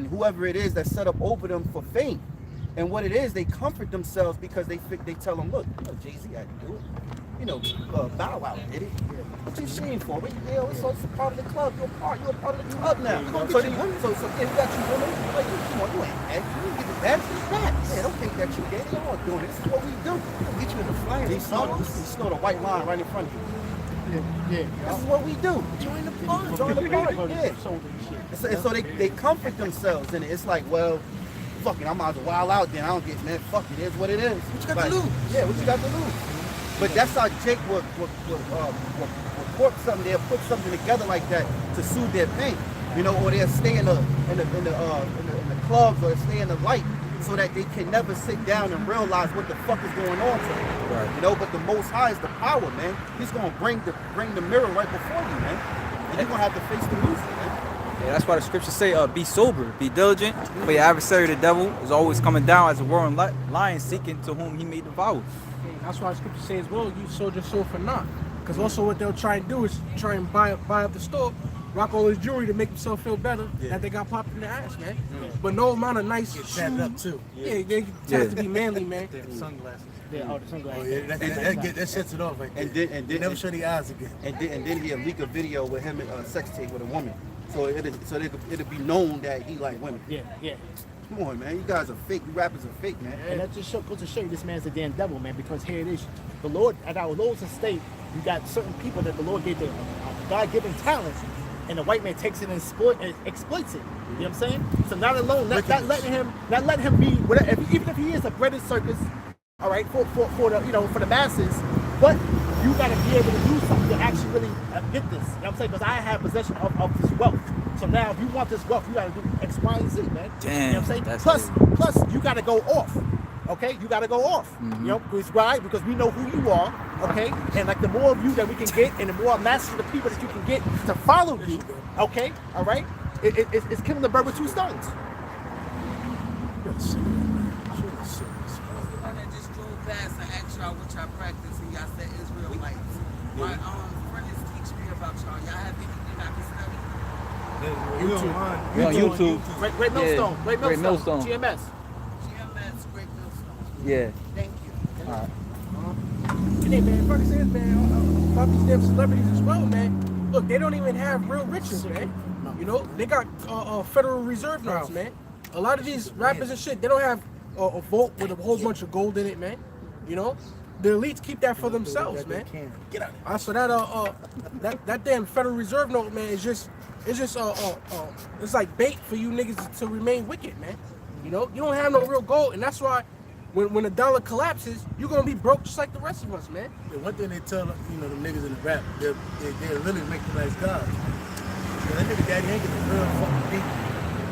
whoever it is that set up over them for fame. And what it is, they comfort themselves because they tell them, look, you know, Jay-Z had to do it. You know, Bow Wow did it. What you ashamed for? What, you know, it's a part of the club. You're a part of the club now. So yeah, you got you women. Like, come on, you ain't mad. You get the bad for the bad. Yeah, don't think that you did. They all doing it. This is what we do. We'll get you in the flyer. They snort a white line right in front of you. Yeah. This is what we do. Join the party. Join the party. Yeah. And so they comfort themselves, and it's like, well, fuck it, I might as well wild out then. I don't get, man, fuck it, is what it is. What you got to lose? Yeah, what you got to lose? But that's how Jake would report something. They'll put something together like that to soothe their pain, you know, or they'll stay in the clubs or stay in the light so that they can never sit down and realize what the fuck is going on to them. Right. You know, but the Most High is the power, man. He's gonna bring the mirror right before you, man. And you're gonna have to face the music, man. Yeah, that's why the scriptures say, be sober, be diligent, for your adversary the devil is always coming down as a roaring lion seeking to whom he may devour. That's why the scripture says, well, you sold your soul for naught. Because also what they'll try and do is try and buy up the store, rock all his jewelry to make himself feel better that they got popped in the ass, man. But no amount of nice Get tatted up too. Yeah, they have to be manly, man. Sunglasses. Yeah, the sunglasses. Oh, yeah, that sets it off right there. And then never show the eyes again. And then he'll leak a video with him and sex tape with a woman. So it'll be known that he like women. Yeah. Come on, man. You guys are fake. You rappers are fake, man. And that just goes to show you this man's a damn devil, man, because here it is. The Lord, at our lowest estate, you got certain people that the Lord gave the God-given talents, and the white man takes it and exploits it. You know what I'm saying? So not alone, not letting him be whatever, even if he is a breaded circus, all right, for the for the masses, but you got to be able to do something to actually really get this. You know what I'm saying? Because I have possession of this wealth. So now, if you want this wealth, you got to do X, Y, and Z, man. Damn. You know what I'm saying? Plus, you got to go off. Okay, you got to go off. You know, why? Because we know who you are. Okay, and like the more of you that we can get, and the more masses of the people that you can get to follow you. Okay, all right, it's killing the bird with two stones. Past and asked y'all what y'all practice and y'all said Israelites. My friend is teaching me about y'all. Y'all have anything I can study? We on YouTube. Great Millstone. Great Millstone. GMS. Great Millstone. Yeah. Thank you. All right. Hey, man, fuck says, man, about these damn celebrities as well, man. Look, they don't even have real riches, man. You know, they got Federal Reserve notes, man. A lot of these rappers and shit, they don't have a vault with a whole bunch of gold in it, man. You know, the elites keep that for themselves, man. Get out. So that damn Federal Reserve note, man, it's like bait for you niggas to remain wicked, man. You know, you don't have no real gold, and that's why when the dollar collapses, you're gonna be broke just like the rest of us, man. The one thing they tell the niggas in the rap, they really make them as gods. That nigga Daddy Hank is a real fucking beat.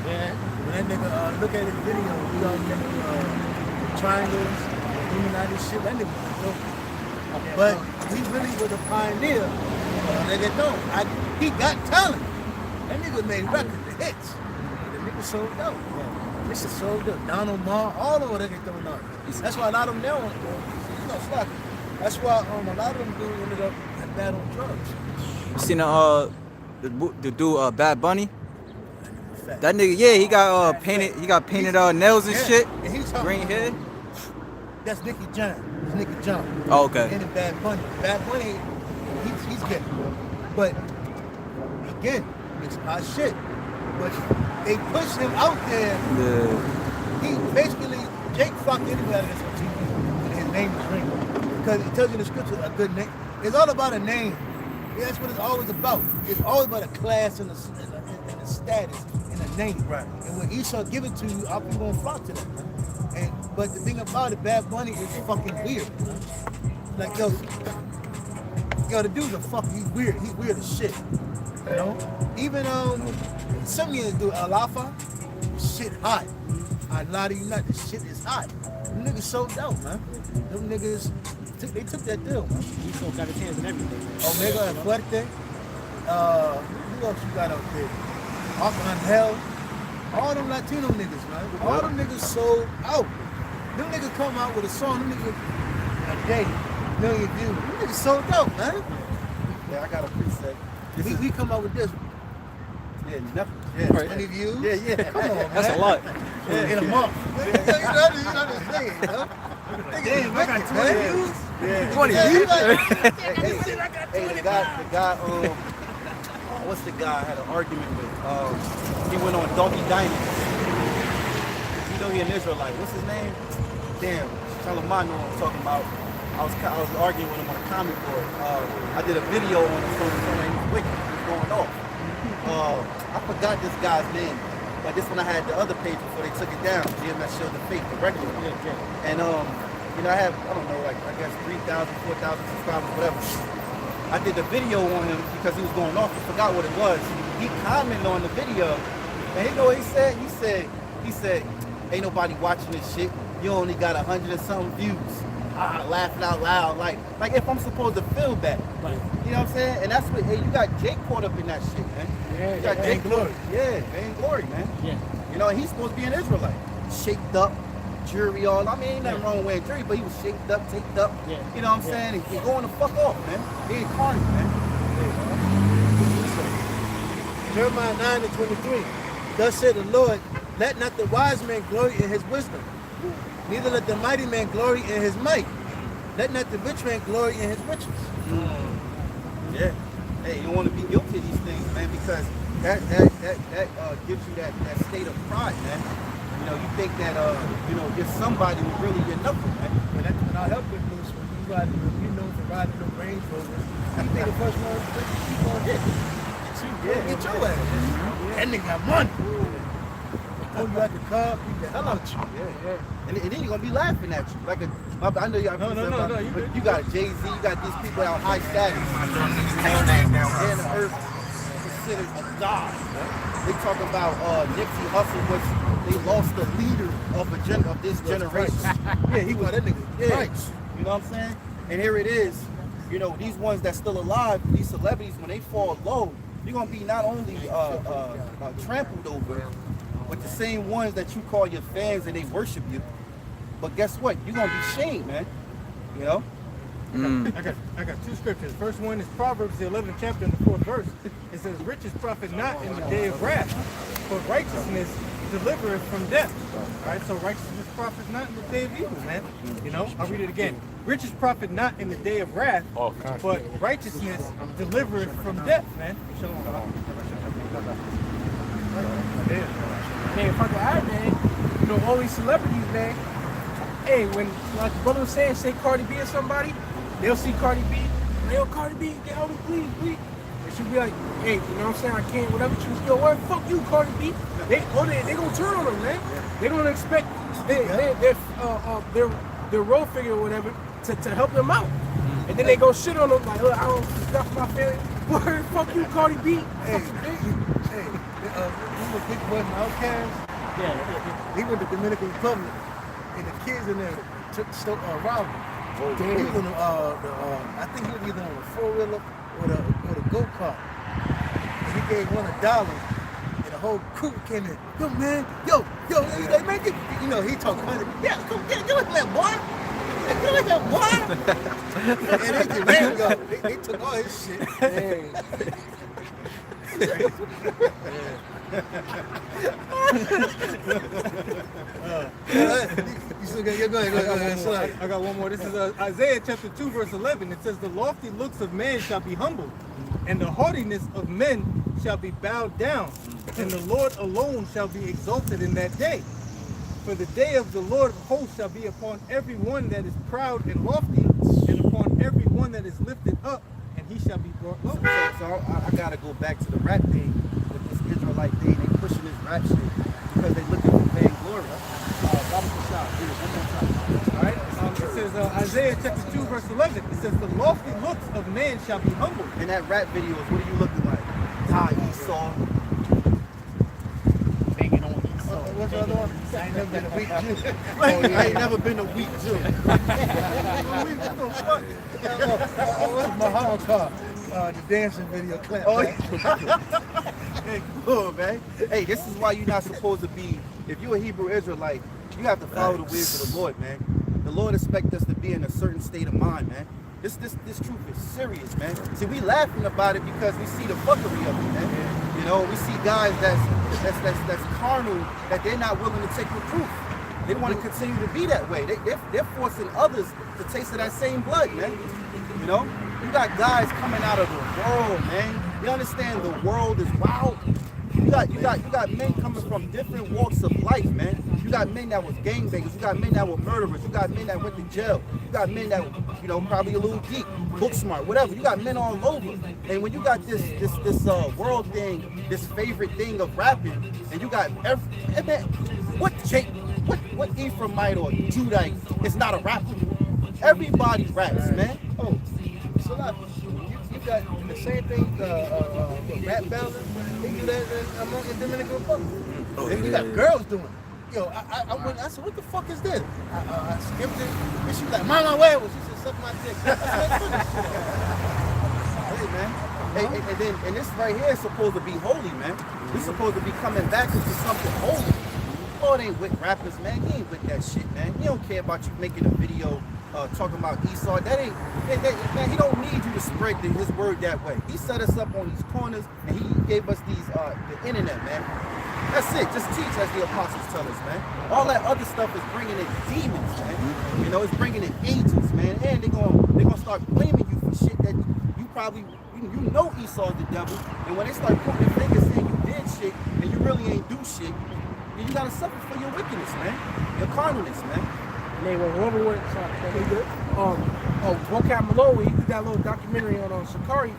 Yeah. When that nigga look at his video, we all get triangles, Illuminati shit. That nigga was dope. But he really was a pioneer. Nigga, no, he got talent. That nigga made records, the hits. The nigga sold dope. Nigga sold dope. Donald Marr, all over that nigga going on. That's why a lot of them now, slack. That's why a lot of them dudes ended up bad on drugs. You seen the dude Bad Bunny? That nigga, yeah, he got painted. He got painted nails and shit. And he's Green hair. That's Nicky John. It's Nicky John. Oh, okay. And then Bad Bunny. Bad Bunny, he's good. But again, it's hot shit. But they pushed him out there. Yeah. He basically Jake fucked anybody that's on TV. And his name is Ring. Because it tells you in the scripture a good name. It's all about a name. Yeah, that's what it's always about. It's always about a class and a status and a name. Right. And when Esau give it to you, our people gonna flock to that. But the thing about it, Bad Bunny is fucking weird. Like yo, the dude's he's weird. He's weird as shit. You know? Even some years do Alafa, shit hot. I lie to you not, the shit is hot. Them niggas sold out, man. Them niggas they took that deal, man. He still got his hands in everything. Omega and Fuerte. Who else you got out there? Angel. All them Latino niggas, man. All them niggas sold out. Them niggas come out with a song, them niggas a day, million views. Them niggas sold out, man. Yeah, I got a preset. We come out with this. Yeah, nothing. Yeah, 20 views? Yeah. Come on, man. That's a lot. In a month. You know what I'm saying, you know? Damn, I got 20 views? Yeah. 20 Yeah, views? Hey, the guy, what's the guy I had an argument with? He went on Doggy Diamond. You know he an Israelite. What's his name? Damn, Shalamar know what I'm talking about. I was arguing with him on a comic board. I did a video on him, so he was wicked. He was going off. I forgot this guy's name, but this one I had the other page before they took it down. GMS Showed the Faith, the regular one. Yeah. And I have, I don't know, like I guess 3,000, 4,000 subscribers, whatever. I did the video on him because he was going off. I forgot what it was. He commented on the video, and you know what he said? He said, ain't nobody watching this shit. You only got 100 and something views. Laughing out loud, like if I'm supposed to feel that. Right. You know what I'm saying? And that's what, hey, you got Jake caught up in that shit, man. Yeah, You got Jake Glory. Yeah, Vainglory, man. Yeah. You know, and he's supposed to be an Israelite. Shaped up, jury all. I mean, ain't nothing wrong with jury, but he was shaped up, taped up. Yeah. You know what I'm saying? And he's going the fuck off, man. He ain't carny, man. Jeremiah 9 and 23. Thus said the Lord, let not the wise man glory in his wisdom, neither let the mighty man glory in his might. Let not the rich man glory in his riches. Yeah. Hey, you don't want to be guilty of these things, man, because that gives you that state of pride, man. You know, you think that you're somebody who really you're nothing, man. But that cannot help it, Bruce. When you know for riding the Range Rover, you think the first one to keep on hitting. Get your ass. That nigga got money. Pull you out the car, beat the hell out you. Yeah. And then you're gonna be laughing at you. I know y'all. No, you got Jay-Z, you got these people out high status. And the earth considered a god. They talk about Nipsey Hussle, which they lost the leader of this generation. Yeah, he was that nigga. Yeah. Christ. You know what I'm saying? And here it is. You know, these ones that's still alive, these celebrities, when they fall low, you're gonna be not only trampled over, but the same ones that you call your fans and they worship you. But guess what? You're gonna be shamed, man. You know? I got two scriptures. First one is Proverbs, the 11th chapter, and the 4th verse. It says, riches profit not in the day of wrath, but righteousness delivereth from death. All right, so righteousness profits not in the day of evil, man. You know, I'll read it again. Riches profit not in the day of wrath, but righteousness delivereth from death, man. Man, fuck I, man. You know, all these celebrities, man. Hey, when like the brother was saying, say Cardi B or somebody, they'll see Cardi B. Yo, Cardi B, get out of me, please. And she'll be like, hey, you know what I'm saying? I can't, whatever. She was, yo, what? Fuck you, Cardi B. They gonna turn on them, man. They gonna expect their role figure or whatever to help them out. And then they go shit on them like, look, I don't stuff my family. Fuck you, Cardi B. Fuck you, bitch. was Big Boy from Outkast. Yeah. He went to Dominican Republic, and the kids in there robbed him. He was on I think he was either on a 4-wheeler or the go-kart. And he gave one $1, and the whole crew came in. Yo, man, yo, he's like, man, you know, he talking about it. Yeah, come get that boy. Get away that boy. And they go. They took all his shit. You still got, go ahead. I got one more. This is Isaiah chapter 2, verse 11. It says, the lofty looks of man shall be humbled, and the haughtiness of men shall be bowed down, and the Lord alone shall be exalted in that day. For the day of the Lord of hosts shall be upon every one that is proud and lofty, and upon every one that is lifted up, and he shall be brought low. So I gotta go back to the rap thing with this Israelite thing. They pushing this rap shit because they looking for vainglory. Alright, it says Isaiah chapter 2, verse 11. It says, the lofty looks of man shall be humbled. In that rap videos, what are you looking like? Esau. Banging on Esau. What's the other one? I ain't never been a weak Jew. I ain't never been a weak Jew. What's Muhammad car? The dancing video clip. Oh, hey, cool, man. Hey, this is why you're not supposed to be, if you're a Hebrew Israelite, you have to follow the ways of the Lord, man. The Lord expects us to be in a certain state of mind, man. This truth is serious, man. See, we laughing about it because we see the fuckery of it, man. You know, we see guys that's carnal, that they're not willing to take reproof. They want to continue to be that way. They're forcing others to taste of that same blood, man. You know, you got guys coming out of the world, man. You understand the world is wild. You got men coming from different walks of life, man. You got men that was gangbangers. You got men that were murderers. You got men that went to jail. You got men that, you know, probably a little geek, book smart, whatever. You got men all over. And when you got this world thing, this favorite thing of rapping, and you got what Ephraimite or Judite is not a rapper? Everybody raps, man. Oh, so you got the same thing with rap battles. They do that among the Dominican Republic. You got girls doing it. Yo, I said, what the fuck is this? I skipped it, and she was like, Mama, where was she? She said, suck my dick. Hey, man. And this right here is supposed to be holy, man. We're supposed to be coming back into something holy. Lord ain't with rappers, man. He ain't with that shit, man. He don't care about you making a video talking about Esau. Man, he don't need you to spread his word that way. He set us up on these corners, and he gave us these the internet, man. That's it. Just teach as the apostles tell us, man. All that other stuff is bringing in demons, man. You know, it's bringing in angels, man. And they're gonna start blaming you for shit that you probably you know Esau's the devil. And when they start pointing their fingers saying you did shit and you really ain't do shit, then you gotta suffer for your wickedness, man. Your carnalness, man. And they went over with Vocab Malloy. He did that little documentary on Sakari.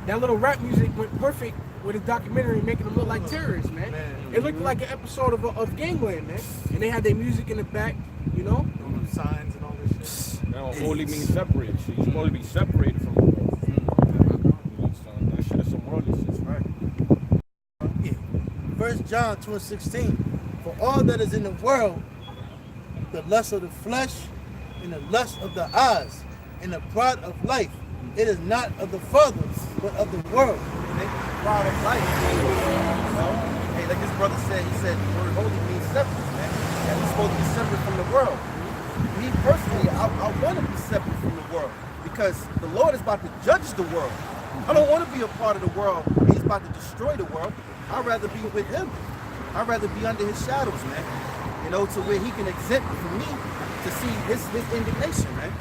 That little rap music went perfect with his documentary, making them look like terrorists, man. It looked like an episode of Gangland, man. And they had their music in the back, you know. Signs and all this shit. Now, holy means separate. So you're supposed to be separated from the world. That shit is some worldly shit, right? 1 John 2:16. For all that is in the world, the lust of the flesh, and the lust of the eyes, and the pride of life, it is not of the Father, but of the world. Pride of life. You know? Hey, like this brother said, he said the word holy means separate, man. And we're supposed to be separate from the world. Me personally, I want to be separate from the world because the Lord is about to judge the world. I don't want to be a part of the world. He's about to destroy the world. I'd rather be with him. I'd rather be under his shadows, man. You know, to where he can exempt for me to see his indignation, man.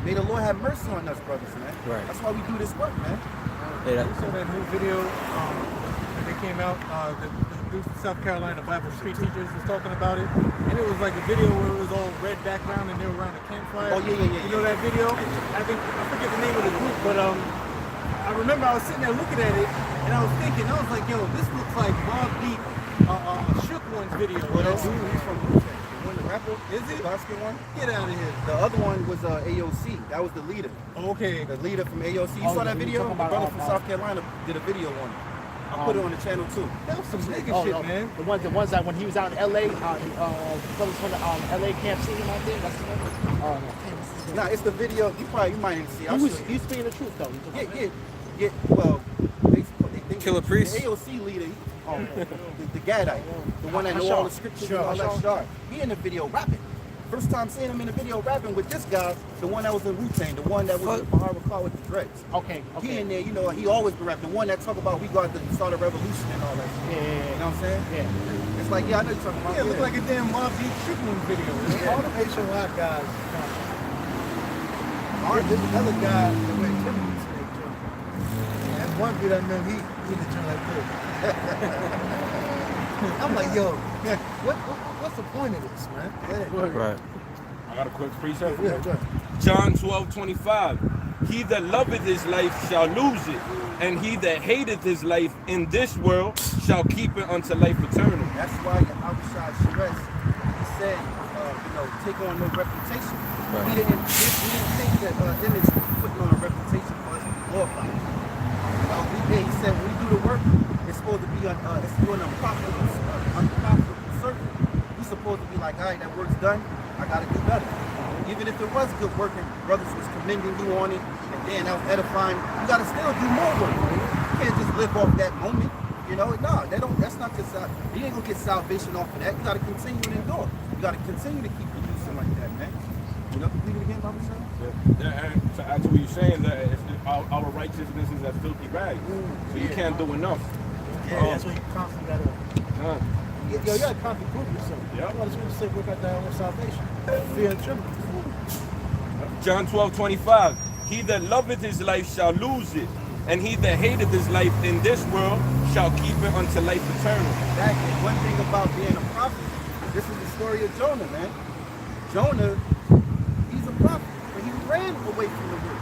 May the Lord have mercy on us, brothers, man. Right. That's why we do this work, man. Yeah, We saw that new video when they came out. The South Carolina Bible street teachers was talking about it, and it was like a video where it was all red background and they were around a campfire. Oh yeah. You know that video? I forget the name of the group, but I remember I was sitting there looking at it, and I was thinking, I was like, yo, this looks like Mobb Deep, Shook One's video. Well, that dude, he's from Wu-Tang. The one, the rapper, is he? The dark-skinned one. Get out of here. The other one was AOC. That was the leader. Okay. The leader from AOC. You saw that video? The brother from South Carolina did a video on it. I put it on the channel too. That was some nigga Oh, shit, no. man. The ones that when he was out in LA, brothers from the LA camp seen him out there. That's the one. Oh no. Damn, this is good. Nah, it's the video. You might even see. He was speaking the truth though. Yeah. Well, they Killer Priest? The AOC leader, the Gadite, the one that know all the scriptures and all that stuff. He in the video rapping. First time seeing him in the video rapping with this guy, the one that was in Wu-Tang, the one that was with Bahara Car with the dreads. Okay. He in there, you know, he always been rapping. The one that talk about we got to start a revolution and all that shit. Yeah. You know what I'm saying? Yeah. It's like, yeah, I know you're talking about. Yeah, it looked like a damn Mob Deep Tribune video. All the HOI guys. There's another guy that went Timothy's snake joint. And one dude I know, he in the joint like this. I'm like, yo, what's the point of this, man? Right. I got a quick precept. Yeah, go ahead. John 12:25. He that loveth his life shall lose it, and he that hateth his life in this world shall keep it unto life eternal. That's why Abishai Shrez, he said, you know, take on no reputation. Right. He didn't think that image was putting on a reputation for us to be glorified. He said when we do the work, it's supposed to be it's doing unprofitable service. We're supposed to be like, all right, that work's done, I gotta do better. Even if it was good work and brothers was commending you on it, and then that was edifying, you gotta still do more work. You can't just live off that moment. You know, no, that's not just you ain't gonna get salvation off of that. You gotta continue to endure. You gotta continue to keep producing like that, man. You know, complete it again, Baba Shem? And to add to what you're saying, that our righteousness is as filthy rags. So you can't do enough. Yeah, that's what you constantly got to. Yo, you got to constantly prove yourself. Yeah. Well, that's what you say, work out thy own salvation. Fear and trembling. John 12:25. He that loveth his life shall lose it, and he that hateth his life in this world shall keep it unto life eternal. Exactly. One thing about being a prophet, this is the story of Jonah, man. Jonah, he's a prophet, but he ran away from the word.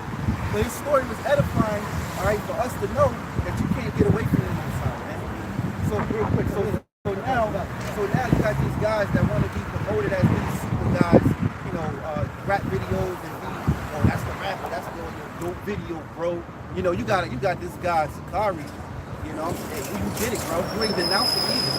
But his story was edifying, all right, for us to know that you can't get away from the Most High, man. So real quick, so now you got these guys that want to be promoted as these super guys, you know, rap videos and be, oh, that's the rapper, that's the dope video, bro. You know, you got this guy Sakari, you know, hey, you did it, bro. You ain't denouncing either.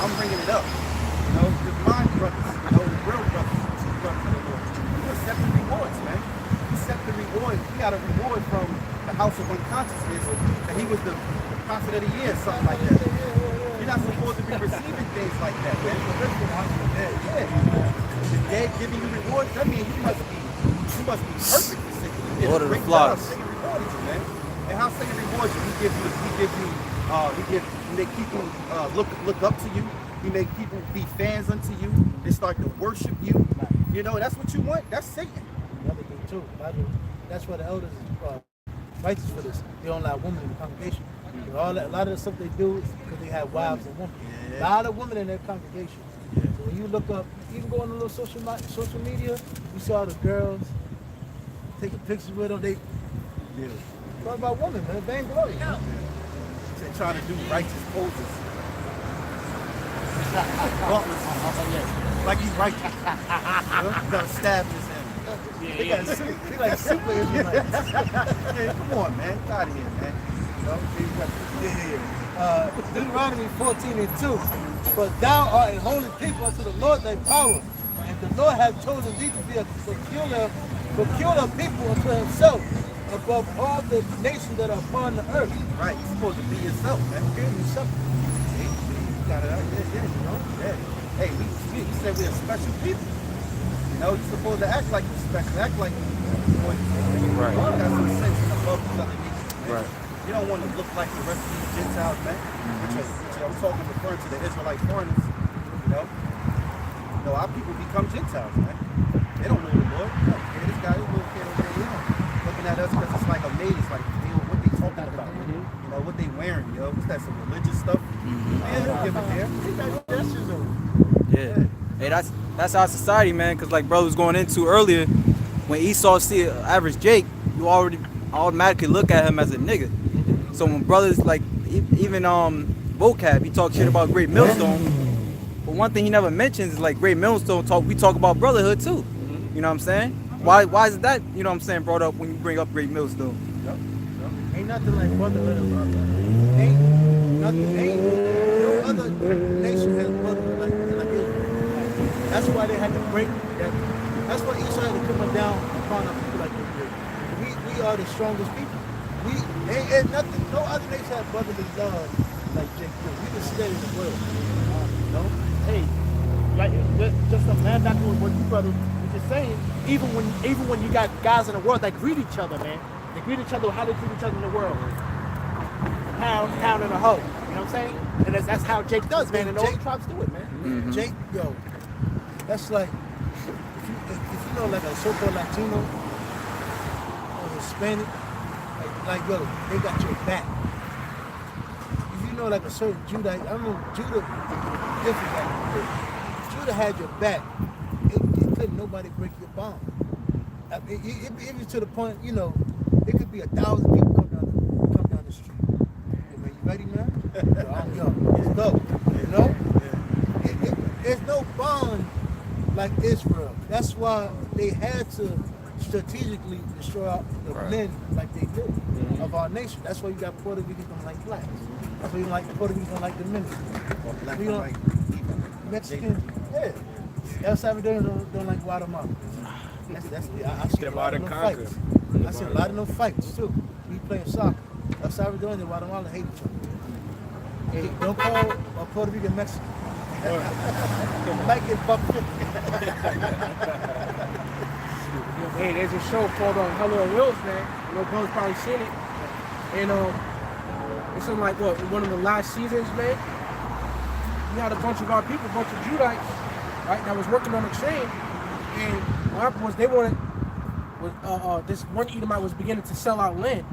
I'm bringing it up. You know, the blind brothers, you know, the real brothers, the true brothers of the Lord. You accept the rewards, man. You accept the reward. We got a reward from the House of Unconsciousness, and he was the prophet of the year, something like that. You're not supposed to be receiving things like that, man. Yeah. The dead giving you rewards, that means you must be perfect. You did Lord a of the great flocks. job. Satan rewarded you, man. And how Satan rewards you? He make people look up to you. He make people be fans unto you. They start to worship you. You know, that's what you want. That's Satan. Another thing too, that's why the elders is righteous for this. They don't allow women in the congregation. A lot of the stuff they do is because they have wives and women. A lot of women in their congregation. So when you look up, even go on a little social media, you see all the girls taking pictures with them. They talk about women, man, vainglory. They're trying to do righteous poses. Like he's righteous. You gotta stab his hand. They like super Israelites. Yeah, come on, man. Get out of here, man. You know, Deuteronomy 14:2. For thou art an holy people unto the Lord thy power, and the Lord hath chosen thee to be a peculiar people unto himself, above all the nations that are upon the earth. right. You're supposed to be yourself, man. Be yourself. You got it out there, you know? Yeah. Hey, we said we're a special people. You know, you're supposed to act like you're special, act like you're Right. You got some sense above these other nations, man. Right. You don't want to look like the rest of these Gentiles, man. Which I'm talking, referring to the Israelite foreigners. You know, our people become Gentiles, man. They don't know the Lord. Yeah, this guy, this little kid over there, looking at us because it's like a maze, like what they talking about, you know, what they wearing, yo. What's that, some religious stuff? Man, they don't give a damn. They got gestures over. Yeah. Hey, that's our society, man. Cause like brother was going into earlier, when Esau see an average Jake, you already automatically look at him as a nigga. So when brothers like even Vocab, he talk shit about Great Millstone. But one thing he never mentions is like Great Millstone we talk about brotherhood too. You know what I'm saying? Why is that, you know what I'm saying, brought up when you bring up Great Millstone? Ain't nothing like brotherhood and brotherhood. Ain't nothing. No other nation has brothers like Israel. That's why they had to break that. That's why Esau had to come down upon our people like this. We are the strongest people. We ain't nothing. No other nation has brotherly love like Jake. We can see that in the world. You know? Hey, like just a man back on what you brother was just saying. Even when you got guys in the world that greet each other, man. They greet each other how they treat each other in the world. Pound and a hoe. You know what I'm saying? And that's how Jake does, man. And all the tribes do it, man. Mm-hmm. Jake, yo, that's like if you know like a so-called Latino or Hispanic, like yo, they got your back. If you know like a certain Judah, I know Judah different back in the day. Judah had your back. It couldn't nobody break your bond. I mean, it was to the point, you know, it could be 1,000 people come down the street. Hey, man, you ready, man? Yo, let's go. You know? There's no bond like Israel. That's why they had to strategically destroy the men like they did of our nation. That's why you got Puerto Ricans don't like blacks. That's why you like Puerto Ricans don't like Dominicans. We don't Mexicans, yeah. El Salvadorians don't like Guatemala. I see a lot of them fights. I see a lot of them fights too. We playing soccer. El Salvadorians and Guatemala hate each other. Hey, don't call a Puerto Rican Mexican. Might get bucked. Hey, there's a show called Hello on Wheels, man. You know, bro's probably seen it. And it's in like what, one of the last seasons, man. We had a bunch of our people, a bunch of Judites, right, that was working on the train. And what happened was they wanted, this one Edomite was beginning to sell out land.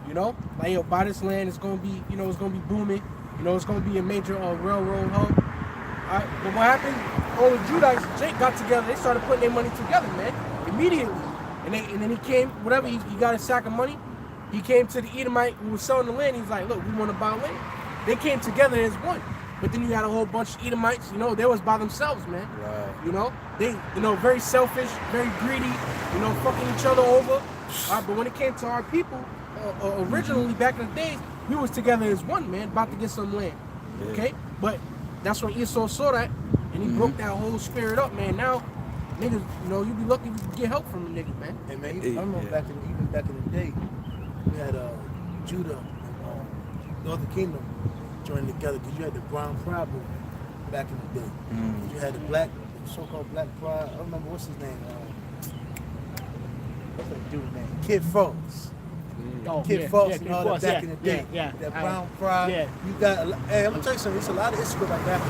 You know, like, yo, buy this land, it's gonna be, you know, it's gonna be booming. You know, it's gonna be a major railroad hub. All right, but what happened? All the Judites, Jake got together. They started putting their money together, man, immediately. And then he came, whatever, he got a sack of money. He came to the Edomite who was selling the land. He's like, look, we want to buy land. They came together as one. But then you had a whole bunch of Edomites, you know, they was by themselves, man. Right. You know, they, you know, very selfish, very greedy, you know, fucking each other over. But when it came to our people, originally back in the days, we was together as one, man, about to get some land. Yeah. Okay? But that's when Esau saw that, and he broke that whole spirit up, man. Now, niggas, you know, you be lucky if you can get help from a nigga, man. Hey, man, I remember even back in the day, we had Judah and Northern Kingdom joined together because you had the Brown Pride movement back in the day. You had the so-called Black Pride. I don't remember what's his name. What's that dude's name? Kid Frost. Kid Frost and all that back in the day. That Brown Pride. You got. Hey, I'm gonna tell you something. It's a lot of history like that.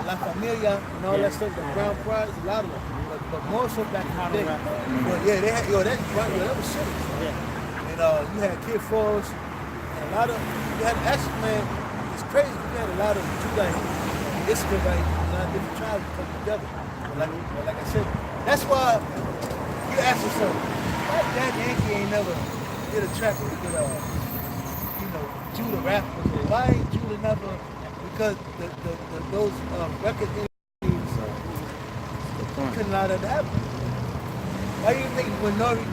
La Familia and all that stuff. The Brown Pride. There's a lot of them. But more so back in the day. But yeah, they had. That was serious. And you had Kid Frost. A lot of, you had actually, man, it's crazy. You had a lot of Judites, Israelites, a lot of different tribes come together. But like I said, that's why you ask yourself, why Daddy Yankee ain't never did a track with Judah rappers? Why ain't Judah never? Because those record interviews couldn't allow that to happen. Why do you think when Nori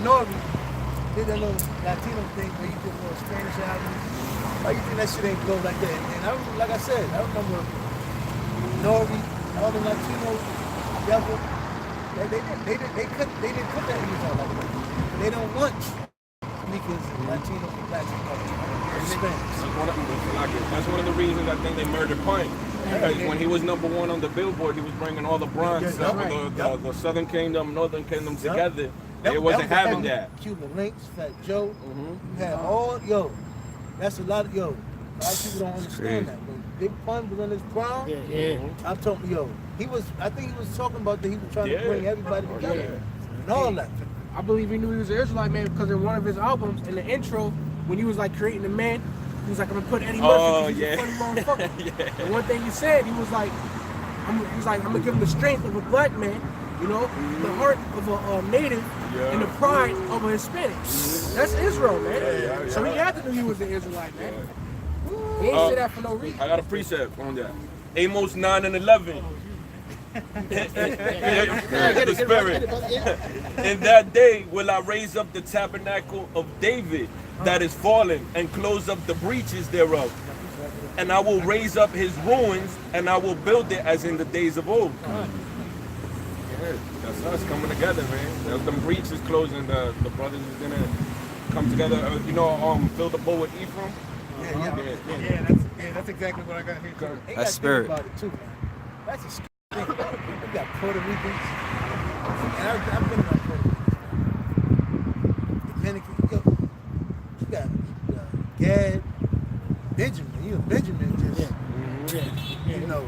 did that little Latino thing where you did a little Spanish album? Why you think that shit ain't blow like that? And like I said, I remember Nori, all the Latino devil. They didn't put that in like that. They don't want sneakers and Latinos and blacks and Spanish. That's one of the reasons I think they murdered Pine. Because when he was #1 on the Billboard, he was bringing all the bronze, the Southern Kingdom, Northern Kingdom together. They wasn't having that. Cuban Links, Fat Joe, you had all, that's a lot of, a lot of people don't understand that. But Big Pun was on his prime. I'm talking, I think he was talking about that he was trying to bring everybody together. And all that. I believe he knew he was an Israelite, man, because in one of his albums, in the intro, when he was like creating the man, he was like, I'm gonna put Eddie Murphy, he's a funny motherfucker. And one thing he said, he was like, I'm gonna give him the strength of a black man, you know, the heart of a native, and the pride of a Hispanic. That's Israel, man. So he had to know he was an Israelite, man. He ain't say that for no reason. I got a precept on that. Amos 9:11. The spirit. In that day will I raise up the tabernacle of David that is fallen, and close up the breaches thereof. And I will raise up his ruins, and I will build it as in the days of old. Yeah, that's us coming together, man. There's them breaches closing. The brothers is gonna come together. Fill the bowl with Ephraim. Yeah, that's exactly what I got here too. They That's gotta think spirit. about it too, man. That's a scary thing. We got Puerto Ricans, and I've been around Puerto Ricans. Dominican, yo, you got Gad, Benjamin. Benjamin just, you know,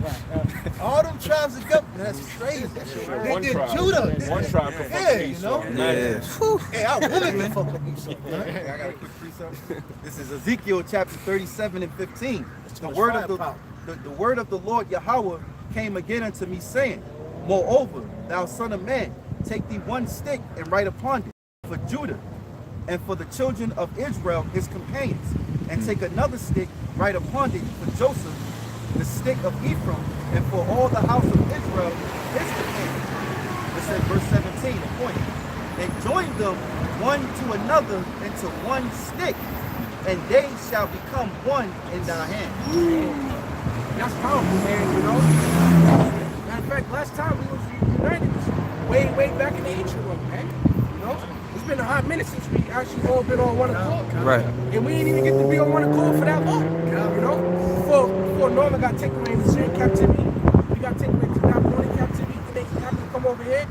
all them tribes are up. That's crazy. One Then tribe. Judah. One tribe can fuck Yeah, with you Esau. know. Yeah. Hey, our women can fuck with Esau. I got a quick precept. This is Ezekiel chapter 37 and 15. The word of the word of the Lord Yahweh came again unto me, saying, Moreover, thou son of man, take thee one stick and write upon it for Judah, and for the children of Israel his companions, and take another stick, write upon it for Joseph, the stick of Ephraim, and for all the house of Israel his companions. It said verse 17, the point. And join them one to another into one stick, and they shall become one in thy hand. That's powerful, man, you know? Matter of fact, last time we was united was way back in the ancient world, man. You know? It's been a hot minute since we actually all been on one accord. Right. And we didn't even get to be on one accord for that long. You know? Before Norman got taken away into Syrian captivity, we got taken away to Babylonian captivity, and they happened to come over here.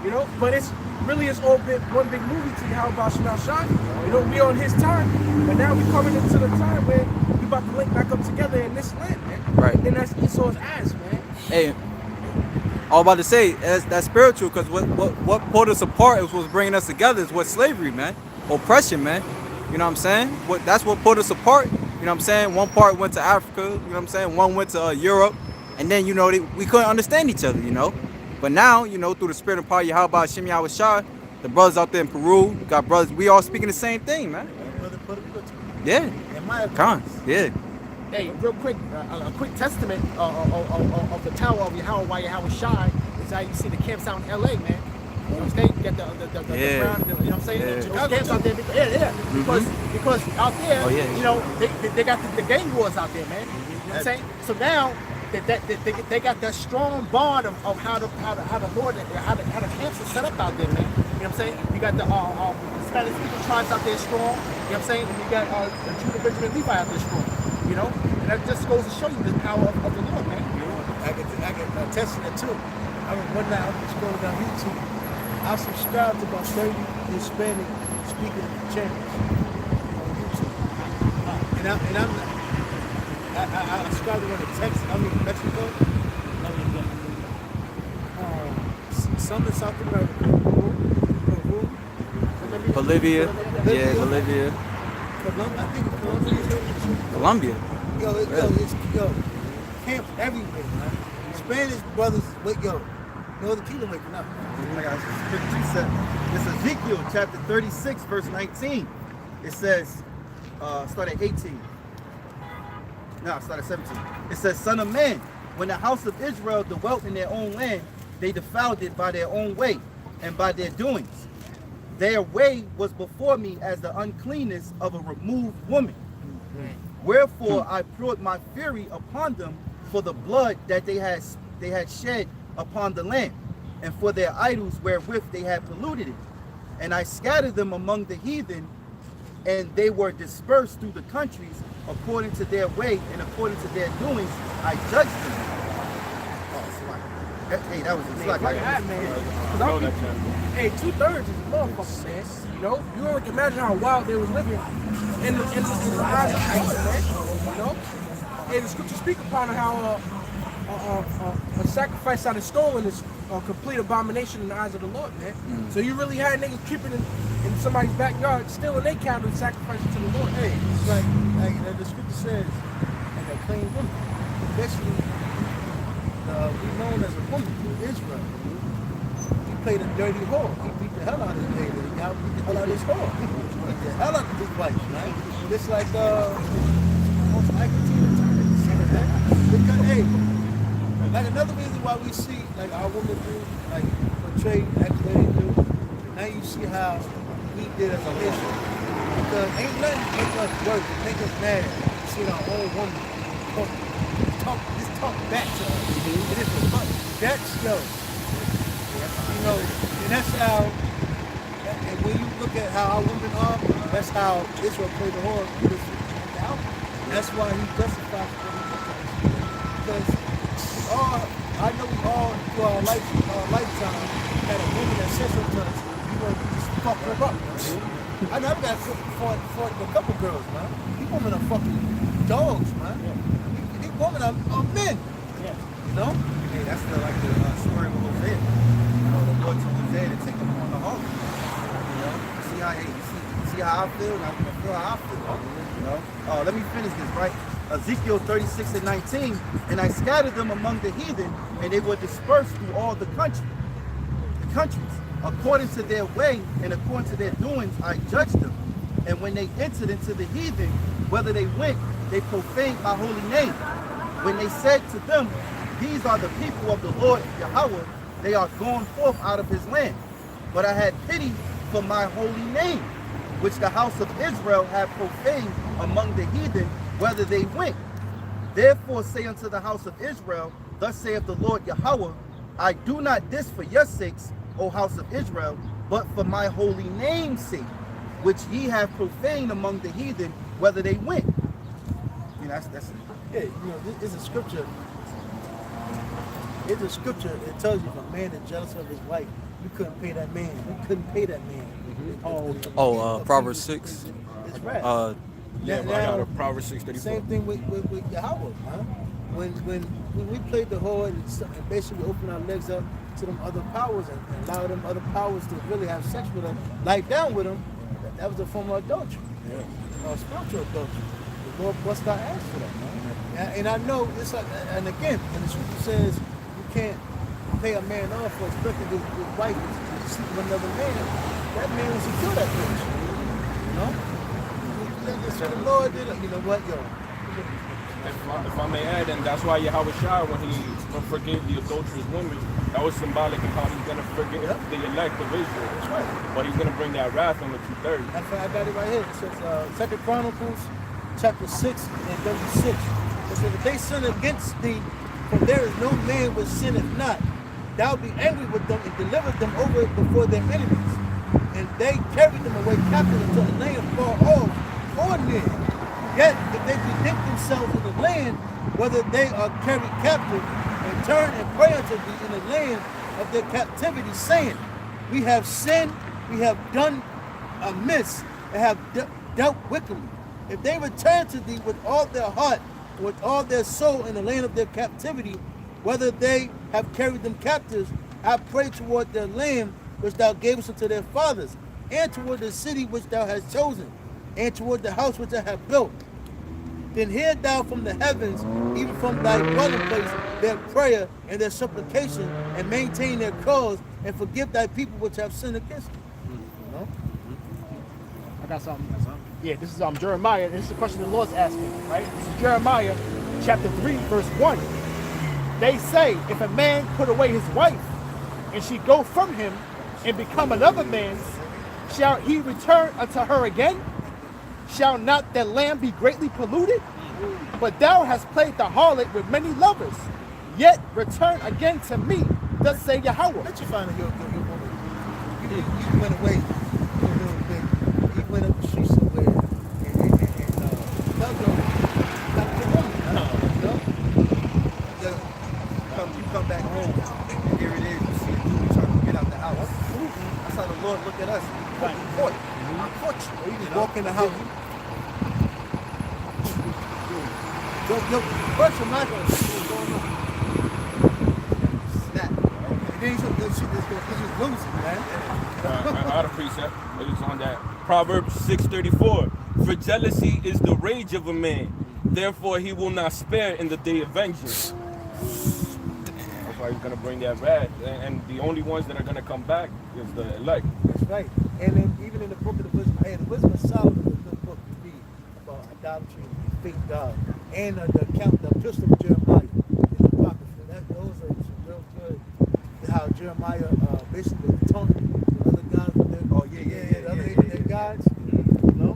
You know? But it's really all been one big movie to how about Shemel Shai. You know, we on his time, but now we coming into the time where we about to link back up together in this land, man. Right. And then that's Esau's ass, man. Hey, I was about to say that's spiritual, because what pulled us apart is what's bringing us together is what slavery, man, oppression, man. You know what I'm saying? That's what pulled us apart. You know what I'm saying? One part went to Africa. You know what I'm saying? One went to Europe, and then we couldn't understand each other. You know, but now through the spirit and power of Yahweh Hashem Yahweh Shai, the brothers out there in Peru, we got brothers. We all speaking the same thing, man. Yeah. In my Con. Yeah. Hey, real quick, a quick testament of the tower of Yahweh Shai is how you see the camps out in LA, man. You know what I'm saying? You got the Yeah. ground, you know what I'm saying? Yeah. Those camps out there, because out there, Oh, yeah. you know, they got the gang wars out there, man. You know what I'm saying? So now they got that strong bond of how the camps are set up out there, man. You know what I'm saying? You got the Spanish speaking tribes out there strong. You know what I'm saying? And you got the Judah, Benjamin, Levi out there strong. You know, and that just goes to show you the power of the Lord, man. I can attest to that too. I remember one night I was scrolling down YouTube. I subscribed to about 30 Hispanic speaking channels on YouTube. I subscribed to one in Mexico. Some in South America. Peru. Bolivia. Yeah, Bolivia. I think Colombia. Colombia. Yo, camps everywhere, man. Spanish brothers, Northern Kingdom waking up. Oh my gosh, it's a quick precept. It's Ezekiel chapter 36, verse 19. It says, start at 18. No, start at 17. It says, Son of man, when the house of Israel dwelt in their own land, they defiled it by their own way and by their doings. Their way was before me as the uncleanness of a removed woman. Wherefore I poured my fury upon them for the blood that they had shed upon the land, and for their idols wherewith they had polluted it. And I scattered them among the heathen, and they were dispersed through the countries according to their way and according to their doings. I judged them. Hey, that was a slack. Like that, man. Hey, 2/3 is a motherfucker, man. You know, you only can imagine how wild they was living in the eyes of Christ, man. You know, and the scriptures speak upon how a sacrifice out of stone is a complete abomination in the eyes of the Lord, man. So you really had niggas creeping in somebody's backyard, stealing their cattle and sacrificing to the Lord. Hey, it's like the scripture says, and a clean woman, especially we known as a woman through Israel. He played a dirty whore. He beat the hell out of his lady. He beat the hell out of his whore. He beat the hell out of his wife, man. It's like almost like a because hey, like another reason why we see like our women do, like portray like they do. Now you see how we did as a nation. Because ain't nothing make us work, make us mad. See our own woman talk back to us. It is a fun. That's yo. You know, and that's how. And when you look at how our women are, that's how Israel played the whore. That's why he justifies what he does. Because I know we all through our lifetime had a woman that said something to us, you want to just fuck her up. I know I've got fought a couple girls, man. These women are fucking dogs, man. These women are men. You know? Hey, that's like the story of Hosea. You know, the Lord told Hosea to take him on the harlot. You know? See how I feel? Now I'm gonna feel how I feel. You know? Let me finish this, right? Ezekiel 36 and 19, and I scattered them among the heathen, and they were dispersed through all the countries. According to their way and according to their doings, I judged them. And when they entered into the heathen, whether they went, they profaned my holy name. When they said to them, these are the people of the Lord Yahweh, they are gone forth out of his land. But I had pity for my holy name, which the house of Israel had profaned among the heathen, whether they went. Therefore say unto the house of Israel, thus saith the Lord Yahweh, I do not this for your sakes, O house of Israel, but for my holy name's sake, which ye have profaned among the heathen, whether they went. You know, that's it. Yeah, you know, it's a scripture. It's a scripture that tells you if a man is jealous of his wife, you couldn't pay that man. You couldn't pay that man. Proverbs 6. It's right. Yeah, but I got a Proverbs 6:34. Same thing with Yahweh, man. When we played the whore and basically opened our legs up to them other powers and allow them other powers to really have sex with them, lie down with them, that was a form of adultery. Spiritual adultery. The Lord bust our ass for that, man. And I know it's like, and again, and the scripture says you can't pay a man off for expecting his wife to sleep with another man. That man was to kill that bitch. You know? So the Lord did it. You know what, yo? If I may add, and that's why Yahweh Shai, when he forgave the adulterous woman, that was symbolic of how he's going to forgive the elect of Israel. That's right. But he's going to bring that wrath on the 2/3. I got it right here. It says 2 Chronicles chapter 6 and 36. It says, if they sin against thee, for there is no man which sinneth not, thou be angry with them and deliver them over before their enemies. And they carried them away captive into a land far off or near. Yet if they bethink themselves in the land, whether they are carried captive, and turn and pray unto thee in the land of their captivity, saying, we have sinned, we have done amiss, and have dealt wickedly. If they return to thee with all their heart, with all their soul in the land of their captivity, whether they have carried them captives, I pray toward their land which thou gavest unto their fathers, and toward the city which thou hast chosen, and toward the house which I have built. Then hear thou from the heavens, even from thy dwelling place, their prayer and their supplication, and maintain their cause, and forgive thy people which have sinned against thee. You know? I got something. Yeah, this is Jeremiah. This is the question the Lord's asking, right? This is Jeremiah chapter 3, verse 1. They say, if a man put away his wife, and she go from him, and become another man's, shall he return unto her again? Shall not the land be greatly polluted? But thou hast played the harlot with many lovers, yet return again to me, thus say Yahweh. Let you find out your woman. You went away a little bit. You went up the street somewhere and not your woman. You come back home, and here it is. You see a dude trying to get out the house. That's how the Lord look at us. You caught. I caught you. You just walk in the house. Yo, first of all, what's going on? Snap. And then he's just losing, man. I had a precept. It was on that. Proverbs 6:34. For jealousy is the rage of a man. Therefore he will not spare in the day of vengeance. That's why he's going to bring that wrath. And the only ones that are going to come back is the elect. That's right. And then even in the book of the wisdom, the wisdom of Solomon is a good book to read about idolatry and faith God. And the epistle of Jeremiah is apocryphal. Those are some real good. How Jeremiah basically taunted the other gods with their, the other gods. You know?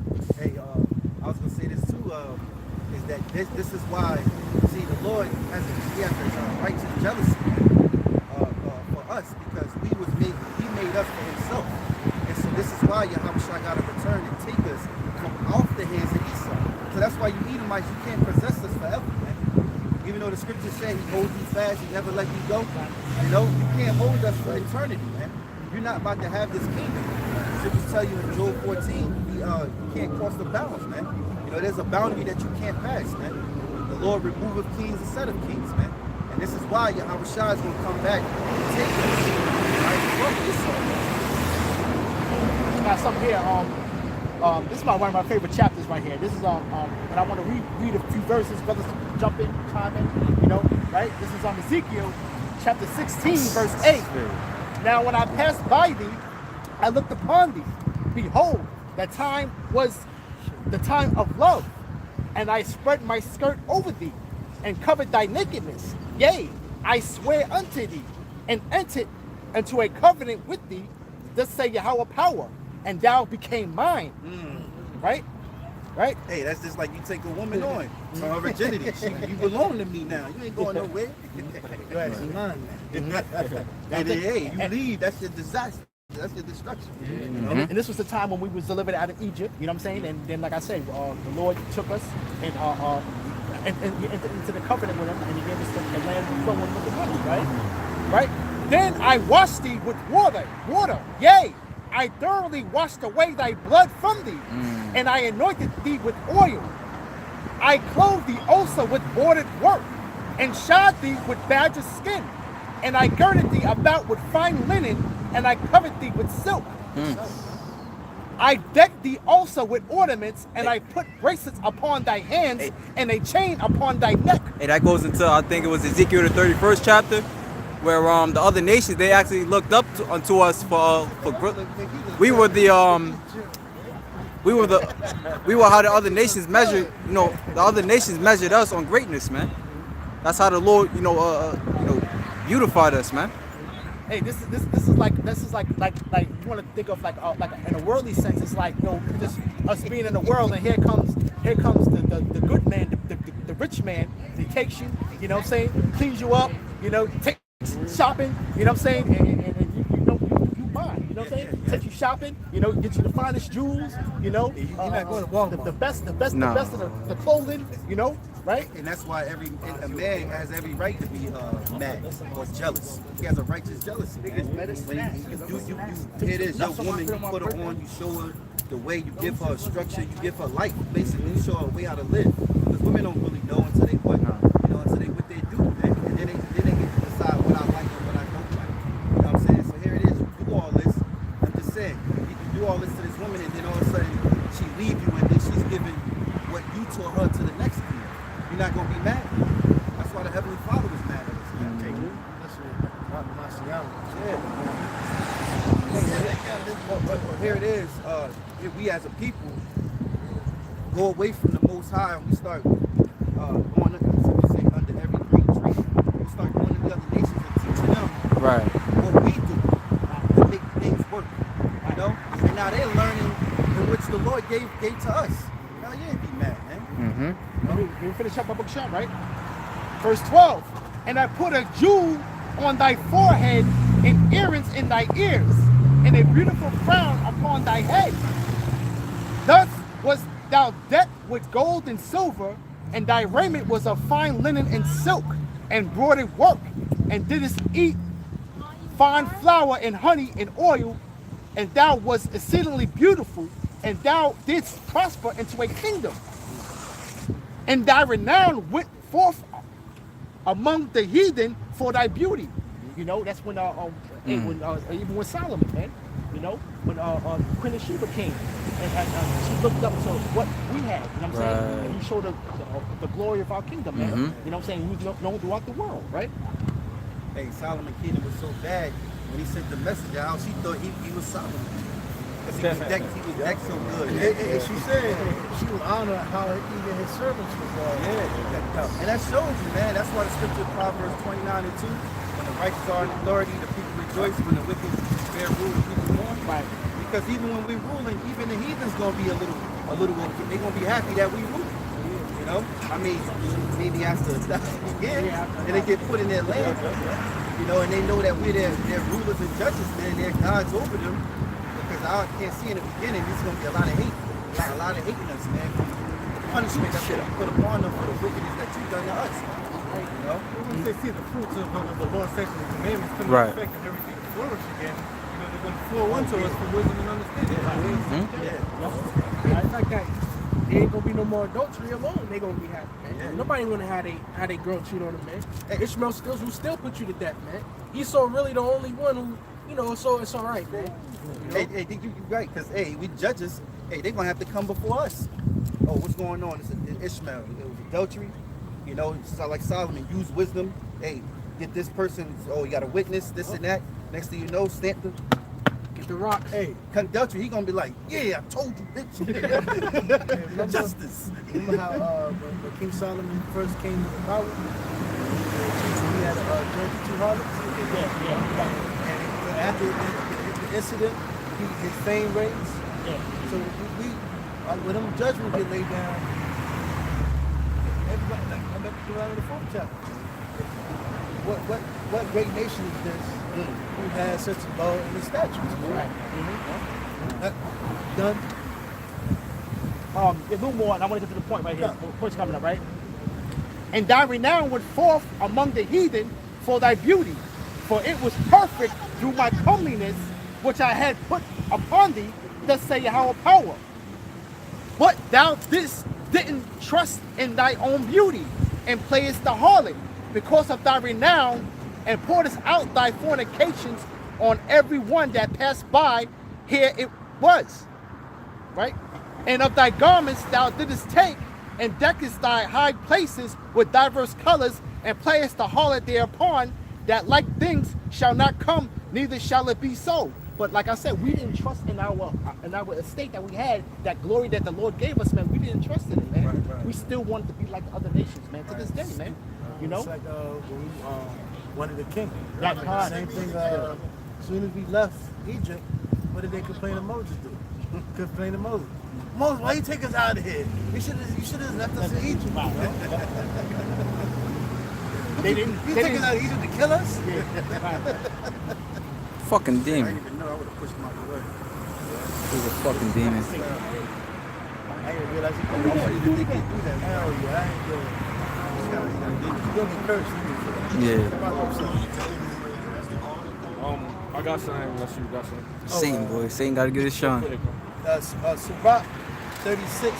why, see, the Lord has this righteous jealousy for us, because he made us for himself. And so this is why Yahushua got to return and take us from off the hands of Esau. So that's why you Edomites, you can't possess us forever, man. Even though the scriptures say he holds you fast, he never let you go. You know, you can't hold us for eternity, man. You're not about to have this kingdom. Scriptures tell you in Job 14, you can't cross the bounds, man. You know, there's a boundary that you can't pass, man. The Lord removeth kings instead of kings, man. And this is why Yahushua is going to come back and take us right from Esau. Got something here. This is one of my favorite chapters right here. This is and I want to read a few verses. Brothers, jump in, chime in. You know, right? This is on Ezekiel, chapter 16, verse 8. Now, when I passed by thee, I looked upon thee. Behold, that time was the time of love, and I spread my skirt over thee, and covered thy nakedness. Yea, I swear unto thee, and entered into a covenant with thee. Thus say Yahweh power, and thou became mine. Right? Right? Hey, that's just like you take a woman on her virginity. You belong to me now. You ain't going nowhere. You're actually mine now. And then, hey, you leave. That's your disaster. That's your destruction. You know? And this was the time when we was delivered out of Egypt. You know what I'm saying? And then, like I say, the Lord took us and into the covenant with him, and he gave us the land flowing with the honey. Right? Right? Then I washed thee with water. Yea, I thoroughly washed away thy blood from thee, and I anointed thee with oil. I clothed thee also with bordered work, and shod thee with badger skin, and I girded thee about with fine linen, and I covered thee with silk. I decked thee also with ornaments, and I put bracelets upon thy hands, and a chain upon thy neck. Hey, that goes into, I think it was Ezekiel the 31st chapter, where the other nations, they actually looked up unto us for we were how the other nations measured, you know, the other nations measured us on greatness, man. That's how the Lord, beautified us, man. Hey, this is like you want to think of like in a worldly sense. It's like, just us being in the world, and here comes the good man, the rich man. He takes you, you know what I'm saying, cleans you up, takes shopping, you know what I'm saying, and you buy, you know what I'm saying, takes you shopping, get you the finest jewels, you're not going to Walmart. The best of the clothing, right? And that's why a man has every right to be mad or jealous. He has a righteous jealousy. Here it is, your woman, you put her on, you show her the way, you give her a structure, you give her life. Basically, you show her a way how to live. Because women don't really know until they what they do, man. And then they get to decide what I like and what I don't like. You know what I'm saying? So here it is, you do all this. I'm just saying, you can do all this to this woman, and then all of a sudden she leave you, and then she's giving what you taught her to the next female. You're not going to be mad. That's why the Heavenly Father was mad at us. But here it is. If we as a people go away from the Most High, and we start going under every great tree, we start going to the other nations and teaching them what we do to make things work. And now they're learning in which the Lord gave to us. Now you ain't be mad, man. Let me finish up my book shop, right? Verse 12. And I put a jewel on thy forehead, and earrings in thy ears, and a beautiful crown upon thy head. Thus was thou decked with gold and silver, and thy raiment was of fine linen and silk, and broidered work, and didst eat fine flour and honey and oil, and thou wast exceedingly beautiful, and thou didst prosper into a kingdom. And thy renown went forth among the heathen for thy beauty. That's when even with Solomon, man. When Queen of Sheba came, and she looked up to what we had. You know what I'm saying? And he showed her the glory of our kingdom, man. You know what I'm saying? He was known throughout the world, right? Hey, Solomon Kingdom was so bad when he sent the message out, she thought he was Solomon. Because he was decked so good. And she said she would honor how even his servants was. And that shows you, man. That's why the scripture Proverbs 29:2, when the righteous are in authority, the people rejoice. When the wicked bear rule, the people mourn. Right. Because even when we're ruling, even the heathen's gonna be a little. They're gonna be happy that we rule. know, I mean, maybe after and they get put in their land, you know, and they know that we're their rulers and judges, man, they're gods over them. Because I can't see in the beginning, there's gonna be a lot of hate, a lot of hating us, man. The punishment that's gonna be put upon them for the wickedness that you've done to us. You know, Once they see the fruits of the Lord's sacred commandments coming Right. into effect and everything to flourish again, you know, they're going to flow into us for wisdom and understanding. It's like that. There ain't gonna be no more adultery alone. They gonna be happy, man. Nobody wanna have they girl cheat on them, man. Ishmael still put you to death, man. Esau really the only one who, you know, so it's all right, man. You know? hey, you right, because hey, we judges, hey, they're gonna have to come before us. Oh, what's going on? It's Ishmael. It was adultery. You know, it's like Solomon, use wisdom. Hey, get this person. Oh, you got a witness, this and that. Next thing you know, stamp the. Get the rock. Hey, adultery. He gonna be like, yeah, I told you, bitch. Justice. Remember how when King Solomon first came to power, he had joined the two harlots? And after the incident, his fame raised. So we when them judgments get laid down, everybody, like I'm at the 4th chapter. What great nation is this who has such a law and statutes? Right. Done. A little more, and I want to get to the point right here. The point's coming up, right? And thy renown went forth among the heathen for thy beauty, for it was perfect through my comeliness, which I had put upon thee, thus say our power. But thou didn't trust in thy own beauty, and playest the harlot because of thy renown, and pouredest out thy fornications on every one that passed by. Here it was, right? And of thy garments thou didst take, and deckest thy high places with diverse colors, and playest the harlot thereupon, that like things shall not come, neither shall it be so. But like I said, we didn't trust in our estate that we had, that glory that the Lord gave us, man. We didn't trust in it, man. Right. We still wanted to be like the other nations, man. To this day, man. You know, it's like when we wanted a king. That Same thing. As soon as we left Egypt, what did they complain to Moses do? Complain to Moses. Moses, why you take us out of here? You should have left us in Egypt. You take us out of Egypt to kill us? Fucking I demon. didn't even know. I would have pushed him out the way. He's a fucking demon. I didn't realize he could do that. Hell yeah, I ain't doing it. He's gonna be cursed. Yeah. I got something unless you got something. Satan, boy. Satan gotta get his shine. Sirach 36,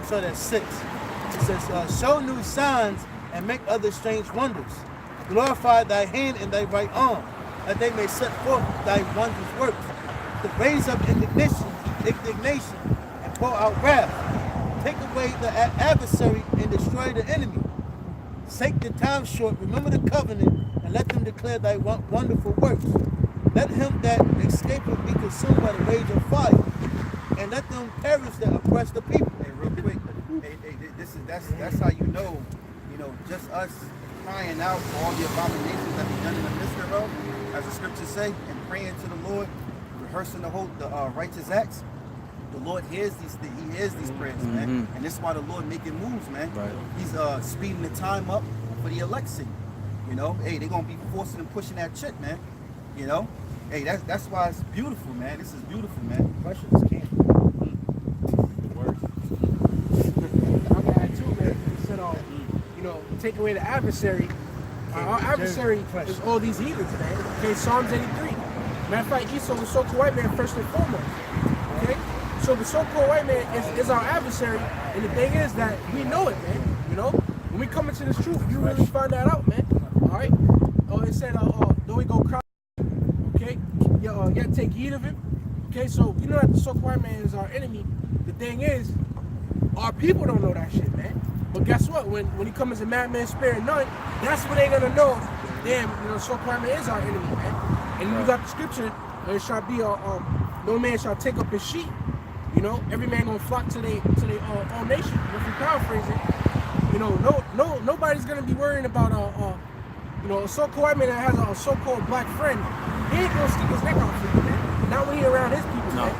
so that's 6. It says, show new signs and make other strange wonders. Glorify thy hand and thy right arm, that they may set forth thy wondrous works. To raise up indignation, and pour out wrath. Take away the adversary and destroy the enemy. Take the time short, remember the covenant, and let them declare thy wonderful works. Let him that escapeth be consumed by the rage of fire, and let them perish that oppress the people. Hey, real quick, that's how you know, just us crying out for all the abominations that be done in the midst thereof, as the scriptures say, and praying to the Lord, rehearsing the righteous acts. The Lord hears these things. He hears these prayers, man, and this is why the Lord making moves, man. Right. He's speeding the time up for the election. Hey, they're gonna be forcing and pushing that shit, man. Hey, that's why it's beautiful, man. This is beautiful, man. Questions can't. I can add too, man. You said, take away the adversary. Our adversary is all these heathens, man. Okay, Psalms 83. Matter of fact, Esau, the so-called white man, first and foremost. Okay? So the so-called white man is our adversary, and the thing is that we know it, man. When we come into this truth, you really find that out, man. All right? It said, though we go cry, okay? You gotta take heed of him. Okay, so we know that the so-called white man is our enemy. The thing is, our people don't know that shit, man. But guess what? When he comes as a madman sparing none, that's when they're gonna know, damn, so-called white man is our enemy, man. And you got the scripture, it shall be no man shall take up his sheep. Every man gonna flock to their own nation. If we paraphrase it, nobody's gonna be worrying about a so-called white man that has a so-called black friend. He ain't gonna stick his neck out for you, man. Not when he around his people, man.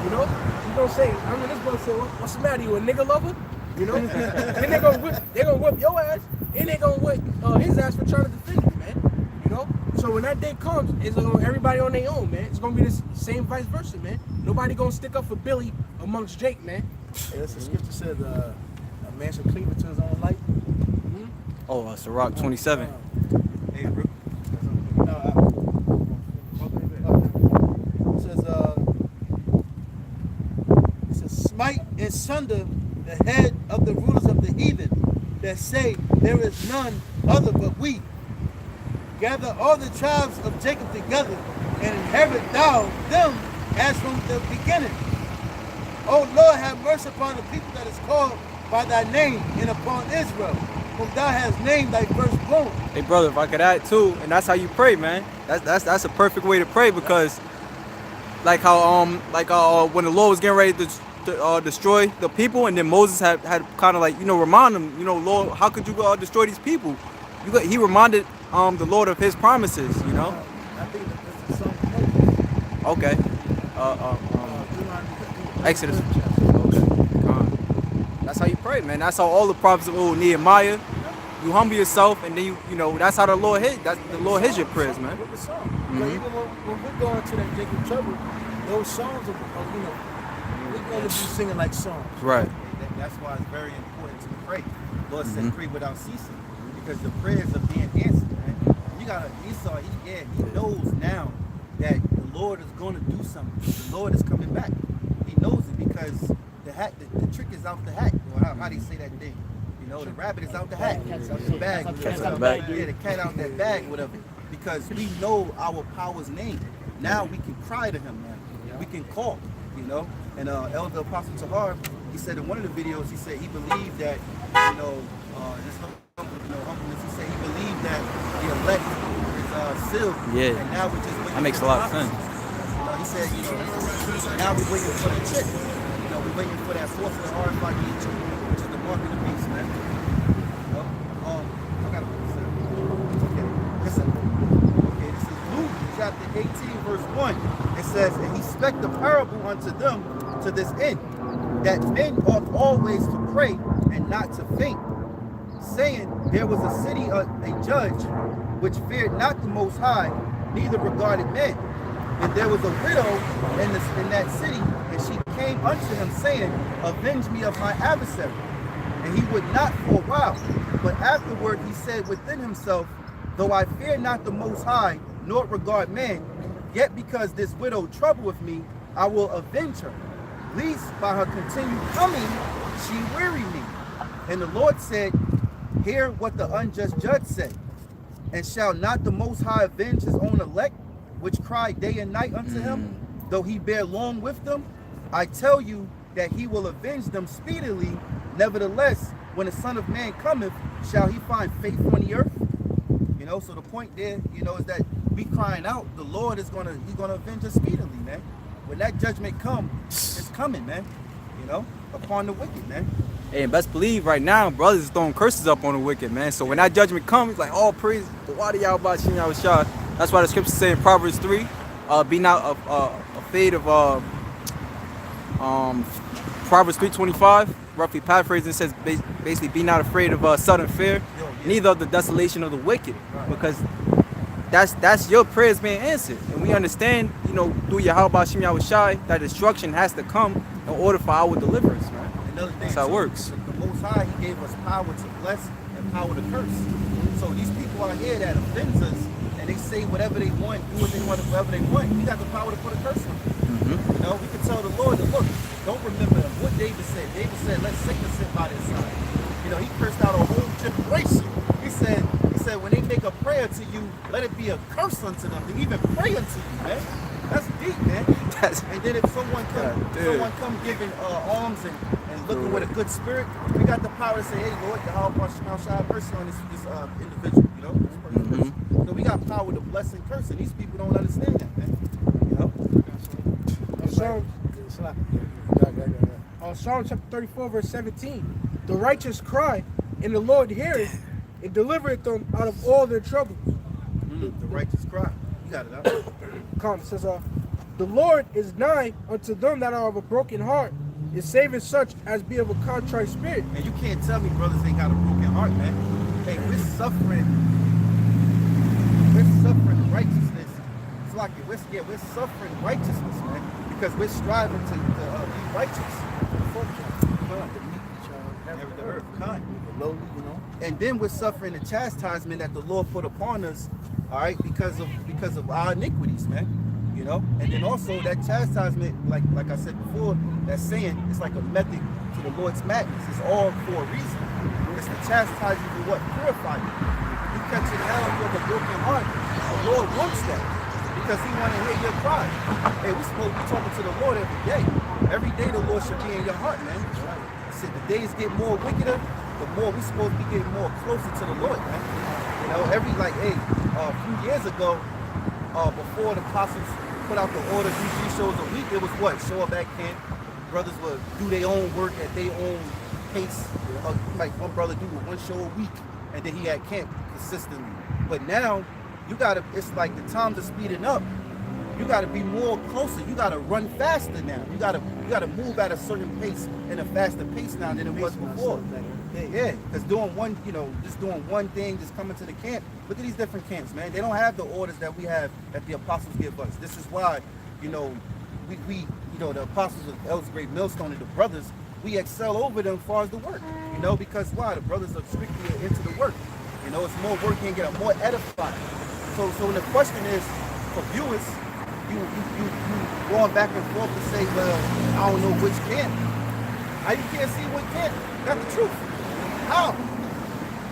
He's gonna say, this brother say, what's the matter? You a nigga lover? You know? Then they're gonna whip your ass, and they're gonna whip his ass for trying to defend you, man. You know? So when that day comes, it's gonna everybody on their own, man. It's gonna be the same vice versa, man. Nobody gonna stick up for Billy amongst Jake, man. Hey, that's the scripture says a man should cleave to his own light. Oh, Sirach 27. Hey, bro. It says, smite and sunder the head of the rulers of the heathen that say there is none other but we. Gather all the tribes of Jacob together and inherit thou them as from the beginning. O Lord, have mercy upon the people that is called by thy name and upon Israel, whom thou hast named thy firstborn. Hey brother, if I could add too, and that's how you pray, man. That's a perfect way to pray, because like how when the Lord was getting ready to destroy the people, and then Moses had kind of like, you know, remind them, you know, Lord, how could you destroy these people? He reminded the Lord of his promises, you know. I think that's the song. Okay. Exodus. Okay. That's how you pray, man. That's how all the prophets of old, Nehemiah, you humble yourself, and then you know, that's how the Lord hit. That's the Lord hears your prayers, man. With the song. But even when we're going to that Jacob trouble, those songs are, you know, we're going to be singing like songs. Right. That's why it's very important to pray. The Lord said pray without ceasing, because the prayers are being answered, man. You got Esau, he knows now that the Lord is going to do something. The Lord is coming back. He knows it because the trick is out the hat. Or how do you say that thing? You know, the rabbit is out the hat. It's out the bag. Yeah, the cat out that bag, whatever. Because we know our power's name. Now we can cry to him, man. We can call, you know. And Elder Apostle Tahar, he said in one of the videos, he said he believed that, you know, this humbleness, he said he believed that the elect is sealed. Yeah. And now we're just waiting. That makes a lot of sense. He said, you know, now we're waiting for the chick. You know, we're waiting for that fourth of the RFID chip, which is the mark of the beast, man. You know, I gotta put this in. Okay, listen. Okay, this is Luke chapter 18, verse 1. It says, and he spake the parable unto them to this end, that men ought always to pray and not to faint, saying, there was a city, a judge, which feared not the Most High, neither regarded men. And there was a widow in that city, and she came unto him, saying, avenge me of my adversary. And he would not for a while. But afterward he said within himself, though I fear not the Most High, nor regard men, yet because this widow troubleth me, I will avenge her, lest by her continued coming she weary me. And the Lord said, hear what the unjust judge said. And shall not the Most High avenge his own elect, which cry day and night unto him, though he bear long with them? I tell you that he will avenge them speedily. Nevertheless, when the Son of Man cometh, shall he find faith on the earth? You know, so the point there, you know, is that we crying out, the Lord is he's gonna avenge us speedily, man. When that judgment comes, it's coming, man. You know, upon the wicked, man. Hey, and best believe right now, brothers is throwing curses up on the wicked, man. So when that judgment comes, it's like, all praise the water y'all about Shah. That's why the scripture say in Proverbs 3, be not afraid of Proverbs 3:25, roughly paraphrasing, says basically be not afraid of sudden fear, neither of the desolation of the wicked, because that's your prayers being answered. And we understand, you know, through Yahweh Shem Yahushai, that destruction has to come in order for our deliverance, man. That's how it works. The Most High, he gave us power to bless and power to curse. So these people out here that offend us, and they say whatever they want, do what they want, whatever they want, we got the power to put a curse on them. You know, we can tell the Lord that, look, don't remember what David said. David said, let sickness sit by their side. You know, he cursed out a whole generation. He said, when they make a prayer to you, let it be a curse unto them to even pray unto you, man. That's deep, man. And then if someone come giving alms and looking with a good spirit, we got the power to say, hey, Lord, Yahweh shall have mercy on this individual, you know? This person. So we got power to bless and curse, and these people don't understand that, man. You know? Psalm chapter 34, verse 17. The righteous cry, and the Lord heareth, and delivereth them out of all their troubles. The righteous cry. You got it out. It says, the Lord is nigh unto them that are of a broken heart, It saveth such as be of a contrite spirit. And you can't tell me brothers ain't got a broken heart, man. Hey, we're suffering righteousness. It's like we're suffering righteousness, man, because we're striving to be righteous. Never the earth, kind, lowly, you know. And then we're suffering the chastisement that the Lord put upon us, all right, because of our iniquities, man. You know, and then also that chastisement, like I said before, that saying, it's like a method to the Lord's madness. It's all for a reason. It's to chastise you for what? Purify you. You catch in hell with a broken heart. The Lord wants that because He want to hear your cry. Hey, we're supposed to be talking to the Lord every day. Every day the Lord should be in your heart, man. So the days get more wickeder, the more we're supposed to be getting more closer to the Lord, man. You know, a few years ago, before the apostles put out the order, 3 shows a week, it was what? Show up at camp. Brothers would do their own work at their own pace. Like one brother do 1 show a week, and then he had camp consistently. But now, it's like the times are speeding up. You gotta be more closer. You gotta run faster now. You gotta move at a certain pace and a faster pace now than it was before. Yeah, because doing one thing, just coming to the camp. Look at these different camps, man. They don't have the orders that we have, that the apostles give us. This is why, we the apostles of Elders Great Millstone and the brothers, we excel over them as far as the work. Because why? The brothers are strictly into the work. It's more work and get more edified. So the question is, for viewers, you going back and forth to say, well, I don't know which camp. How you can't see what camp? That's the truth. How?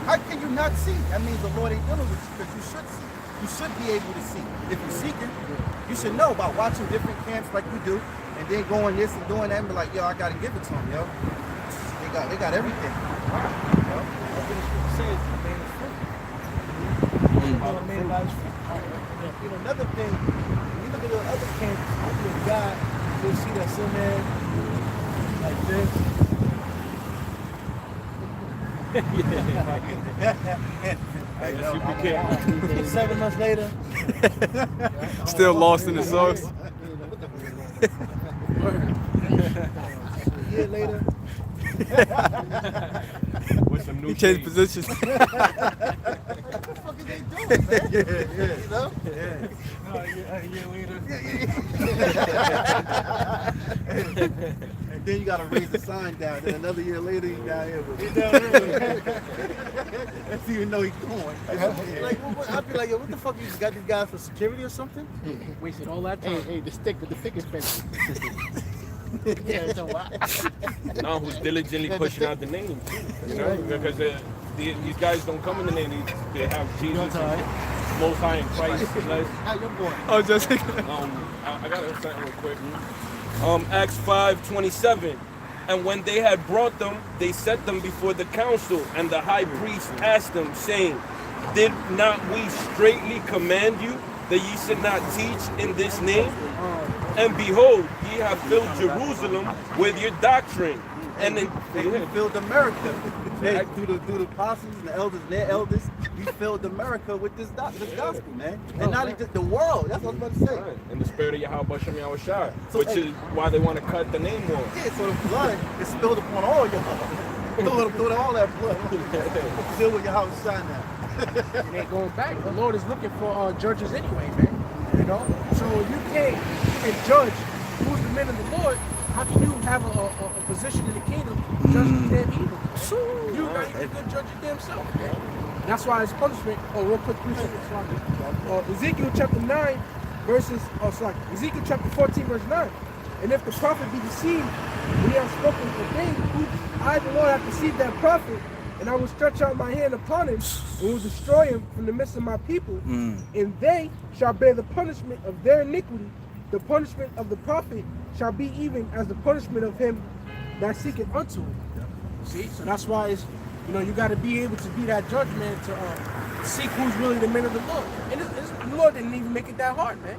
How can you not see? That means the Lord ain't dealing with you, because you should see. You should be able to see. If you're seeking, you should know about watching different camps like we do, and then going this and doing that and be like, yo, I gotta give it to them, yo. They got everything. Another thing, when you look at the other camps, you look at God, you'll see that some man like this. Yeah. 7 months later, Still lost in the sauce. a year later, With some new He changed positions. what the fuck is they doing, man? Yeah. You know? Yeah. A year later. And then you gotta raise the sign down. Then another year later, you down here with it. That's even know he's going. I'd be like, yo, what the fuck, you just got these guys for security or something? Wasted all that time. Hey, the stick is expensive. Yeah, so what? Now who's diligently pushing out the name, because these guys don't come in the name. They have Jesus, Most High in Christ. How you going? Oh, just I got something real quick. Acts 5:27. And when they had brought them, they set them before the council, and the high priest asked them, saying, did not we straitly command you that ye should not teach in this name? And behold, ye have filled Jerusalem with your doctrine. And then They filled America. Through the apostles and the elders, their elders, we filled America with this gospel, man. And not just the world. That's what I was about to say. right, in the spirit of Yahweh Shem Yahushua, So, which hey, is why they want to cut the name off. Yeah, so the blood is spilled upon all y'all. Throw all that blood. Still with your house shine now. It ain't going back. The Lord is looking for judges anyway, man. So if you can't even judge who's the men of the Lord, how can you have a position in the kingdom judging damn evil? You're not even a good judge of damn self, man. That's why it's punishment. Oh, real quick, 3 seconds. Ezekiel chapter 9, Ezekiel chapter 14, verse 9. And if the prophet be deceived, when he has spoken a thing, I, the Lord, have deceived that prophet, and I will stretch out my hand upon him, and will destroy him from the midst of my people, and they shall bear the punishment of their iniquity. The punishment of the prophet shall be even as the punishment of him that seeketh unto him. See, so that's why it's, you got to be able to be that judge, man, to seek who's really the men of the Lord. And the Lord didn't even make it that hard, man.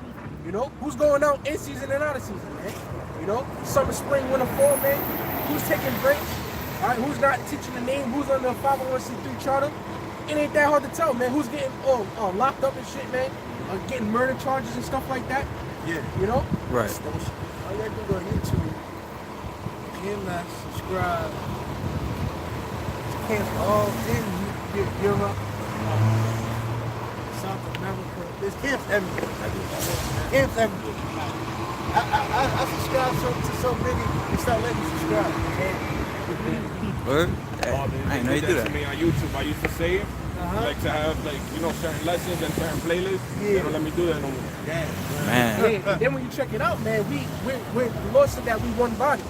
Who's going out in season and out of season, man. Summer, spring, winter, fall, man. Who's taking breaks? All right, who's not teaching the name? Who's on the 501c3 charter? It ain't that hard to tell, man. Who's getting locked up and shit, man? Getting murder charges and stuff like that. Yeah. Right. All you gotta do go to YouTube. not subscribed to camps all in Europe, South America. There's camps everywhere. Camps everywhere. I subscribe to so many, they start letting me subscribe. Word? Hey, I ain't know you do that that. to me on YouTube. I used to save, like to have certain lessons and certain playlists. They don't let me do that no more. Man. Yeah, and then when you check it out, man, we're the Lord said that we one body.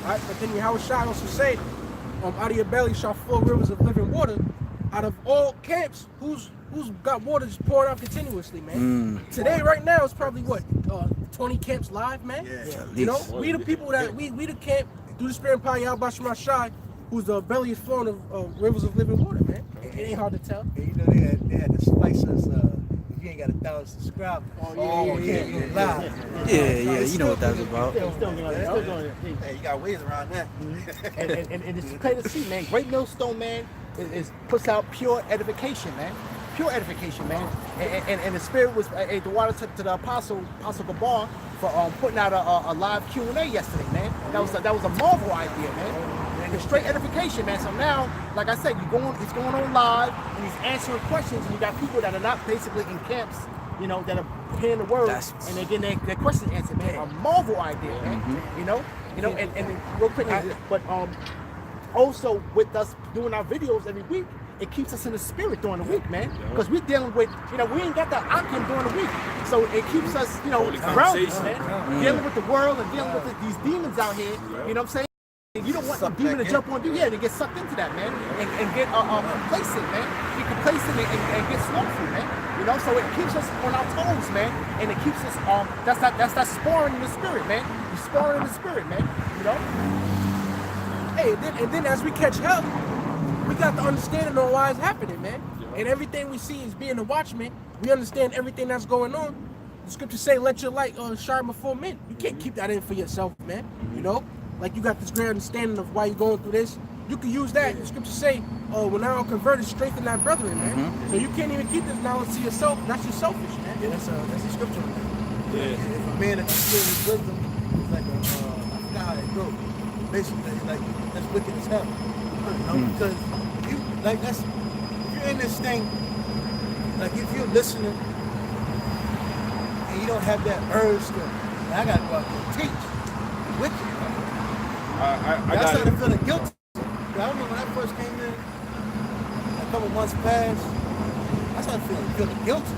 All right, but then Yahweh Shai also said, out of your belly shall flow rivers of living water. Out of all camps, who's got water just pouring out continuously, man? Today, right now, it's probably what 20 camps live, man. You know, we the people that we the camp through the spirit and power Yahweh Shai Shai, whose belly is flowing of rivers of living water, man. It ain't hard to tell. And you know they had to spice us. If you ain't got 1,000 subscribers, you can't go live. Yeah, you know what that's about. Still doing it. Hey, you got ways around that. And it's clear to see, man. Great Millstone, man, puts out pure edification, man. Pure edification, man. And the spirit was the water to the apostle Gabar for putting out a live Q&A yesterday, man. That was a marvel idea, man. And it's straight edification, man. So now, like I said, he's going on live and he's answering questions, and you got people that are not basically in camps, you know, that are hearing the word and they're getting their questions answered, man. A marvel idea, man. You know, and real quick, but also with us doing our videos every week, it keeps us in the spirit during the week, man. Because we're dealing with, we ain't got the outcome during the week. So it keeps us, grounded, man. Dealing with the world and dealing with these demons out here, you know what I'm saying? You don't want the demon to jump on you, and get sucked into that, man. And get complacent, man. Get complacent and get slothful, man. You know, so it keeps us on our toes, man. And it keeps us, that's that sparring in the spirit, man. You sparring in the spirit, man. You know? Hey, and then as we catch hell, we got the understanding on why it's happening, man. And everything we see is being a watchman. We understand everything that's going on. The scriptures say, let your light shine before men. You can't keep that in for yourself, man. You know? Like, you got this great understanding of why you're going through this. You can use that. The scriptures say, when thou art converted, strengthen thy brethren, man. So you can't even keep this knowledge to yourself. That's just selfish, man. Yeah, that's a scripture. Yeah. If a man that conceals his wisdom, it's like I forgot how it goes. Basically, it's like that's wicked as hell. You know, because if you're in this thing, like if you're listening and you don't have that urge to, I gotta go out there and teach. Wicked. I started feeling guilty. I remember when I first came in, a couple months passed, I started feeling guilty.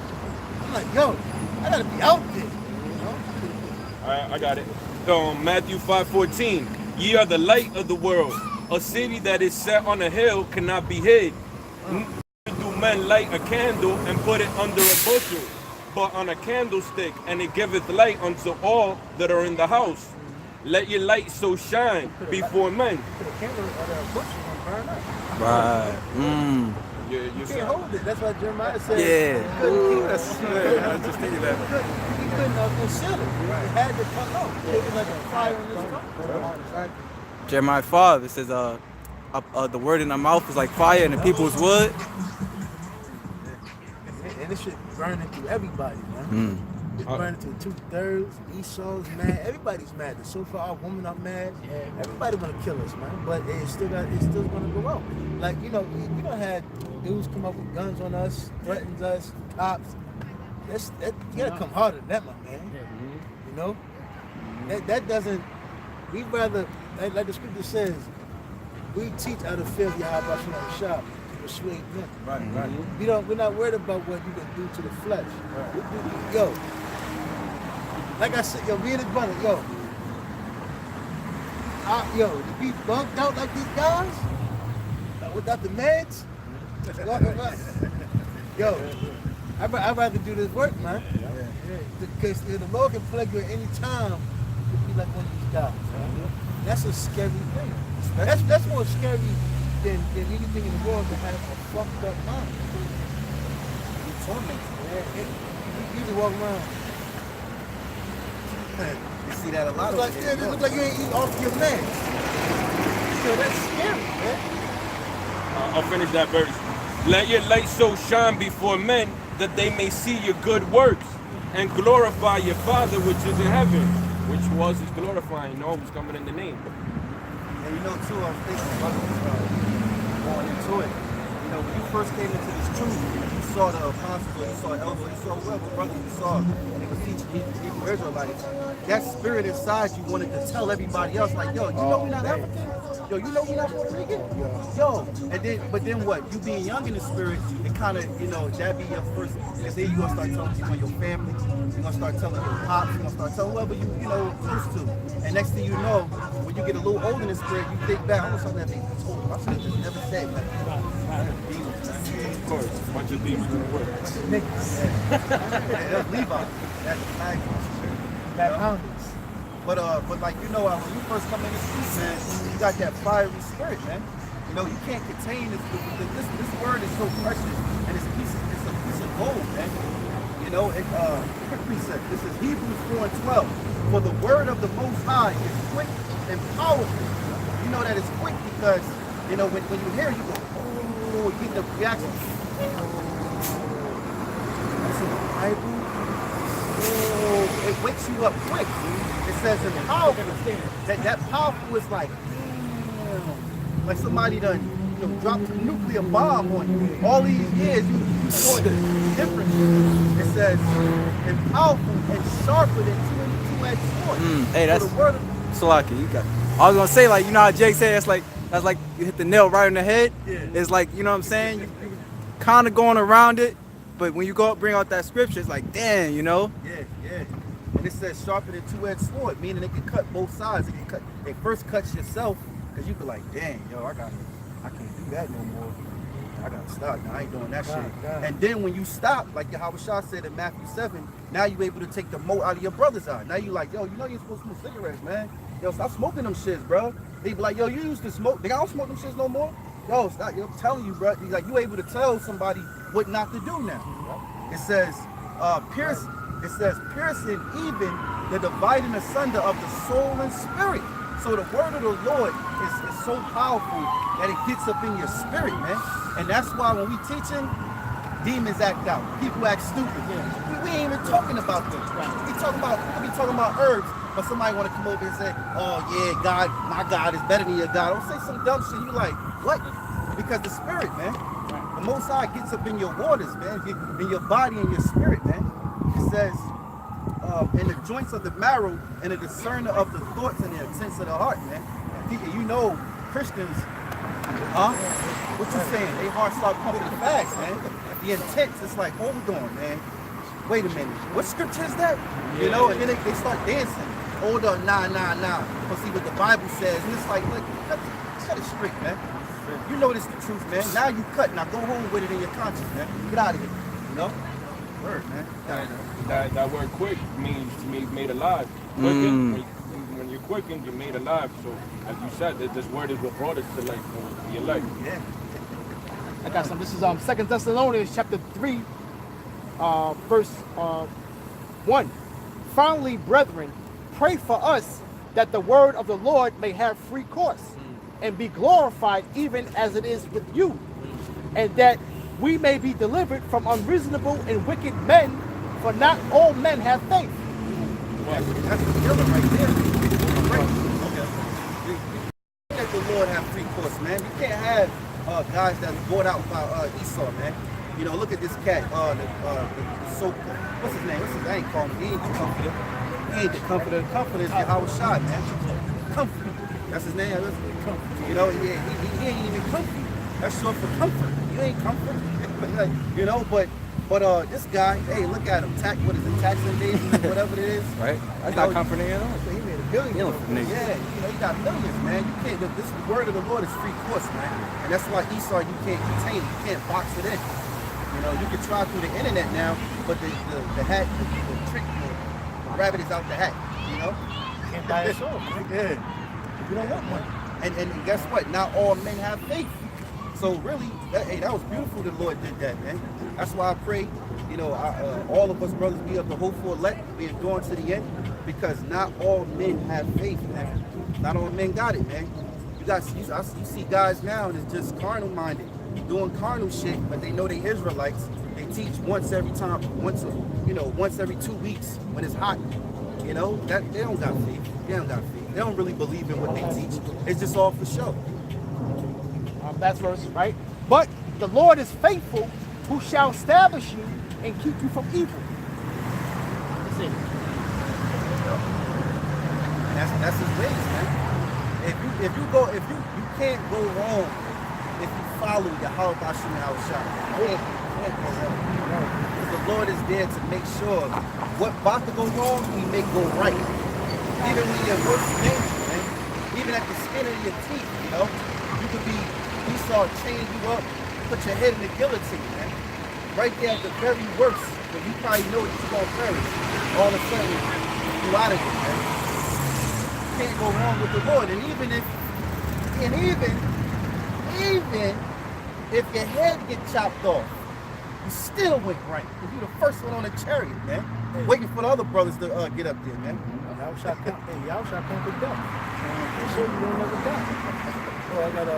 I'm like, yo, I gotta be out there, you know? I got it. Matthew 5:14. Ye are the light of the world. A city that is set on a hill cannot be hid. Neither do men light a candle and put it under a bushel, but on a candlestick, and it giveth light unto all that are in the house. Let your light so shine before men. Right. You can't hold it. That's why Jeremiah said. Yeah. Ooh, that's good. I was just thinking that. He couldn't conceal it. It had to come out. It was like a fire in his tongue. Jeremiah 5, it says, the word in our mouth is like fire and the people's wood. And this shit burning through everybody, man. It's burning through 2/3. Esau's mad. Everybody's mad. The so-called women are mad. Everybody wanna kill us, man. But it's still gonna go out. Like, we don't have dudes come up with guns on us, threatens us, cops. You gotta come harder than that, my man. You know? That doesn't. We'd rather, like the scripture says, we teach out of fear of Yahweh Shah to persuade them. Right. We're not worried about what you can do to the flesh. Yo, like I said, me and his brother, to be bunked out like these guys without the meds, I'd rather do this work, man. Because the Lord can plug you at any time to be like one of these guys. That's a scary thing. That's more scary than anything in the world to have a fucked up mind. You just walk around. You see that a lot. It looks like you ain't eating off your meds. That's scary, man. I'll finish that verse. Let your light so shine before men that they may see your good works and glorify your Father which is in heaven. Which is glorifying, who's coming in the name. And you know too, I was thinking about going into it. You know, when you first came into this truth, you saw the apostles, you saw elders, you saw whoever brothers you saw, and they were teaching Hebrew Israelites. That spirit inside you wanted to tell everybody else, like, yo, you know we're not African? Yo, you know we're not Puerto Rican? Yo, and then, but then what? You being young in the spirit, it kind of, you know, that be your first, and then you're going to start telling people in your family, you're going to start telling your pops, you're going to start telling whoever you know, close to. And next thing you know, when you get a little older in the spirit, you think back, I wish I never told you. I should have just never said that. Of course, a bunch of demons in the work. That's Levi. That's Mag. But like, you know, when you first come in the street, man, you got that fiery spirit, man. You know, you can't contain this. This word is so precious, and it's a piece of gold, man. You know, quick precept. This is Hebrews 4:12. For the word of the Most High is quick and powerful. You know that it's quick because, you know, when you hear it, you go, oh, you get the reaction. That's in the Bible. Oh, it wakes you up quick. It says in powerful. That powerful is like somebody done, you know, dropped a nuclear bomb on you. All these years, you saw the difference. It says, and powerful and sharper than two-edged sword. Hey, that's so the word of, Salaki. You got. I was gonna say, like, you know how Jake said that's like you hit the nail right on the head. Yeah. It's like, you know what I'm saying? You kind of going around it, but when you go bring out that scripture, it's like, damn, you know. Yeah. And it says sharper than two-edged sword, meaning it can cut both sides. It first cuts yourself, because you be like, dang, yo, I can't do that no more. I gotta stop. Now I ain't doing that shit. And then when you stop, like Yahweh Shah said in Matthew 7, now you able to take the mote out of your brother's eye. Now you like, yo, you know you're supposed to smoke cigarettes, man. Yo, stop smoking them shits, bro. They be like, yo, you used to smoke. They don't smoke them shits no more. Yo, stop. Yo, I'm telling you, bro. He's like, you able to tell somebody what not to do now. It says, piercing even the dividing asunder of the soul and spirit. So the word of the Lord is so powerful that it gets up in your spirit, man. And that's why when we teaching, demons act out. People act stupid. We ain't even talking about them. We be talking about herbs, but somebody want to come over and say, oh yeah, God, my God is better than your God. Don't say some dumb shit. You like, what? Because the spirit, man. The Most High gets up in your waters, man, in your body and your spirit, man. It says, in the joints of the marrow and the discerner of the thoughts and the intents of the heart, man. You know, Christians, what you saying? They hearts start pumping fast, man. The intents, it's like, hold on, man. Wait a minute. What scripture is that? You know, and then they start dancing. Hold on, nah. Let's see what the Bible says. And it's like cut it straight, man. You know this is the truth, man. Now you cut. Now go home with it in your conscience, man. Get out of here. You know? Word, man. That word quick means to me made alive. Quicken, when you're quickened, you're made alive. So, as you said, this word is what brought us to life, the elect. Yeah. I got some. This is 2 Thessalonians chapter 3, verse 1. Finally, brethren, pray for us that the word of the Lord may have free course and be glorified even as it is with you, and that we may be delivered from unreasonable and wicked men, for not all men have faith. That's the killer right there. Let the Lord have free course, man. You can't have guys that's bought out by Esau, man. You know, look at this cat, the so-called, what's his name? I ain't calling him. He ain't the comforter. He ain't the comforter. The comforter is Yahweh Shah, man. Comfort. That's his name. You know, he ain't even comfy. That's short for comfort. You ain't comfort. You know, but this guy, hey, look at him. What is it? Tax invasion, whatever it is. Right? That's not comforting at all. He made $1 billion. Yeah, you know, you got millions, man. You can't. This word of the Lord is free course, man. And that's why Esau, you can't contain it. You can't box it in. You know, you can try through the internet now, but the hat, the trick, the rabbit is out the hat. You know. Can't buy it all. Yeah. You don't want one. And guess what? Not all men have faith. So really, that was beautiful the Lord did that, man. That's why I pray, you know, all of us brothers be of the hopeful elect, be enduring to the end, because not all men have faith, man. Not all men got it, man. You see guys now that's just carnal minded, doing carnal shit, but they know they Israelites. They teach once every 2 weeks when it's hot. You know, that they don't got faith. They don't got faith. They don't really believe in what they teach. It's just all for show. Last verse, right? But the Lord is faithful, who shall establish you and keep you from evil. That's it. That's his ways, man. If you can't go wrong if you follow Yahweh Bashim Yahushua. You can't go wrong. Because the Lord is there to make sure what about to go wrong, He make go right. Even when you're worst danger, man. Even at the skin of your teeth, you know, you could be. Esau chain you up, put your head in the guillotine, man. Right there at the very worst, when you probably know you're going to perish. All of a sudden, you out of here, man. You can't go wrong with the Lord. And even if your head get chopped off, you still went right. Because you're the first one on the chariot, man. Waiting for the other brothers to get up there, man. Y'all shall conquer death. Make sure you don't never die. Oh, I got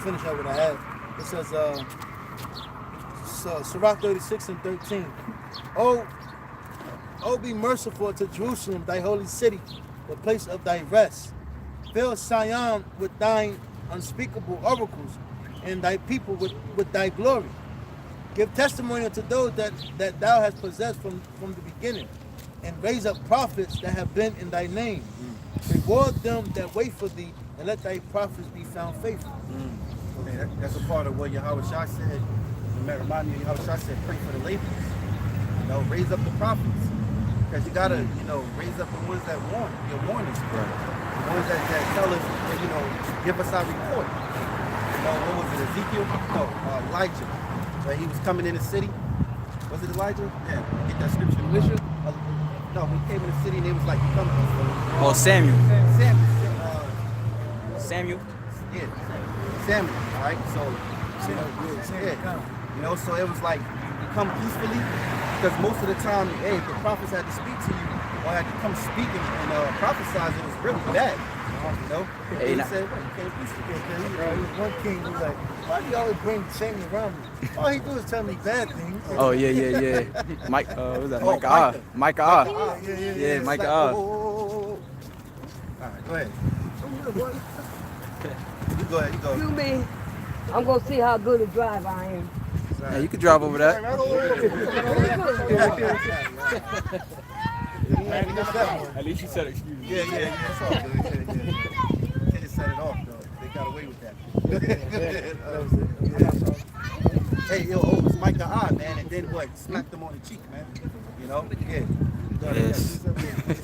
finish up what I have. It says, Sirach 36 and 13. Oh, be merciful to Jerusalem, thy holy city, the place of thy rest. Fill Zion with thine unspeakable oracles, and thy people with thy glory. Give testimony unto those that thou hast possessed from the beginning, and raise up prophets that have been in thy name. Reward them that wait for thee, and let thy prophets be found faithful. Okay, that's a part of what Yahweh Shah said. Remind me, Yahweh Shah said, pray for the laborers. You know, raise up the prophets. Because you gotta, raise up the ones that warn, your warnings. Right. The ones that tell us, give us our report. What was it, Ezekiel? No, Elijah. When he was coming in the city. Was it Elijah? Yeah, get that scripture. Elisha? No, he came in the city and they was like, come. Oh, Samuel. Samuel. Yeah, Samuel, all right? So, so it was like, you come peacefully, because most of the time, if the prophets had to speak to you, or had to come speak and prophesize, it was really bad, Hey, they said, well, you can't peacefully. One king was like, why do you always bring Samuel around me? All he do is tell me bad things. Oh, yeah. Mike, what was that? Micah. Yeah, Micah. All right, go ahead. You go ahead, you go. You mean, I'm going to see how good a driver I am. Yeah, you can drive over that. At least you said excuse me. Yeah, it's all good. Yeah. Can't set it off, though. They got away with that. Hey, it's Micah I, man, and then what? Smacked them on the cheek, man. Yeah. Yes.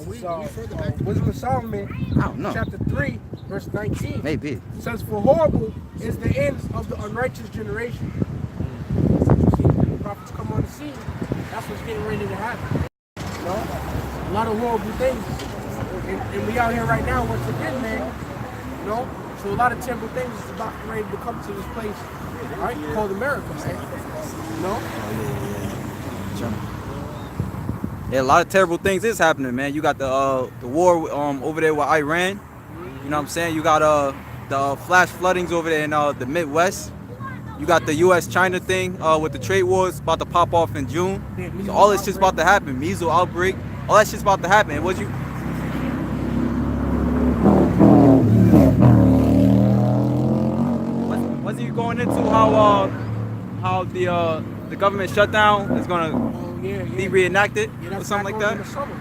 Wisdom of Solomon, I don't know. chapter 3, verse 19. Maybe. It says, for horrible is the end of the unrighteous generation. When the prophets come on the scene, that's what's getting ready to happen. A lot of horrible things. And we out here right now, once again, man. So a lot of terrible things is about ready to come to this place, right? Called America, man. Yeah, a lot of terrible things is happening, man. You got the war over there with Iran. You know what I'm saying? You got the flash floodings over there in the Midwest. You got the U.S.-China thing with the trade wars about to pop off in June. So all this shit's about to happen. Measles outbreak. All that shit's about to happen. And wasn't you going into how the government shutdown is gonna be reenacted or something like that? In the summer.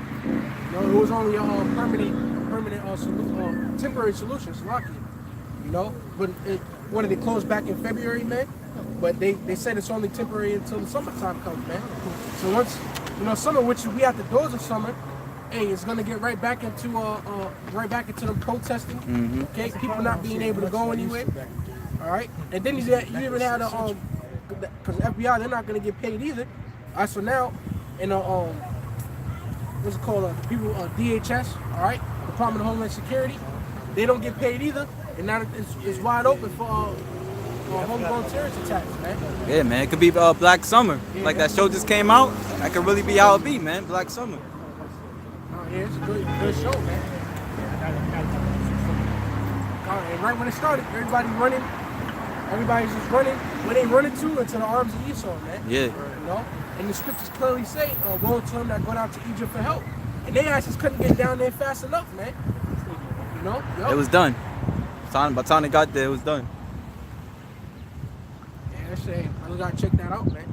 It was only a permanent temporary solution, Slovakia. But when they closed back in February, man. But they said it's only temporary until the summertime comes, man. So once summer, which we at the doors of summer, hey, it's gonna get right back into the protesting. Mm-hmm. Okay, people not being able to go anywhere. All right, and then you even had because FBI, they're not gonna get paid either. All right, so now in what's it called? People DHS, all right, Department of Homeland Security, they don't get paid either, and now it's wide open for homegrown terrorist attacks, man. Yeah, man, it could be Black Summer, like that show just came out. That could really be how it be, man. Black Summer. Yeah, it's a good show, man. And right when it started, everybody's just running. Where they running to? Into the arms of Esau, man. Yeah. And the scriptures clearly say, woe to them that go out to Egypt for help. and they asses couldn't get down there fast enough, man. You know? Yup. It was done. By the time they got there, it was done. Yeah, that shit. I gotta check that out, man.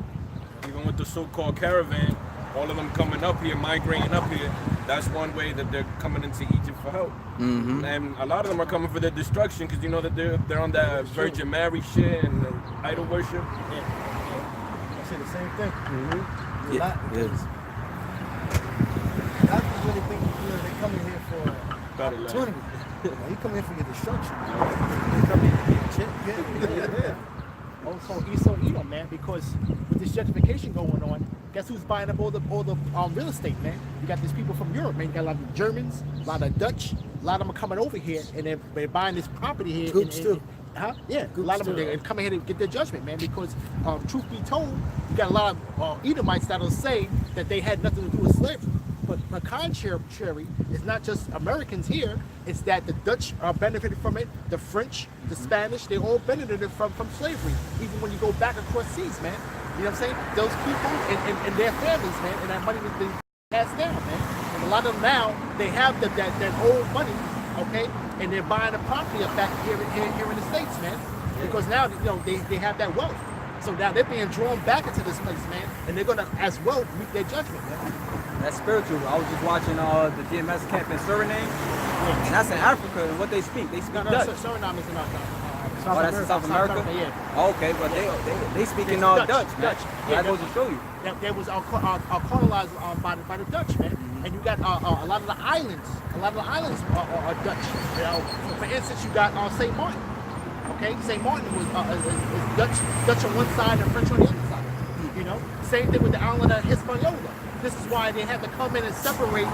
Even with the so-called caravan, all of them coming up here, migrating up here, that's one way that they're coming into Egypt for help. Mm-hmm. And a lot of them are coming for their destruction because you know that they're on that Virgin Mary shit and idol worship. I say the same thing. Mm-hmm. Yeah, it is. I just really think they coming here for Better life. opportunity. You come here for your destruction. You come here to get a check. Also Esau Edom, man, because with this gentrification going on, guess who's buying up all the real estate, man? You got these people from Europe, man. You got a lot of Germans, a lot of Dutch, a lot of them are coming over here and they're buying this property here. Goops too. Huh? Yeah, a lot of them they're coming here to get their judgment, man. Because truth be told, you got a lot of Edomites that'll say that they had nothing to do with slavery. But the contrary, it's not just Americans here, it's that the Dutch are benefited from it, the French, the Spanish, they all benefited from slavery, even when you go back across seas, man. You know what I'm saying? Those people and their families, man, and that money was being passed down, man. And a lot of them now, they have that old money, okay, and they're buying the property up back here in the States, man. Because now, you know, they have that wealth. So now they're being drawn back into this place, man, and they're gonna as well meet their judgment, man. That's spiritual. I was just watching the DMS camp in Suriname, and that's in Africa. And what they speak Dutch. Suriname is not Oh, that's in South America? Yeah. Oh, okay, but they speak in Dutch, man. Dutch. Yeah, that goes to show you. They was colonized by the Dutch, man. And you got a lot of the islands. A lot of the islands are Dutch. You know, for instance, you got Saint Martin. Okay, Saint Martin was is Dutch on one side and French on the other side. You know, same thing with the island of Hispaniola. This is why they had to come in and separate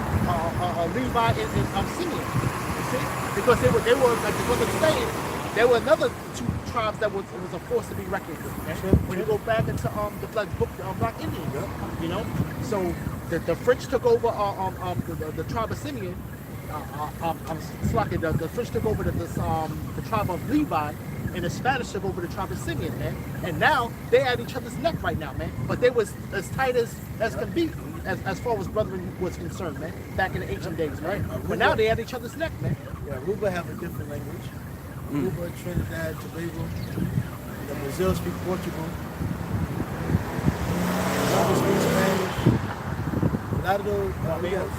Levi and Simeon. You see, because they were like the brother saying, there were another two tribes that was a force to be reckoned with. Okay? When you go back into the Black Indians, you know, so the French took over the tribe of Simeon. The French took over the tribe of Levi, and the Spanish took over the tribe of Simeon, man. And now they at each other's neck right now, man. But they was as tight as can be, as far as brethren was concerned, man. Back in the ancient days, right? But now they at each other's neck, man. Yeah, Aruba have a different language. Aruba, Trinidad, Tobago. Brazil speak Portugal. Some speak Spanish. A lot of those, we have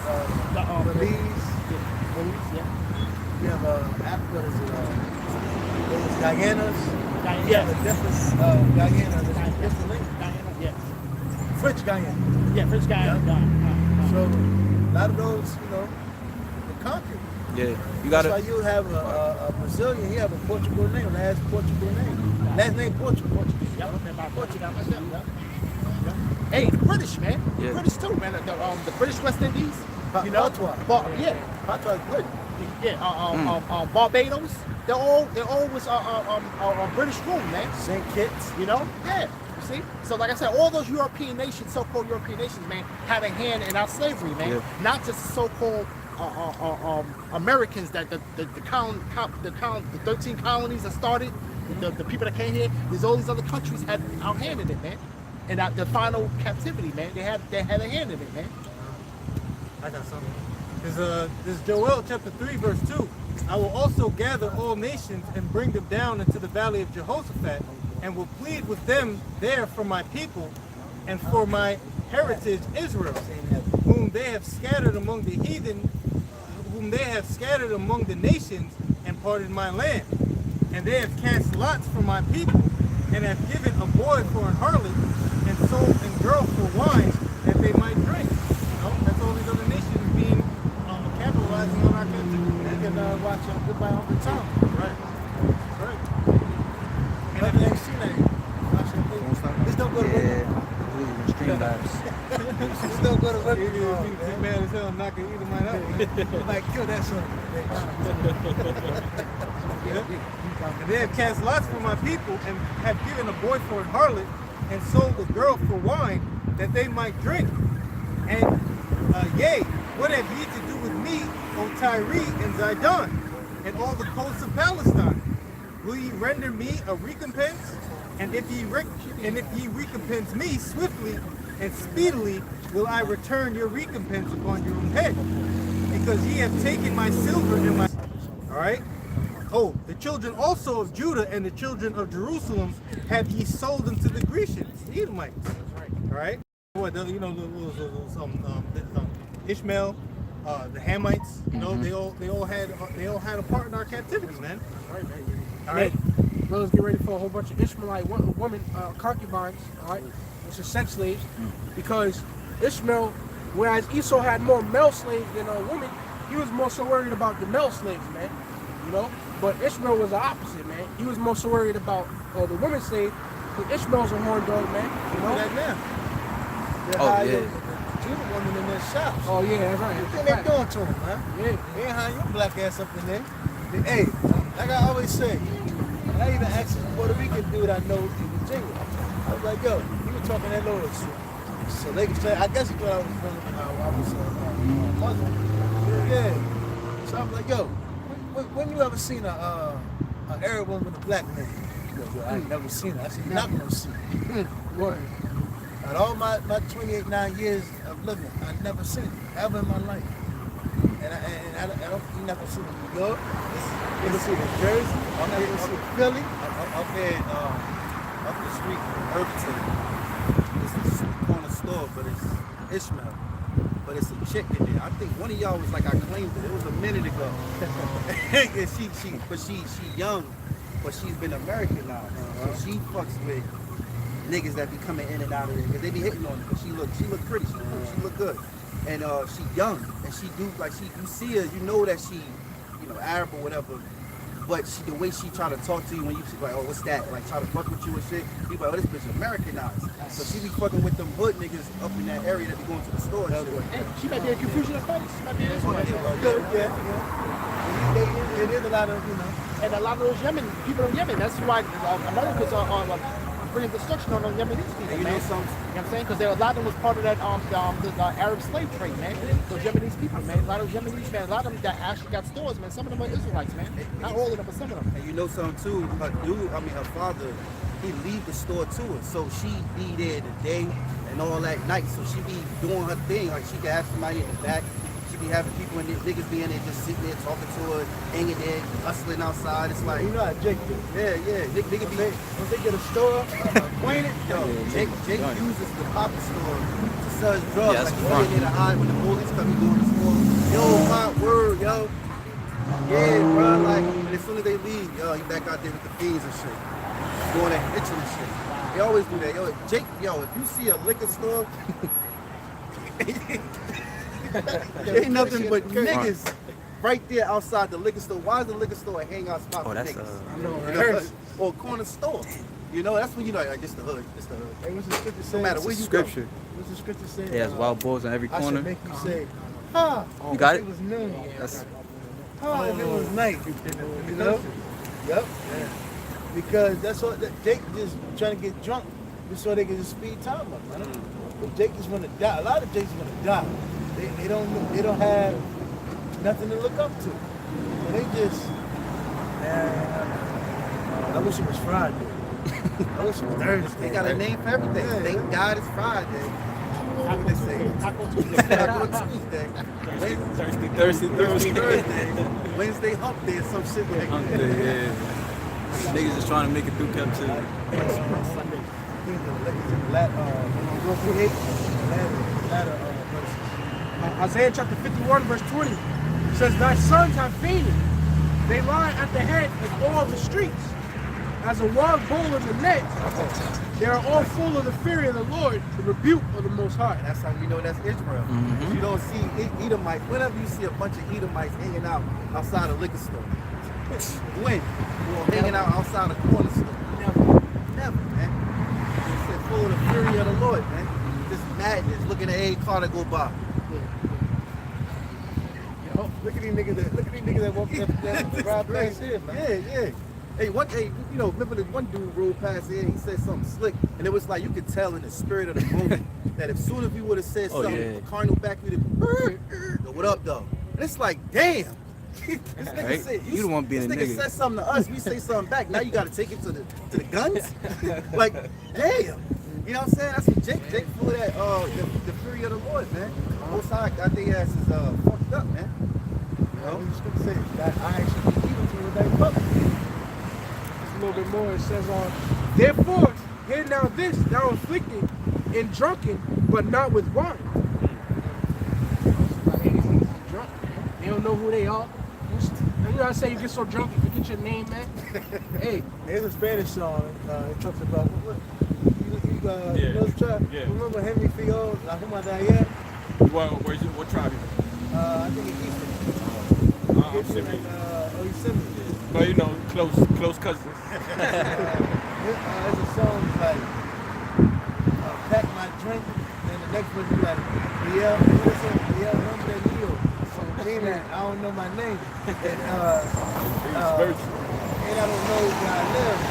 Belize. We have Africa, those Guyanas. Yeah. The different Guyana, there's different language. Yeah. French Guyana. Yeah, French Guyana. So a lot of those, you know, the conquered. Yeah, you got That's why you have a Brazilian, he have a Portugal name, last Portugal name. Last name Portugal. Portugal. Hey, the British, man. Yeah. The British too, man. The British West Indies. You know? Patois is good. Yeah, Barbados. They all was British rule, man. St. Kitts. You know? Yeah. You see? So like I said, all those European nations, so-called European nations, man, had a hand in our slavery, man. Yeah. Not just so-called Americans that the 13 colonies that started, the people that came here, there's all these other countries had our hand in it, man. And the final captivity, man, they had a hand in it, man. I got something. This is Joel chapter 3, verse 2. I will also gather all nations and bring them down into the valley of Jehoshaphat, and will plead with them there for my people and for my heritage Israel, whom they have scattered among the heathen, whom they have scattered among the nations, and parted my land. And they have cast lots for my people, and have given a boy for an harlot, and sold a girl for wine, that they might drink. You know, that's all these other nations being capitalizing on our country. You can watch Goodbye Uncle Tom. Right. Right. And if you ain't seen that, watch it. Just don't go to work. Just don't go to work. He's mad as hell, knocking either mine out. You might kill that son. And they have cast lots for my people, and have given a boy for an harlot, and sold a girl for wine, that they might drink. And yea, what have ye to do with me, O Tyre and Zidon, and all the coasts of Palestine? Will ye render me a recompense? And if ye recompense me swiftly, and speedily will I return your recompense upon your own head, because ye have taken my silver and my... All right? Oh, the children also of Judah and the children of Jerusalem have ye sold unto the Grecians, the Edomites. All right? What, you know, Ishmael, the Hamites, you know, they all had a part in our captivity, man. All right. Brothers get ready for a whole bunch of Ishmaelite women, concubines, all right, which are sex slaves, because Ishmael, whereas Esau had more male slaves than women, he was more so worried about the male slaves, man, you know. But Ishmael was the opposite, man. He was more so worried about the women slaves, because Ishmael's a horn dog, man, you know. That now. Oh, yeah. Judah women in their shops. Oh yeah, that's right. What they doing to them, man? Yeah. They ain't hiding your black ass up in there. Hey, like I always say, and I even asked this Puerto Rican dude I know in Virginia. I was like, yo, he was talking that little shit. So they could say, I guess he thought I was from Muslim. Yeah. So I was like, yo, when you ever seen a Arab woman with a black man? Yo, I ain't never seen it. I said, you're not gonna see it. What? Out all my 28 years of living, I've never seen it ever in my life. And I don't, you never seen it in New York. You never seen it in Jersey. I never seen it in Philly. Up there up the street in Irvington, it's a street corner store, but it's Ishmael. But it's a chick in there. I think one of y'all was like, I claimed it. It was a minute ago. And she young, but she's been American now. So she fucks with niggas that be coming in and out of there, because they be hitting on her, because she look pretty, she look good. And she young, and she do, like, you see her, you know that she, you know, Arab or whatever, but the way she try to talk to you when you see like, oh, what's that? Like, try to fuck with you and shit, you be like, oh, this bitch Americanized. So she be fucking with them hood niggas up in that area that be going to the store. Hey, she might be a confusion of face. She might be an Israelite. Yeah. It is a lot of, you know. And a lot of those people in Yemen, that's why Americans are bringing destruction on the Yemenis people, You man. know something? You know what I'm saying? Because a lot of them was part of that the Arab slave trade, man. Those Yemenis people, man. A lot of Yemenis, man. A lot of them that actually got stores, man. Some of them are Israelites, man. Not all of them, but some of them. And you know something too, her father, he leave the store to her. So she be there the day and all that night. So she be doing her thing. Like, she can have somebody in the back. She be having people in there, niggas be in there just sitting there talking to her, hanging there, hustling outside. It's like, You know how Jake do. yeah. Nigga be, Once they get a store, acquainted, yo, Jake uses the Papa store to sell his drugs. Yeah, Like, that's he fun. in there to hide when the police come, he go in the store. Yo, my word, yo. Yeah, bro, like, and as soon as they leave, yo, he back out there with the fiends and shit. Going that kitchen and shit. They always do that. Yo, Jake, if you see a liquor store, ain't nothing but niggas right there outside the liquor store. Why is the liquor store a hangout spot for that's niggas? I know, You right? know, or a corner store. You know, that's when you know, like, this the hood, this the hood. Hey, what's the scripture say? No matter where you Scripture. What's the scripture say? He has wild bulls in every I should corner. make you say, ha. You got If it? it was noon. That's Ha, if it was night. You know? Yep. Because that's what Jake just trying to get drunk just so they can just speed time up, man. But Jake just want to die. A lot of Jakes want to die. They don't have nothing to look up to. So they just, man, I wish it was Friday. I wish it was Thursday. They got a name for everything. Yeah. Thank God it's Friday. What they say? Taco Tuesday. Taco Tuesday. Thursday. Wednesday hump day or some shit like that. yeah. Niggas just trying to make it through captivity. Isaiah chapter 51, verse 20 says, thy sons have fainted. They lie at the head of all the streets. As a wild bull in the net, they are all full of the fear of the Lord, the rebuke of the Most High. And that's how you know that's Israel. You don't see Edomites. Whenever you see a bunch of Edomites hanging out outside a liquor store, when? Or hanging out outside a corner store. Never, man. It's full of the fury of the Lord, man. Just madness, looking at every car that go by. Look at these niggas that walk up that ride past here, man. Yeah. Hey, you know, remember the one dude rode past here and he said something slick, and it was like you could tell in the spirit of the moment that if soon as we would have said something, a cardinal back, we'd have, what up, though? And it's like, damn. This nigga Right? said, You the one being this a nigga nigga. said something to us, we say something back. Now you got to take it to the guns. Like, damn. You You know what I'm saying? That's what Jake full of that, the fury of the Lord, man. Most High got their asses fucked up, man. You know? The scripture says that I actually keep it to the public. Just a little bit more. It says therefore, hear now this, thou afflicted and drunken, but not with wine. Drunk. They don't know who they are. You know, I say you get so drunk you forget your name, man. Hey, There's a Spanish song. It talks about you know the tribe. Yeah. Remember Henry Fiol, La Juma de Ayer? What tribe? I think it's Eastern. I'm Simeon. Yosemite. But you know, close cousins. There's a song like pack my drink, and the next one is like Riel Nombre Mío. Meaning I don't know my name. And I don't know where I live.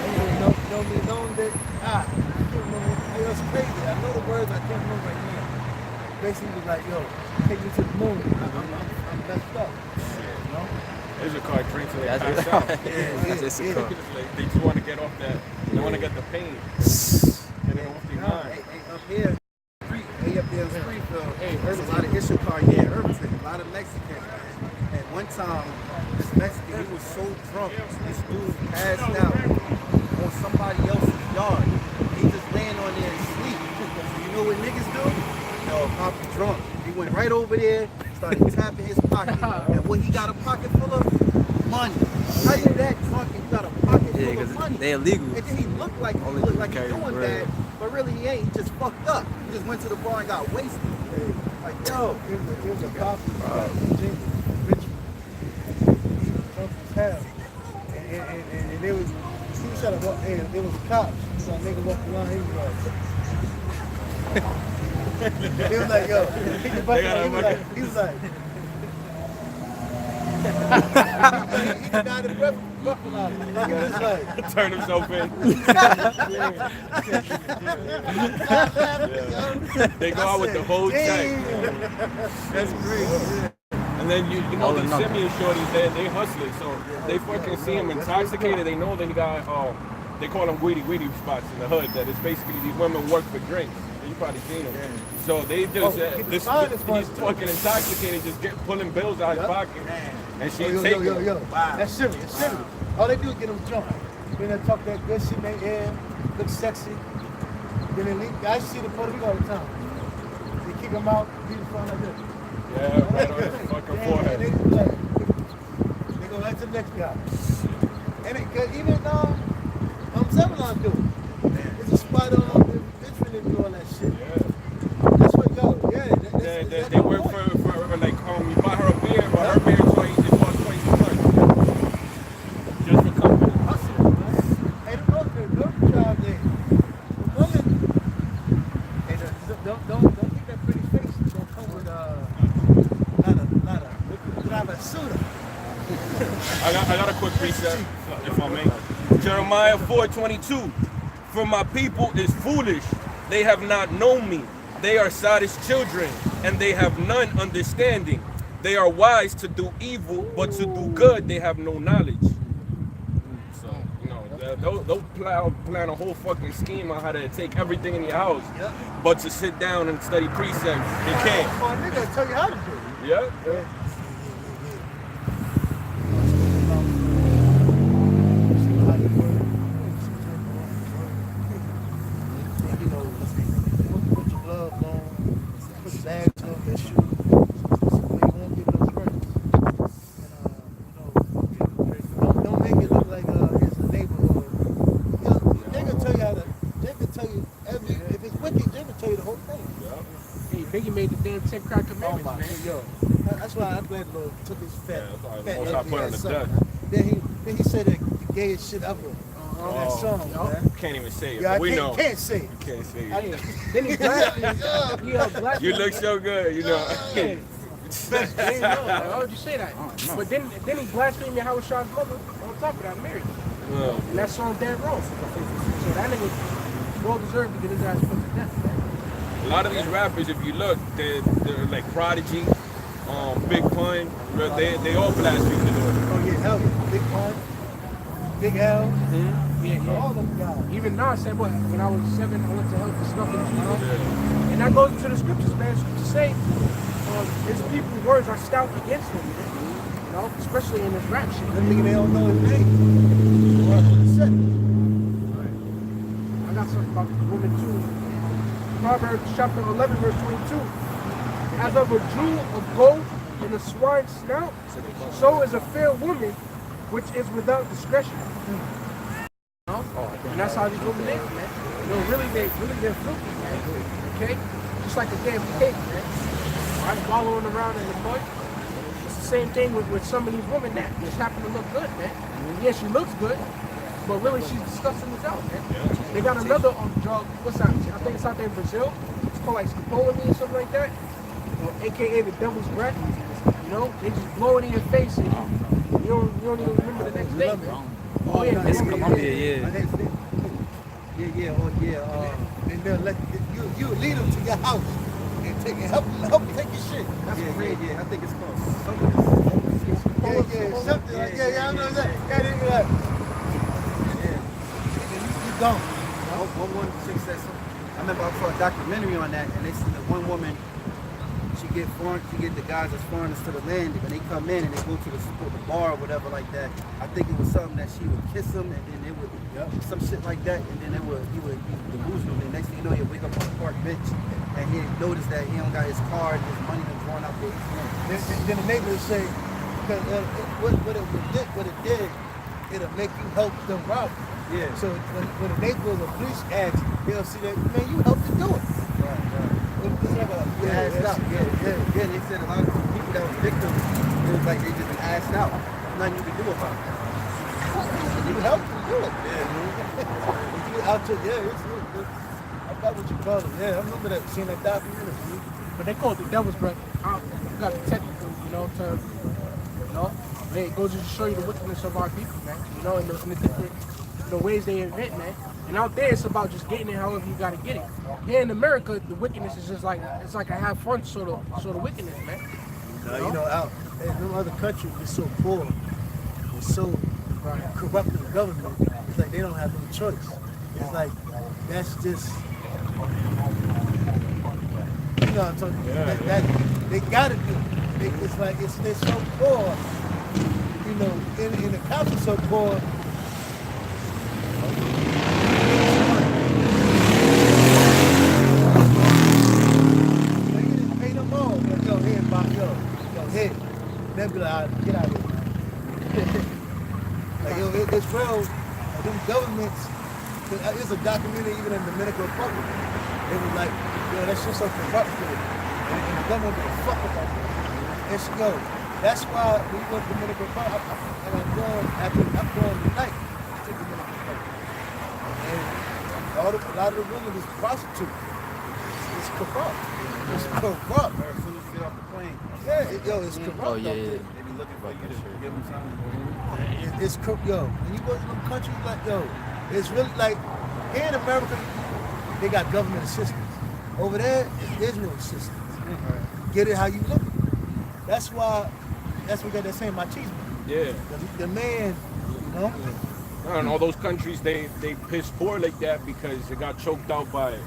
And know me donde. I can't remember. It was crazy. I know the words, I can't remember right now. Basically was like, yo, take me to the moon. I'm messed up. You know? There's a car drink till they That's pass it. out. That's just a car. They just want to get off that. They want to get the pain. Get it off their No, mind. up here, up there in Springfield, there's a lot of Issachar here in Irvington, a lot of Mexicans. And one time, this Mexican, he was so drunk, this dude passed out on somebody else's yard. He just laying on there and sleep. So you know what niggas do? Yo, Papa drunk. He went right over there, started tapping his pocket. And what he got a pocket full of? Money. How you that drunk and you got a pocket Yeah, full of because money? they illegal. And then he looked like Only he's carry doing bread. that, but really he ain't. He just fucked up. He just went to the bar and got wasted. Like, yo, It was a coffee shop in Richmond. He was drunk as hell. And there was, he was trying to walk in, there was cops. So a nigga walked around, he was like, he was like, yo, he was like, he got the breath out. He was like, Turn himself in. They go out with the whole check. that's crazy. And then you know All or these nothing. Simeon shorties, they hustlers, so they fucking see him intoxicated. They know that he got they call them greedy spots in the hood. That it's basically these women work for drinks. You probably seen them. So they just he's fucking intoxicated, just pulling bills out his pocket, and she take them. Yo. That's silly. It's silly. All they do is get them drunk. Then they talk that good shit in their ear, look sexy. Then they leave. I see the Puerto Rico all the time. They kick them out, beat the front like this. Yeah, right on his fucking forehead. They go right to the next guy. And even Zebulon do it. There's a spot on Richmond that do all that shit. Yeah. That's what, yo, They work for like you buy her a beer, but her beer it costs twice as much. Just for company. hustle, man. Hey, the tribe there. The woman, hey, don't get that pretty face. Don't come with not a travesura. I got a quick precept, if I may. Jeremiah 4:22. For my people is foolish. They have not known me. They are saddest children, and they have none understanding. They are wise to do evil, but to do good they have no knowledge. So, you know, they'll plan a whole fucking scheme on how to take everything in your house. But to sit down and study precepts, they can't. My nigga tell you how to do it. Yeah. Biggie made the damn 10 crack commandments, man. Yo, that's why I'm glad Lord took his fat. Most I put on the dust. Then he said the gayest shit ever on that song, man. Can't even say it, Yeah, but we know. Can't say it. You can't say it. Then he blasphemed. You look so good, you know. Why would you say that? But then he blasphemed Yahweh Shah's mother on top of that, Mary. And that song dead wrong. So that nigga well deserved to get his ass put to death, man. A lot of these rappers, if you look, they're like Prodigy, Big Pun, they all blaspheme the Lord. Oh yeah, hell yeah. Big Pun, Big L, Yeah. All them guys. Even Nas said, what, when I was 7, I went to hell for snuffing Jesus. And that goes into the scriptures, man. To say, his people's words are stout against him, man. You know, especially in this rap shit. That nigga, they don't know his name. What he said. I got something about the woman too. Proverbs chapter 11, verse 22. As of a jewel of gold in a swine's snout, so is a fair woman which is without discretion. You know? And that's how these women is, man. You know, really they're filthy, man. Okay? Just like a damn cake, man. Right? Wallowing around in the mud. It's the same thing with some of these women that just happen to look good, man. Yeah, she looks good, but really she's disgusting as hell, man. They got another drug, what's that? I think it's out there in Brazil. It's called like scopolamine or something like that. AKA the devil's breath. You know, they just blow it in your face and you don't even remember the next day, man. Oh yeah, It's Colombia, yeah. And they'll let you lead them to your house and help take your shit. That's yeah. I think it's called Something like I know that. You don't. One chick said something. I remember I saw a documentary on that, and they said that one woman, she get the guys as foreigners to the land, and they come in and they go to the bar or whatever like that. I think it was something that she would kiss him, and then they would some shit like that, and then he would be delusional. Then next thing you know, you wake up on the park bench, and he noticed that he don't got his card, his money done drawn out there. Then the neighbors say, because what it did, it'll make you help them rob you. Yeah. So when the neighbor or the police ask, they'll see that, man, you helped to do it. It's like Assed out. Yeah. They said a lot of people that was victims, it was like they just been assed out. Nothing you can do about it. You helped to do it. You out to, I got what you call it. Yeah, I remember that, seeing that documentary. But they call it the devil's breath. You got the technical, term. It goes to show you the wickedness of our people, man. In the different ways they invent, man. And out there, it's about just getting it however you gotta get it. Here in America, the wickedness is just like it's like a have fun sort of wickedness, man. Out in them other countries, it's so poor, it's so corrupt in the government. It's like they don't have no choice. It's like that's just what I'm talking about. That they gotta do. It's like they're so poor. In the council so poor. Then be like, get out of here. Like, it's real. Them governments, there's a documentary even in the Dominican Republic. It was like, that shit's so corrupt to it. And the government don't fuck about it. And that's why we went to the Dominican Republic. I'm going tonight to the Dominican Republic. And a lot of the women is prostitutes. It's corrupt. It's corrupt. As soon as you get off the plane. It's corrupt. Oh, yeah. They be looking for you to give them something. It's corrupt, when you go to them countries like, it's really like, here in America, they got government assistance. Over there, there's no assistance. Get it how you look. That's why we got that same machismo. Yeah. The man, In all those countries, they piss poor like that because it got choked out by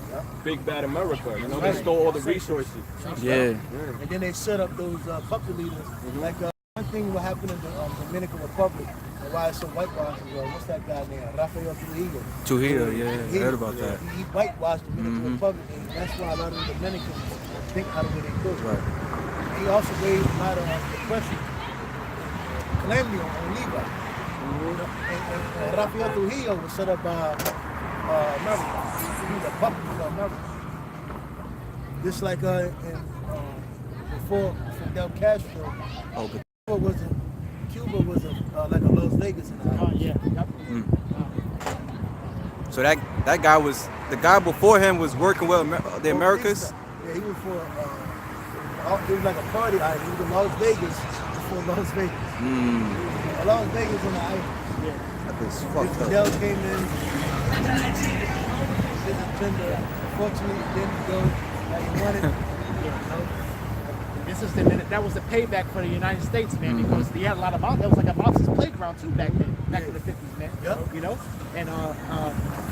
big bad America. They stole all the resources. Yeah. And then they set up those puppet leaders. Like one thing what happened in the Dominican Republic, and why it's so whitewashed is what's that guy named Rafael Trujillo? Trujillo, I heard about that. He whitewashed the Dominican Republic, and that's why a lot of the Dominicans think how the way they do. Right. He also raised a lot of depression, calamity on Levi. And Rafael Trujillo was set up by America. He was a puppet for America. Just like before Fidel Castro, Cuba was like a Las Vegas in the So that guy was, the guy before him was working with the Americas? Yeah, he was for, it was like a party island. He was in Las Vegas before Las Vegas. Las Vegas on the island. That was fucked up. Fidel came in, his agenda, unfortunately, didn't go like he wanted. That was the payback for the United States, man, because they had a lot of there was like a boxers playground too back then. back in the 50s, man. You know, and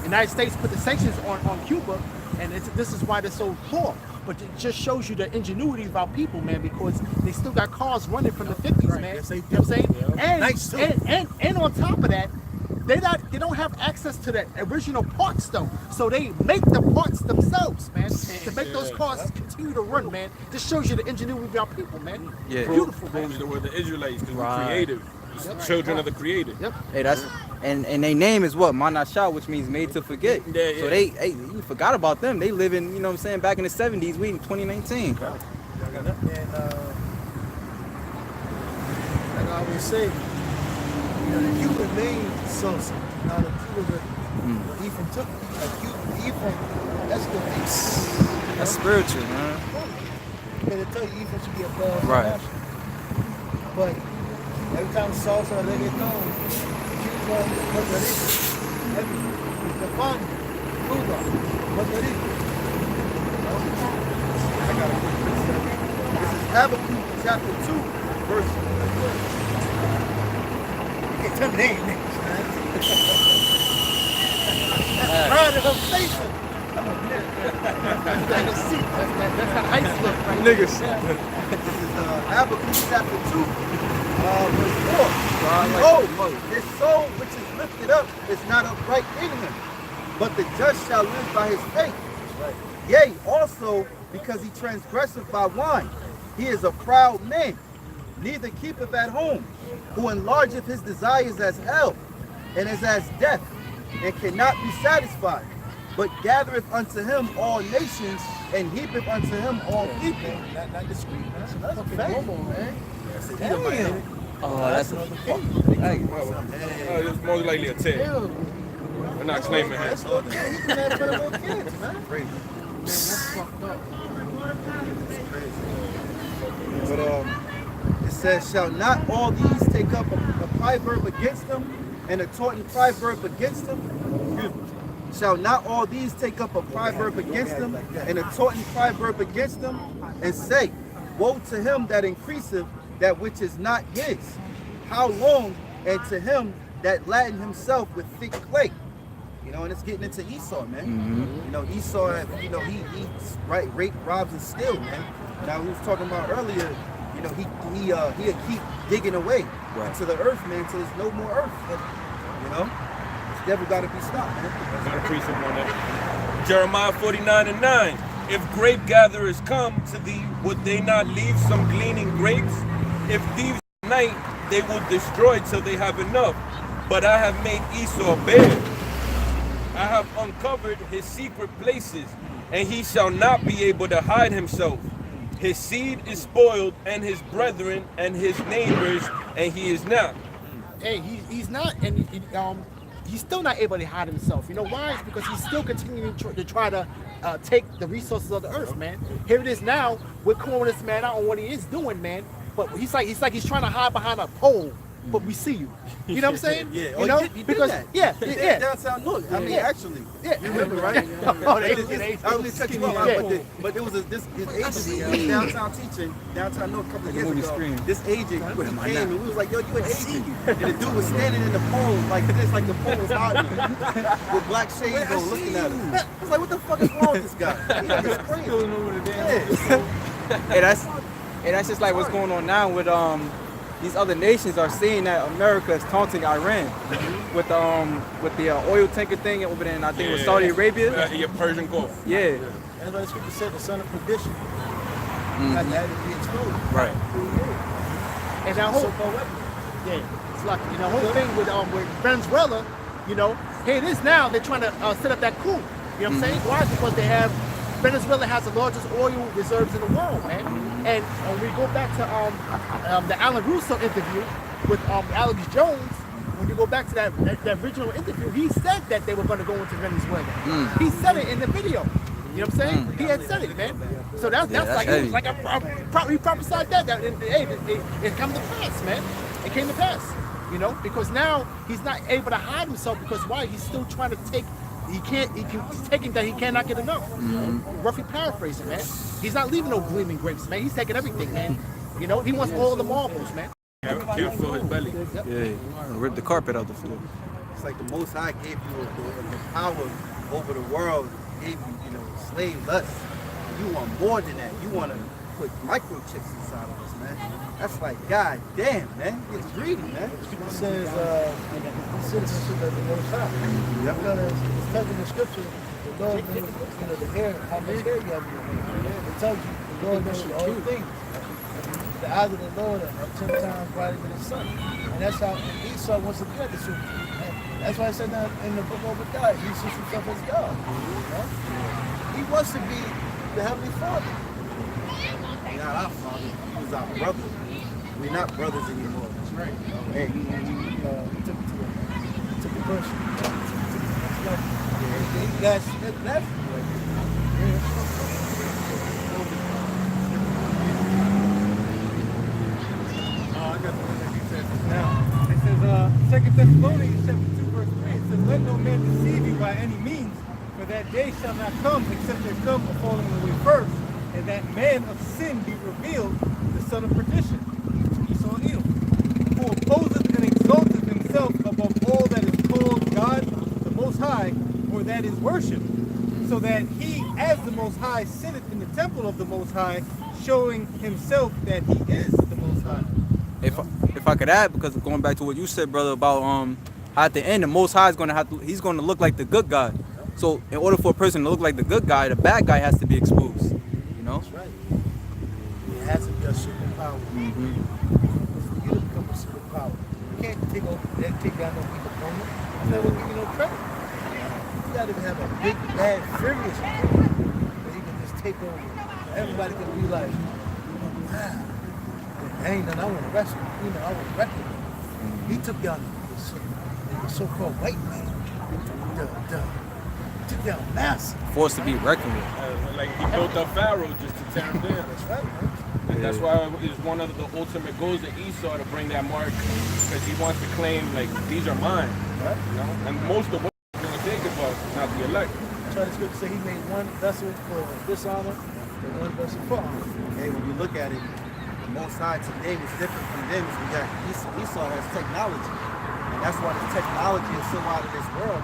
United States put the sanctions on Cuba, and this is why they're so poor. But it just shows you the ingenuity of our people, man, because they still got cars running from the 50s, man. Yes, they You know what I'm saying? And, Nice, too. and on top of that, they don't have access to the original parts though, so they make the parts themselves, man, to make those cars continue to run, man. This shows you the ingenuity of our people, man. Yeah. Beautiful, man. Proves that we're the Israelites because Right. we're creative. Children of the Creator. Yep. Hey, that's and their name is what? Manasha, which means made to forget. Yeah, yeah. So you forgot about them. They live in, you know what I'm saying, back in the 70s, we in 2019. And like I always say, the Cuban name Sosa. Now the Cuban, Ephraim took Ephraim. That's the base. That's spiritual, man. They tell you Ephraim should be above the Right. nation. But every time Sosa or reggaeton, Cuba, Puerto Rico, the fun, Cuba, Puerto Rico. This is Habakkuk chapter 2, verse. You can't tell me they ain't niggas, man. Pride of Satan. That's that ice look, right? Niggas. This is Habakkuk chapter 2, verse 4. Behold, his soul which is lifted up is not upright in him, but the just shall live by his faith. Yea, also because he transgresseth by wine, he is a proud man, neither keepeth at home, who enlargeth his desires as hell, and is as death, and cannot be satisfied, but gathereth unto him all nations, and heapeth unto him all people. Not discreet, man. That's a fact. normal, man. Damn. Oh, that's a It's most likely a 10. We're not claiming him. That's what he's mad for the little kids, man. But it says, shall not all these take up a proverb against them, and a taunting proverb against them? Excuse me. Shall not all these take up a proverb against them, and a taunting proverb against them, and say, woe to him that increaseth that which is not his? How long? And to him that laden himself with thick clay. You know, and it's getting into Esau, man. You know, Esau, you know, he rape, robs, and steals, man. Now we was talking about earlier, you know, he'll keep digging away into the earth, man, until there's no more earth. You know, this devil got to be stopped, man. There's a precept on that. Jeremiah 49:9. If grape gatherers come to thee, would they not leave some gleaning grapes? If thieves at night, they will destroy till they have enough. But I have made Esau bare. I have uncovered his secret places, and he shall not be able to hide himself. His seed is spoiled, and his brethren and his neighbors, and he is not. Hey, he's not, and he's still not able to hide himself. You know why? It's because he's still continuing to try to take the resources of the earth, man. Here it is now. We're calling this man out on what he is doing, man. But he's trying to hide behind a pole, but we see you. You know what I'm saying? Yeah. You know, he did because that. yeah, He did yeah. downtown North. I mean, actually. Yeah. You remember, right? Oh, they I only cut you off, but there was this agency downtown teaching downtown North a couple of years movie ago. Scream. This agent he came and we was like, yo, you an agent? And the dude was standing in the pole like this, like the pole was hiding him, with black shades on, looking at him. I was like, what the fuck is wrong with this guy? He's crazy. Hey, that's just like what's going on now with these other nations are saying that America is taunting Iran with the oil tanker thing over there, and I think it was Saudi Arabia. Yeah, Persian Gulf. Yeah. That's why the scripture said the son of perdition had to be exposed. Right. And that whole it's like the whole thing with Venezuela, you know, here it is now. They're trying to set up that coup. You know what I'm saying? Why? Because Venezuela has the largest oil reserves in the world, man. And when we go back to the Alan Russo interview with Alex Jones, when you go back to that original interview, he said that they were going to go into Venezuela. He said it in the video. You know what I'm saying? He had said it, man. So that's like heavy. he prophesied that it came to pass, man. It came to pass, you know, because now he's not able to hide himself because why? He's still trying to take. He's taking that he cannot get enough. Roughly paraphrasing, man. He's not leaving no gleaming grapes, man. He's taking everything, man. You know, he wants all the marbles, man. Can't feel his belly. Yeah, rip the carpet out the floor. It's like the Most High gave you the power over the world, gave you, you know, slave lust. You want more than that. You want to put microchips inside of us, man. That's like, God damn, man. It's greedy, man. It says citizenship of the Most High. Yep. Because it's tells in the scripture, the Lord knows, you know, the hair, how much hair you have in your head. It tells you the Lord knows all things. The eyes of the Lord are 10 times brighter than the sun. And that's how Esau wants to be at the super. That's why I said that in the book of Obadiah. He sees himself as God. Right? He wants to be the Heavenly Father. He's not our father. He was our brother. We're not brothers anymore. That's right. Hey, He took it to him. He took it personal. That's I got the one that he says now. It says, 2 Thessalonians chapter 2, verse 3. It says, let no man deceive you by any means, for that day shall not come except there come a falling away first, and that man of sin be revealed, the son of perdition, Esau Edom, who opposeth and exalteth himself above all that is called God, the Most High, or that is worshipped, so that he, as the Most High, sitteth in the temple of the Most High, showing himself that he is the Most High. If I could add, because going back to what you said, brother, about at the end, the Most High is gonna he's gonna look like the good guy. So in order for a person to look like the good guy, the bad guy has to be exposed. You know? That's right. It has to be a superpower. For you to become a superpower, you can't take down no weak opponent. I'm not gonna give you no credit. You gotta have a big, bad, furious opponent that you can just take over. Everybody can be like, wow, there ain't nothing I want to wrestle. You know, I want to wrestle. He took down the so-called white man. Took down massive. Forced to be reckoned with. Like he built up Pharaoh just to tear him down. That's right, man. And that's why it's one of the ultimate goals of Esau to bring that mark, because he wants to claim like these are mine. Right. You know, and most of what he's gonna think about is not the elect. So the scripture say he made one vessel for dishonor and one vessel for honor. hey, when you look at it, the Most High today was different from them. We got Esau has technology. And that's why the technology is so out of this world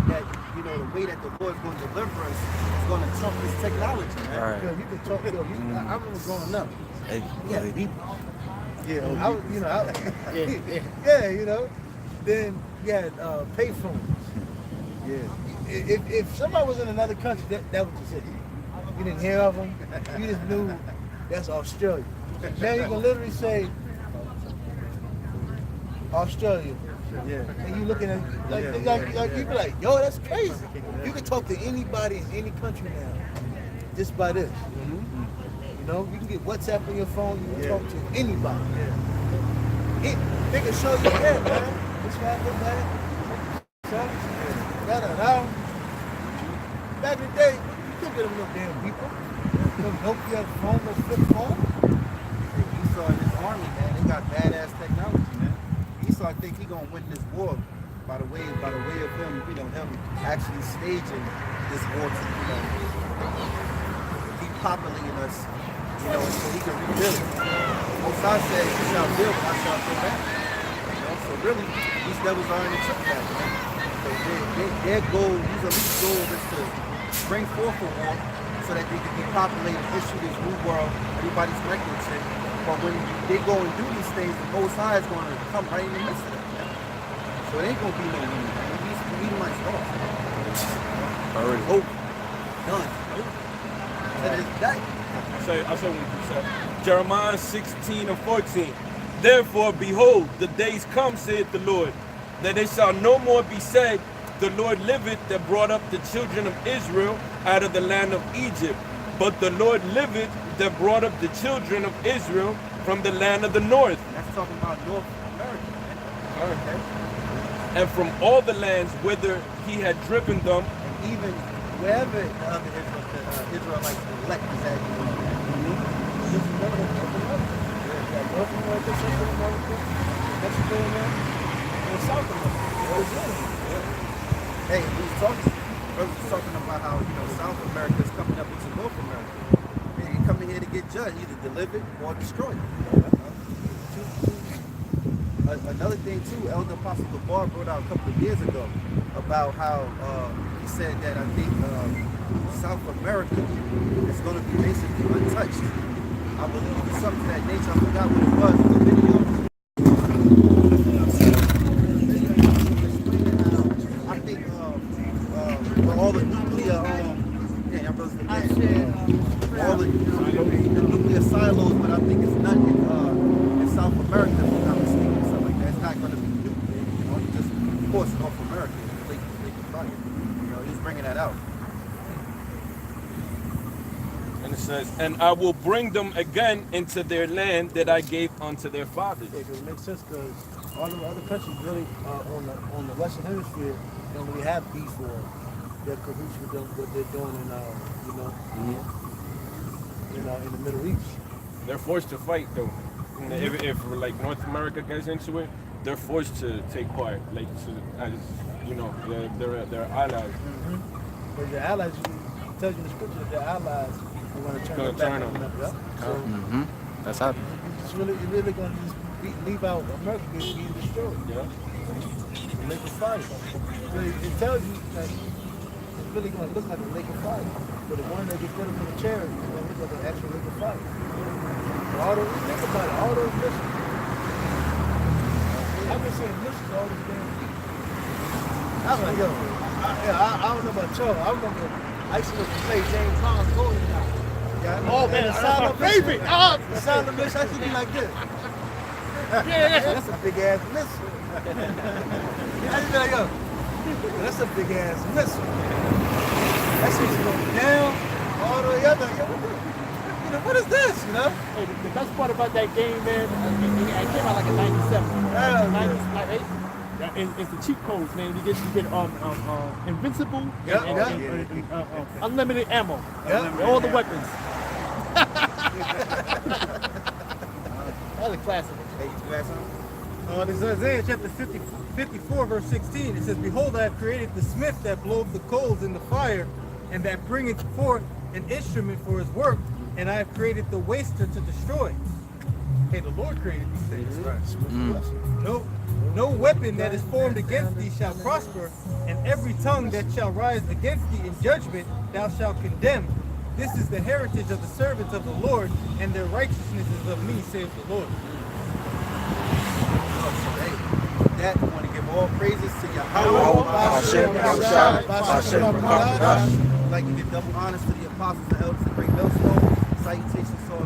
that, you know, the way that the Lord's going to deliver us is going to trump this technology, man. All right. Yo, you can talk, I remember growing up. Hey, Yeah, hey, people. Yeah, I, you know, yeah, you know. Then you had payphones. yeah. If somebody was in another country, that was just it. You didn't hear of them. You just knew that's Australia. Now you can literally say Australia. Yeah. And you looking at like you be like, yo, that's crazy. You can talk to anybody in any country now just by this. You know, you can get WhatsApp on your phone. You can talk to anybody. They can show you, yeah, man. This happened, man. So, back in the day, you couldn't get them no damn people. No Nokia phone, no flip phone. Esau and his army, man, they got badass technology, man. Esau think he gonna win this war by the way of him, you know, him actually staging this war to, you know, depopulating us, you know, so he can rebuild. Most High said, you shall build, I shall go back. You know, so really, these devils are in the trick back, man. So their goal, his elite goal is to bring forth a war so that they can depopulate and issue this new world, everybody's microchip. But when they go and do these things, the Most High is going to come right in the midst of them. Man. So it ain't going to be no winning. These might start. already. Hope. Done. To this day. I say what you said. Jeremiah 16 and 14. Therefore, behold, the days come, saith the Lord, that it shall no more be said, the Lord liveth that brought up the children of Israel out of the land of Egypt. But the Lord liveth that brought up the children of Israel from the land of the north. That's talking about North America, man. Okay. And from all the lands whither he had driven them. And even wherever the other Israelites elect is at, This is North America. North America, Central America, Mexico, and South America. hey, we was talking, brothers was talking about how, you know, South America is coming up into North America. And you're coming here to get judged, either delivered or destroyed. another thing too, Elder Apostle Gabar brought out a couple of years ago about how he said that I think South America is going to be basically untouched. I believe it's something to that nature. I forgot what it was. It was a video. I think with all the nuclear, all the nuclear silos, but I think it's not in South America, if I'm not mistaken, or something like that. It's not going to be nuclear. You know, just, of course, North America, Lake of Fire. You know, he's bringing that out. And it says, and I will bring them again into their land that I gave unto their fathers. Yeah, 'cause it makes sense because all the other countries really on the Western Hemisphere don't really have beef or they're cahoots with them, what they're doing in in the Middle East. They're forced to fight though. If like North America gets into it, they're forced to take part. Like as you know, they're allies. But the allies, it tells you in the scripture that their allies are going to turn their back on them. Yep. So That's happening. you're really going to just leave out America being destroyed. Yeah. The lake of fire. Really, it tells you that it's really going to look like a lake of fire. But the one that gets rid of the chair is going to look like an actual lake of fire. But all those, think about it, all those missions. I've been saying missions all these damn years. I was like, yo, I don't know about y'all. I remember I used to play James Bond's Golden Eye. Yeah, Oh man, the that's my favorite. Oh, The sound of the mission, I should be like this. That's a big ass missile. I just be like, yo, that's a big ass missile. That shit's going down all the way up. Like, yo, what is this? You know? hey, the best part about that game, man, it came out like in '97, 98. It's the cheat codes, man. You get invincible, and unlimited ammo, all the weapons. That's a classic. This is Isaiah chapter 54, verse 16. It says, Behold, I have created the smith that bloweth the coals in the fire, and that bringeth forth an instrument for his work, and I have created the waster to destroy. Okay, the Lord created these things. No weapon that is formed against thee shall prosper, and every tongue that shall rise against thee in judgment thou shalt condemn. This is the heritage of the servants of the Lord, and their righteousness is of me, saith the Lord. That I want to give all praises to Yahweh. Like to give double honors to the apostles and elders of Great Millstone. Salutations to all